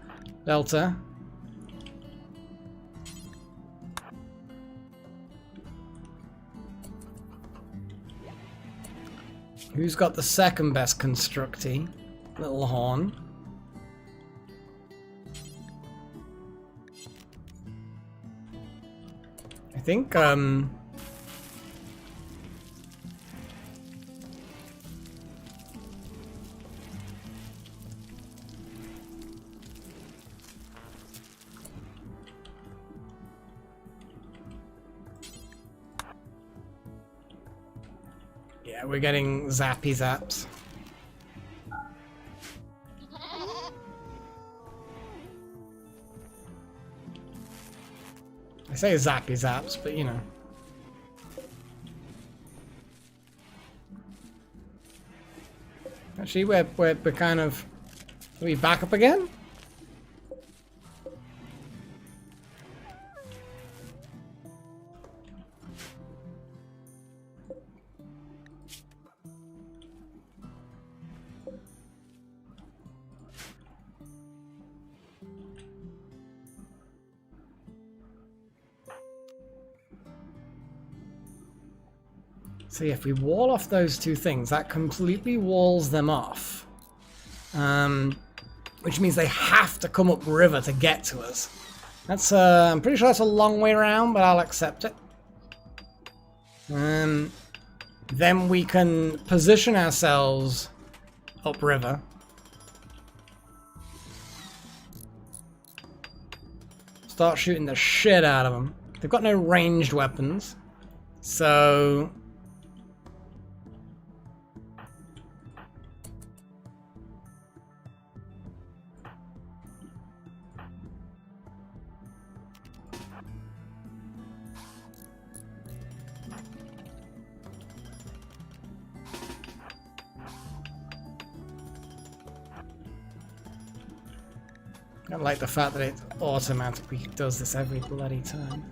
Delta? Who's got the second best constructy? Little Horn. I think, yeah, we're getting zappy zaps. I say zappy zaps, but you know. Actually, we're kind of... Are we back up again? So yeah, if we wall off those two things, that completely walls them off. Which means they have to come up river to get to us. That's I'm pretty sure that's a long way around, but I'll accept it. Then we can position ourselves upriver. Start shooting the shit out of them. They've got no ranged weapons, so... I like the fact that it automatically does this every bloody time.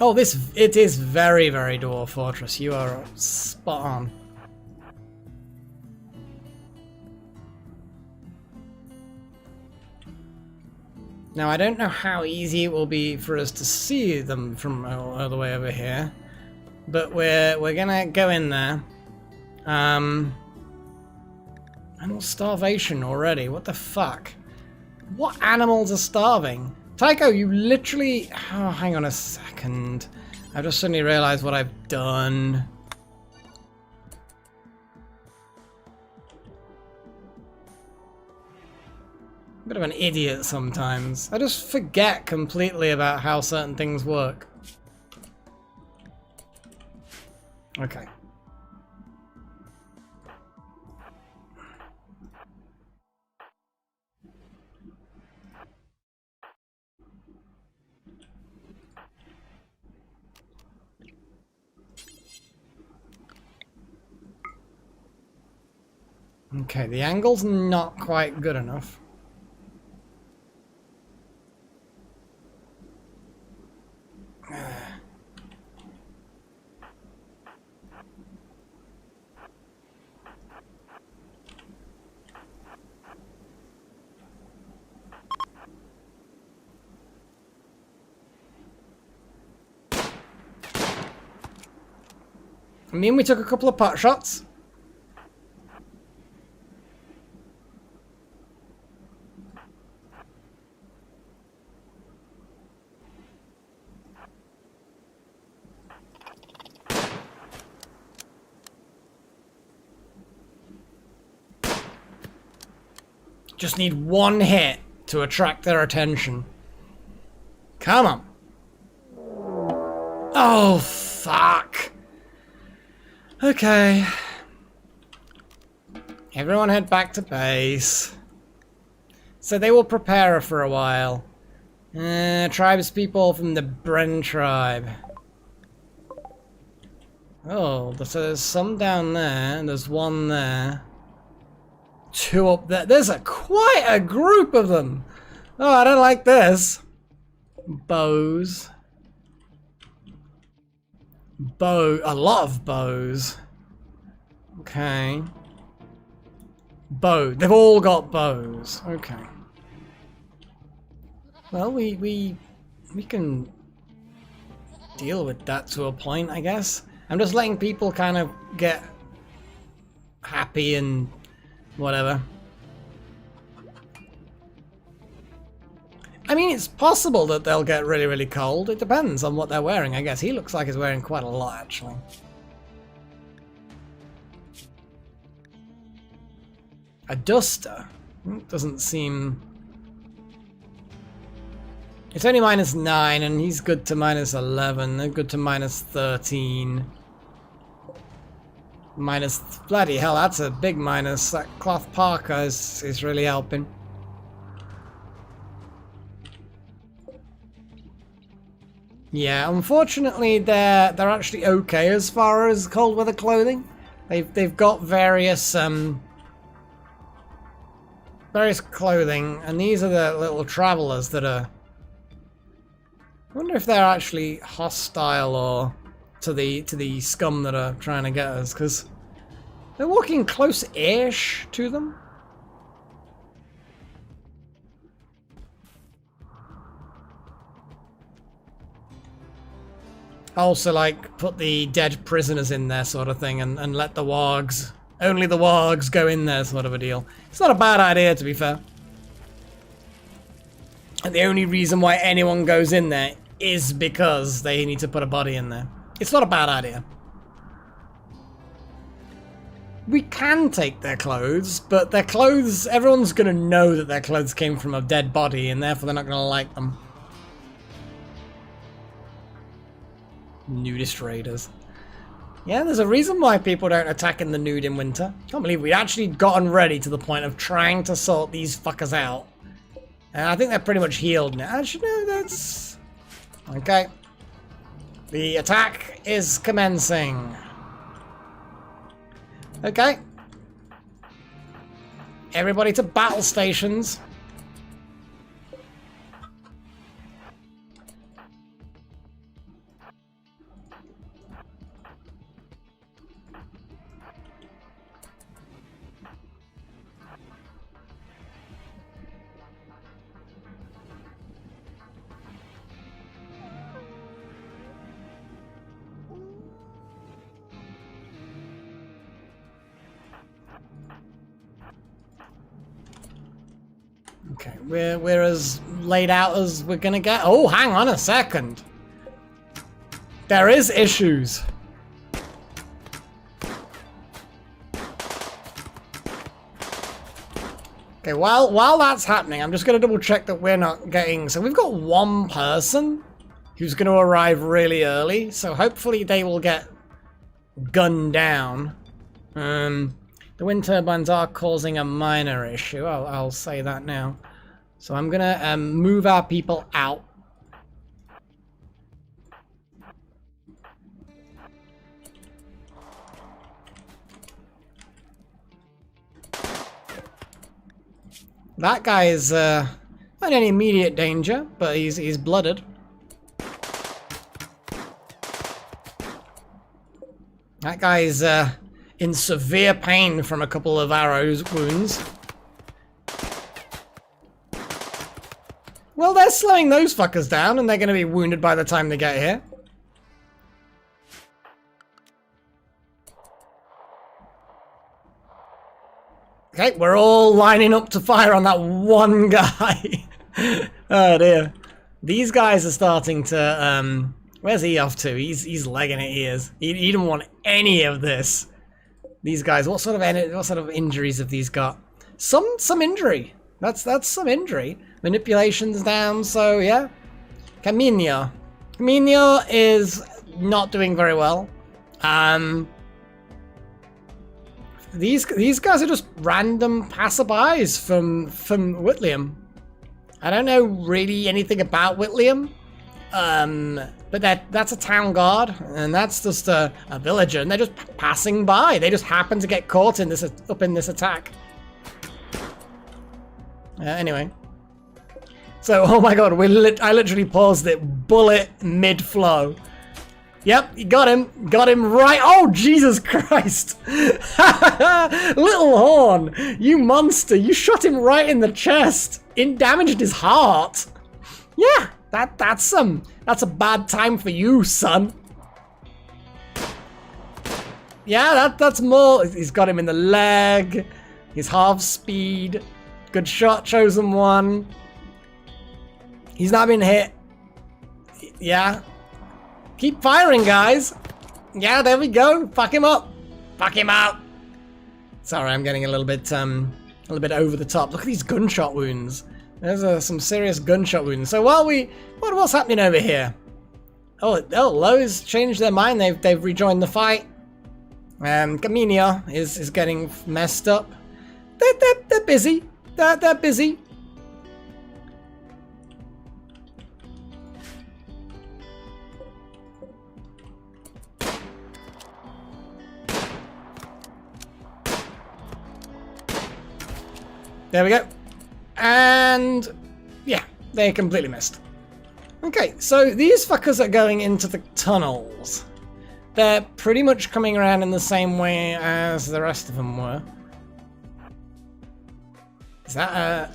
Oh, it is very, very Dwarf Fortress. You are spot on. Now, I don't know how easy it will be for us to see them from all the way over here, but we're gonna go in there. Animal starvation already. What the fuck? What animals are starving? Tycho, you literally... Oh, hang on a second. I just suddenly realized what I've done. Bit of an idiot sometimes. I just forget completely about how certain things work. Okay. Okay, the angle's not quite good enough. I mean, we took a couple of pot shots. Just need one hit to attract their attention. Come on. Oh, fuck. Okay. Everyone head back to base. So they will prepare for a while. Tribespeople from the Bren tribe. Oh, so there's some down there, and there's one there. Two up there. There's quite a group of them. Oh, I don't like this. Bows. A lot of bows. Okay. They've all got bows. Okay. Well, we can deal with that to a point, I guess. I'm just letting people kind of get happy and whatever. I mean, it's possible that they'll get really, really cold. It depends on what they're wearing, I guess. He looks like he's wearing quite a lot, actually. A duster? Doesn't seem... It's only -9, and he's good to -11. They're good to -13. Bloody hell, that's a big minus. That cloth parka is really helping. Yeah, unfortunately they're actually okay as far as cold weather clothing. They've got various clothing, and these are the little travelers that are... I wonder if they're actually hostile or to the scum that are trying to get us, because they're walking close-ish to them. Also, like, put the dead prisoners in there sort of thing and let the wargs, only the wargs go in there sort of a deal. It's not a bad idea, to be fair. And the only reason why anyone goes in there is because they need to put a body in there. It's not a bad idea. We can take their clothes, but their clothes, everyone's going to know that their clothes came from a dead body, and therefore they're not going to like them. Nudist raiders. Yeah, there's a reason why people don't attack in the nude in winter. Can't believe we actually gotten ready to the point of trying to sort these fuckers out. And I think they're pretty much healed now. Actually, no, that's... Okay. The attack is commencing. Okay. Everybody to battle stations. Okay, we're as laid out as we're gonna get. Oh, hang on a second. There is issues. Okay, while that's happening, I'm just gonna double check that we're not getting. So we've got one person who's gonna arrive really early. So hopefully they will get gunned down. The wind turbines are causing a minor issue. I'll say that now. So I'm gonna move our people out. That guy is not in any immediate danger, but he's blooded. That guy's in severe pain from a couple of arrows wounds. Well, they're slowing those fuckers down, and they're going to be wounded by the time they get here. Okay, we're all lining up to fire on that one guy. Oh dear. These guys are starting to, where's he off to? He's legging it, he is. He didn't want any of this. These guys, what sort of injuries have these got? Some injury. That's some injury. Manipulation's down, so yeah. Camino is not doing very well. These guys are just random passerbys from Whitliam. I don't know really anything about Whitliam. But that's a town guard, and that's just a villager, and they're just passing by. They just happen to get caught in this attack. Anyway, so oh my god, I literally paused it, bullet mid-flow. Yep, you got him right. Oh Jesus Christ! Little Horn, you monster! You shot him right in the chest. It damaged his heart. Yeah. That's a bad time for you, son. Yeah, that's more. He's got him in the leg. He's half speed. Good shot, chosen one. He's not been hit. Yeah. Keep firing, guys. Yeah, there we go. Fuck him up. Fuck him up. Sorry, I'm getting a little bit over the top. Look at these gunshot wounds. There's some serious gunshot wounds. So while what's happening over here? Oh, Lowe's changed their mind. They've rejoined the fight. Camino is getting messed up. They're busy. They're busy. There we go. And yeah, they completely missed. Okay, so these fuckers are going into the tunnels. They're pretty much coming around in the same way as the rest of them were. Is that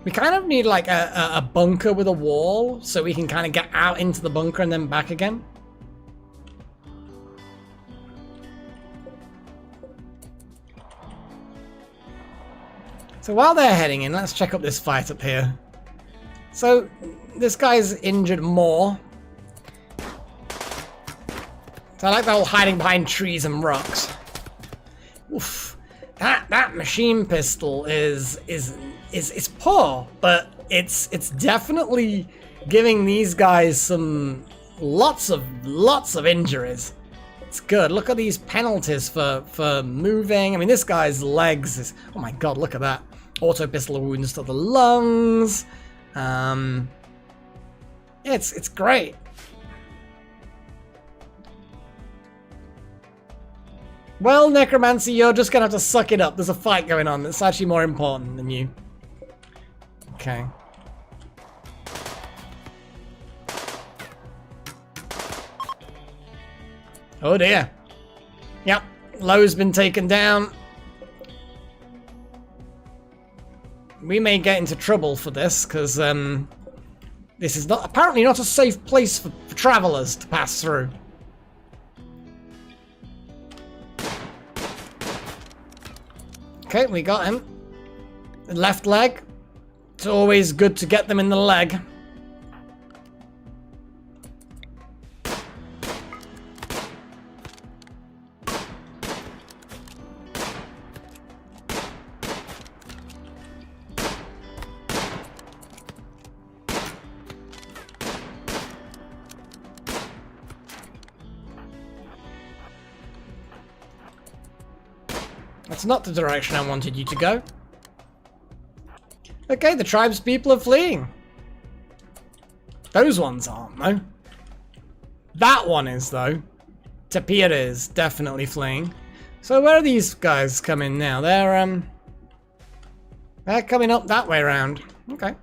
We kind of need like a bunker with a wall so we can kind of get out into the bunker and then back again. So while they're heading in, let's check up this fight up here. So this guy's injured more. So I like the whole hiding behind trees and rocks. Oof. That machine pistol is poor, but it's definitely giving these guys some lots of injuries. It's good. Look at these penalties for moving. I mean, this guy's legs is, oh my god, look at that. Auto pistol wounds to the lungs. It's great. Well, Necromancy, you're just gonna have to suck it up. There's a fight going on that's actually more important than you. Okay. Oh dear. Yep, Low's been taken down. We may get into trouble for this, because this is apparently not a safe place for travelers to pass through. Okay, we got him. The left leg. It's always good to get them in the leg. That's not the direction I wanted you to go. Okay, the tribespeople are fleeing. Those ones aren't, though. That one is, though. Tapir is definitely fleeing. So where are these guys coming now? They're coming up that way around. Okay.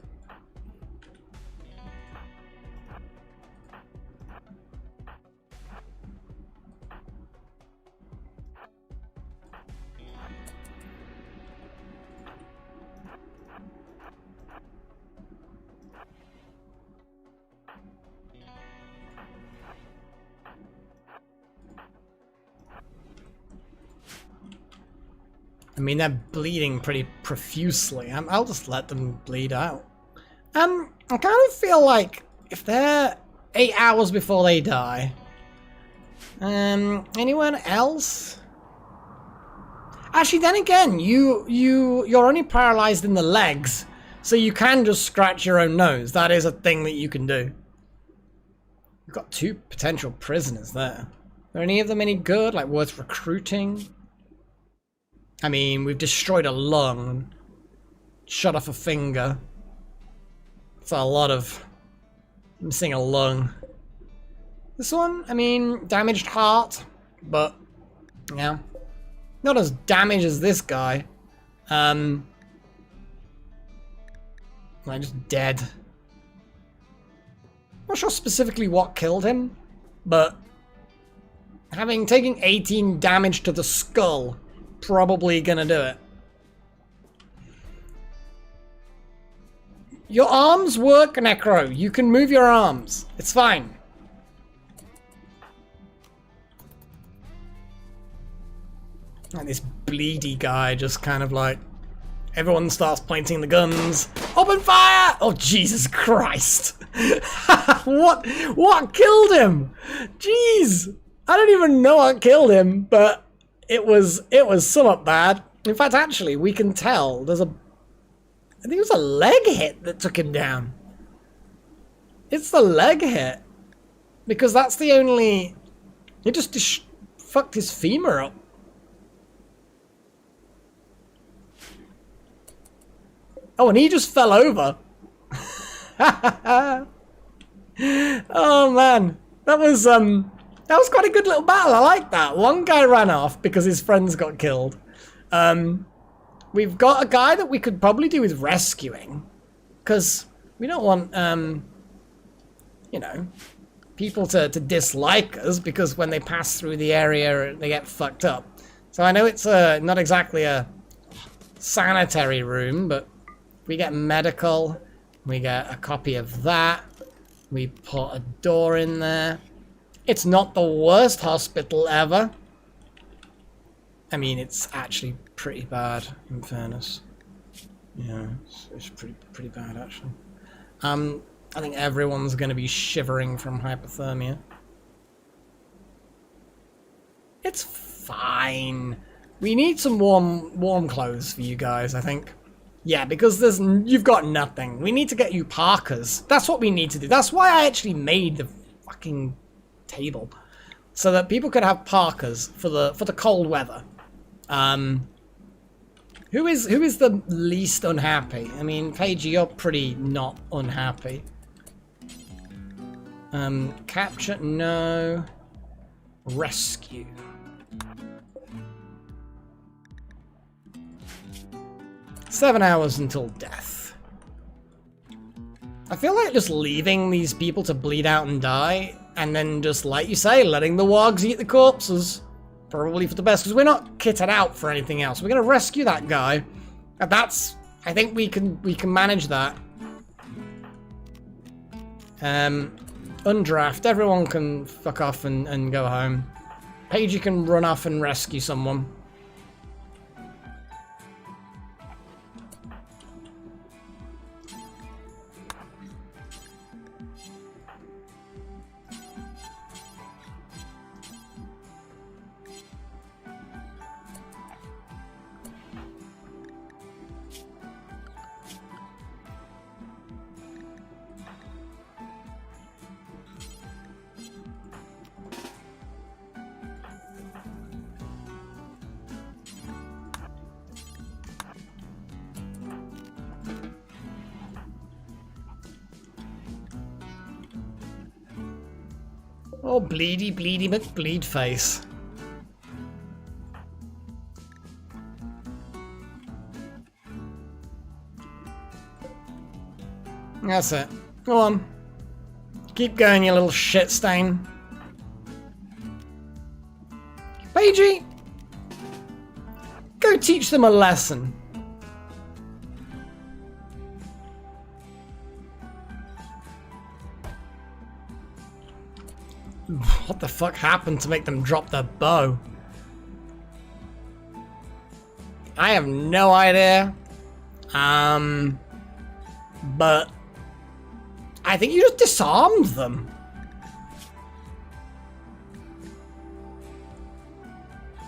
I mean, they're bleeding pretty profusely. I'll just let them bleed out. I kind of feel like if they're 8 hours before they die. Anyone else? Actually, then again, you're only paralyzed in the legs, so you can just scratch your own nose. That is a thing that you can do. We've got 2 potential prisoners there. Are any of them any good? Like worth recruiting? I mean, we've destroyed a lung, shut off a finger. That's a lot of missing a lung. This one, I mean, damaged heart, but yeah, not as damaged as this guy. Like just dead. Not sure specifically what killed him, but having taken 18 damage to the skull. Probably gonna do it. Your arms work, Necro. You can move your arms. It's fine. And this bleedy guy just kind of like... Everyone starts pointing the guns. Open fire! Oh, Jesus Christ. What killed him? Jeez. I don't even know what killed him, but... It was somewhat bad. In fact, actually, we can tell there's I think it was a leg hit that took him down. It's the leg hit. Because that's the only... He just fucked his femur up. Oh, and he just fell over. Oh, man. That was quite a good little battle. I like that. One guy ran off because his friends got killed. We've got a guy that we could probably do with rescuing. Because we don't want, you know, people to dislike us because when they pass through the area, they get fucked up. So I know it's not exactly a sanitary room, but We get medical. We get a copy of that. We put a door in there. It's not the worst hospital ever. I mean, it's actually pretty bad, in fairness. Yeah, it's pretty bad, actually. I think everyone's going to be shivering from hypothermia. It's fine. We need some warm clothes for you guys, I think. Yeah, because you've got nothing. We need to get you parkas. That's what we need to do. That's why I actually made the fucking table, so that people could have parkas for the cold weather. Who is the least unhappy? I mean, Paige, you're pretty not unhappy. Capture, no. Rescue. Seven hours until death. I feel like just leaving these people to bleed out and die, and then just, like you say, letting the wargs eat the corpses. Probably for the best, because we're not kitted out for anything else. We're gonna rescue that guy. And that's... I think we can manage that. Undraft. Everyone can fuck off and go home. Paige, you can run off and rescue someone. Oh, bleedy McBleed face. That's it. Go on. Keep going, you little shit stain. Paigey! Go teach them a lesson. What the fuck happened to make them drop their bow? I have no idea. But I think you just disarmed them.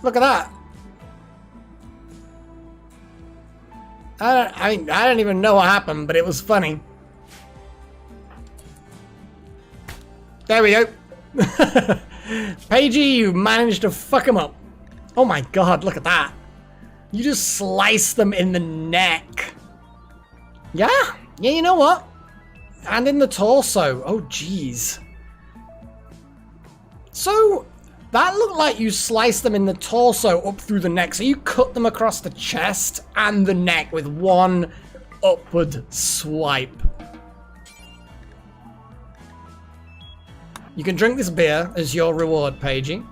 Look at that. I don't even know what happened, but it was funny. There we go. Paigey, you managed to fuck him up. Oh my god, look at that. You just sliced them in the neck. Yeah, you know what? And in the torso. Oh, jeez. So, that looked like you sliced them in the torso up through the neck. So you cut them across the chest and the neck with one upward swipe. You can drink this beer as your reward, Paigey.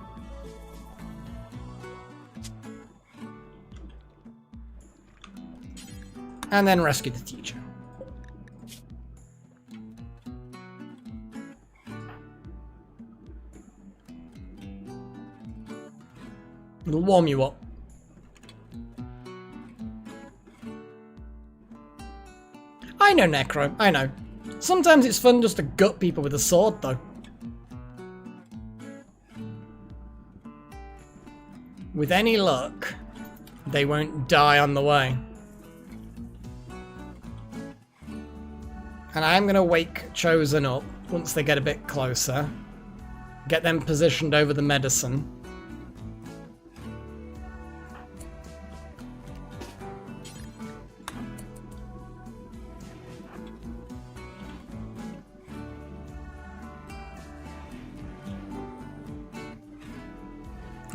And then rescue the teacher. It'll warm you up. I know, Necro, I know. Sometimes it's fun just to gut people with a sword, though. With any luck, they won't die on the way. And I'm going to wake Chosen up once they get a bit closer. Get them positioned over the medicine.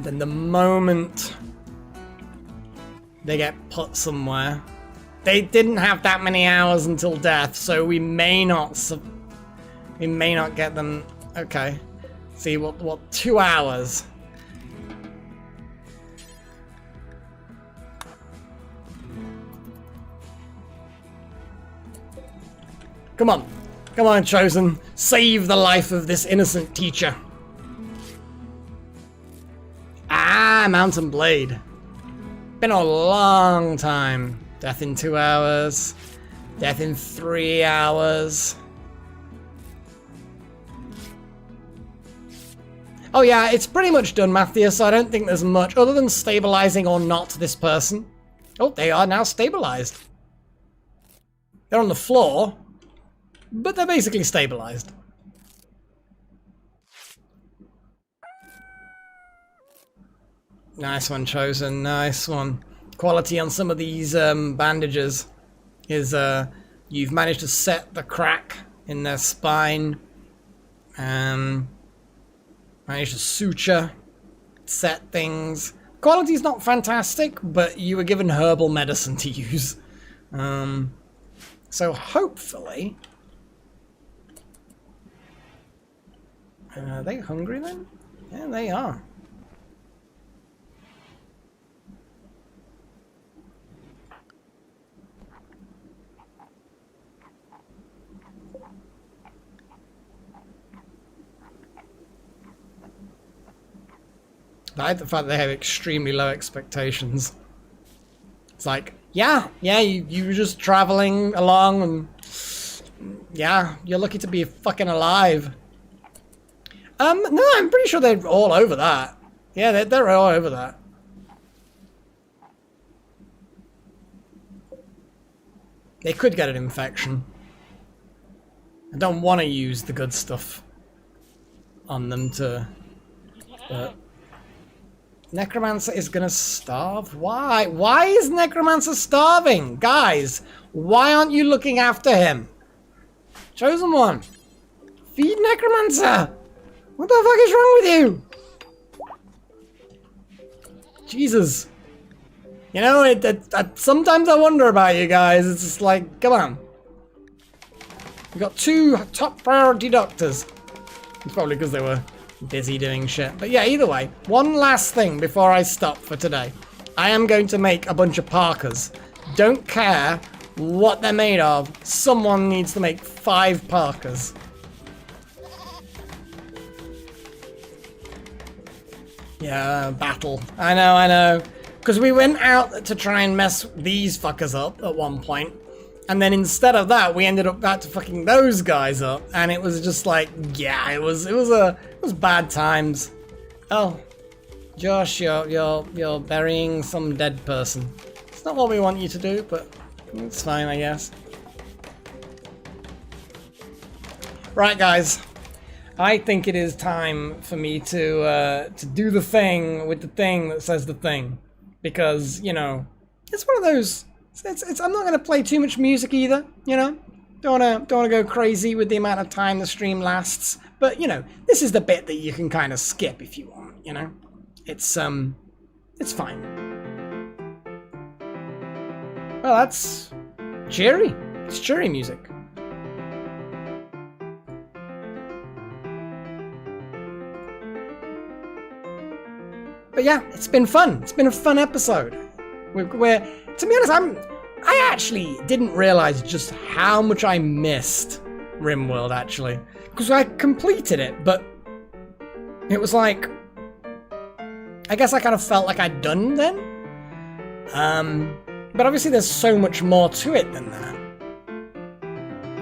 Then the moment they get put somewhere, they didn't have that many hours until death, so we may not get them. Okay, see what 2 hours. Come on. Come on, Chosen. Save the life of this innocent teacher. Ah, Mountain Blade. Been a long time. Death in 2 hours. Death in 3 hours. Oh yeah, it's pretty much done, Matthias, so I don't think there's much other than stabilizing or not this person. Oh, they are now stabilized. They're on the floor, but they're basically stabilized. Nice one, Chosen. Nice one. Quality on some of these bandages is you've managed to set the crack in their spine. Managed to suture, set things. Quality's not fantastic, but you were given herbal medicine to use. So hopefully... Are they hungry then? Yeah, they are. I like the fact that they have extremely low expectations. It's like, yeah, you were just traveling along and yeah, you're lucky to be fucking alive. No, I'm pretty sure they're all over that. Yeah, they're all over that. They could get an infection. I don't want to use the good stuff on them but Necromancer is gonna starve? Why? Why is Necromancer starving? Guys, why aren't you looking after him? Chosen One, feed Necromancer! What the fuck is wrong with you? Jesus. You know, sometimes I wonder about you guys. It's just like, come on. We got 2 top priority doctors. It's probably because they were busy doing shit. But yeah, either way, one last thing before I stop for today. I am going to make a bunch of parkas. Don't care what they're made of. Someone needs to make 5 parkas. Yeah, battle. I know. Because we went out to try and mess these fuckers up at one point. And then instead of that, we ended up back to fucking those guys up. And it was just like, yeah, it was bad times. Oh, Josh, you're burying some dead person. It's not what we want you to do, but it's fine, I guess. Right, guys. I think it is time for me to do the thing with the thing that says the thing. Because, you know, it's one of those... I'm not going to play too much music either, you know? Don't want to go crazy with the amount of time the stream lasts. But, you know, this is the bit that you can kind of skip if you want, you know? It's fine. Well, that's cheery. It's cheery music. But yeah, it's been fun. It's been a fun episode. To be honest, I actually didn't realize just how much I missed RimWorld, actually. Because I completed it, but it was like... I guess I kind of felt like I'd done then. But obviously there's so much more to it than that.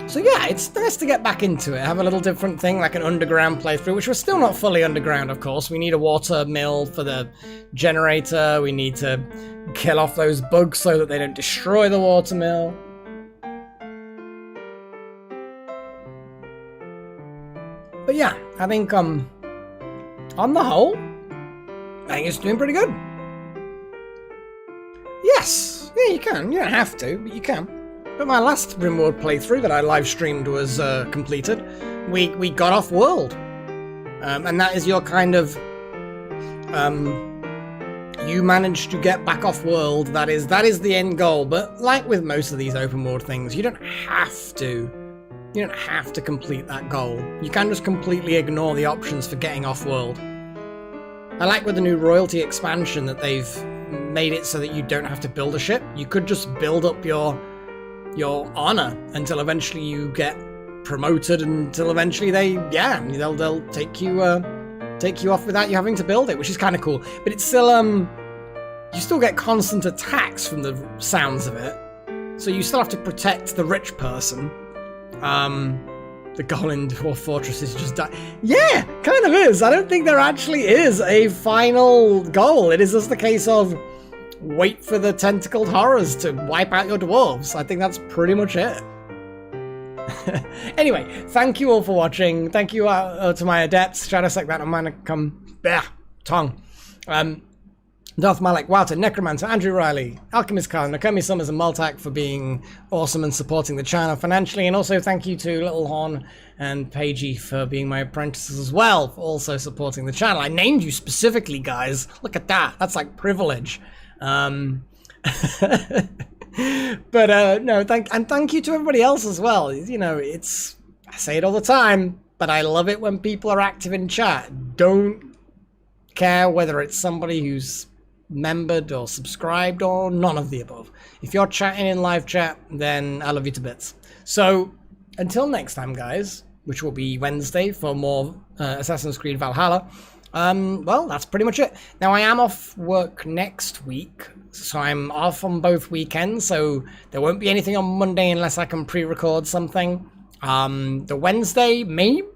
So yeah, it's nice to get back into it, have a little different thing, like an underground playthrough, which we're still not fully underground, of course. We need a water mill for the generator, we need to kill off those bugs so that they don't destroy the water mill. But yeah, I think, on the whole, I think it's doing pretty good. Yes, yeah, you can. You don't have to, but you can. But my last RimWorld playthrough that I live streamed was completed. We got off world, and that is your kind of you managed to get back off world. That is the end goal. But like with most of these open world things, you don't have to complete that goal. You can just completely ignore the options for getting off world. I like with the new royalty expansion that they've made it so that you don't have to build a ship. You could just build up your honor until eventually you get promoted until eventually they'll take you off without you having to build it, which is kind of cool. But it's still you still get constant attacks from the sounds of it, so you still have to protect the rich person. The goal in Dwarf Fortress is just die. Yeah, kind of is. I don't think there actually is a final goal. It is just the case of wait for the tentacled horrors to wipe out your dwarves. I think that's pretty much it. Anyway, thank you all for watching. Thank you to my adepts, Shadowsec, that Manicum, tongue. Darth Malik, Wouter, Necromancer, Andrew Riley, Alchemist Khan, Nakomi Summers, and Multak for being awesome and supporting the channel financially. And also thank you to Little Horn and Pagey for being my apprentices as well, for also supporting the channel. I named you specifically, guys. Look at that. That's like privilege. But no, thank you to everybody else as well. You know, I say it all the time, but I love it when people are active in chat. Don't care whether it's somebody who's membered or subscribed or none of the above. If you're chatting in live chat, then I love you to bits. So until next time, guys, which will be Wednesday for more Assassin's Creed Valhalla. Well, that's pretty much it. Now, I am off work next week, so I'm off on both weekends, so there won't be anything on Monday unless I can pre-record something. The Wednesday, maybe,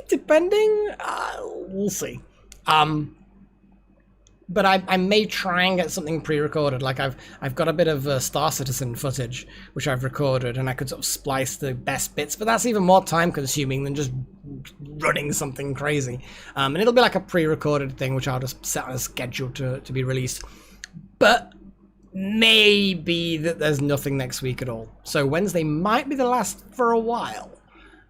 depending. We'll see. But I may try and get something pre-recorded. Like I've got a bit of Star Citizen footage which I've recorded, and I could sort of splice the best bits. But that's even more time-consuming than just running something crazy. And it'll be like a pre-recorded thing, which I'll just set on a schedule to be released. But maybe that there's nothing next week at all. So Wednesday might be the last for a while.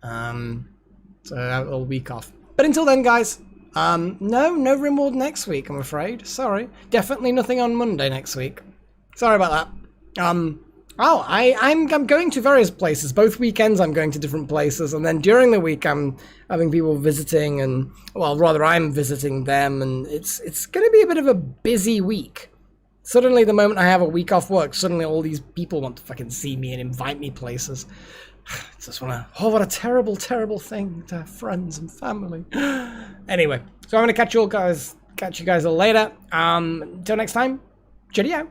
So a week off. But until then, guys. No RimWorld next week, I'm afraid. Sorry. Definitely nothing on Monday next week. Sorry about that. I'm going to various places. Both weekends I'm going to different places, and then during the week I'm having people visiting, and well, rather I'm visiting them, and it's going to be a bit of a busy week. Suddenly, the moment I have a week off work, suddenly all these people want to fucking see me and invite me places. Just wanna, oh, what a terrible, terrible thing to have friends and family. Anyway, so I'm gonna catch you guys all later. Until next time, cheerio.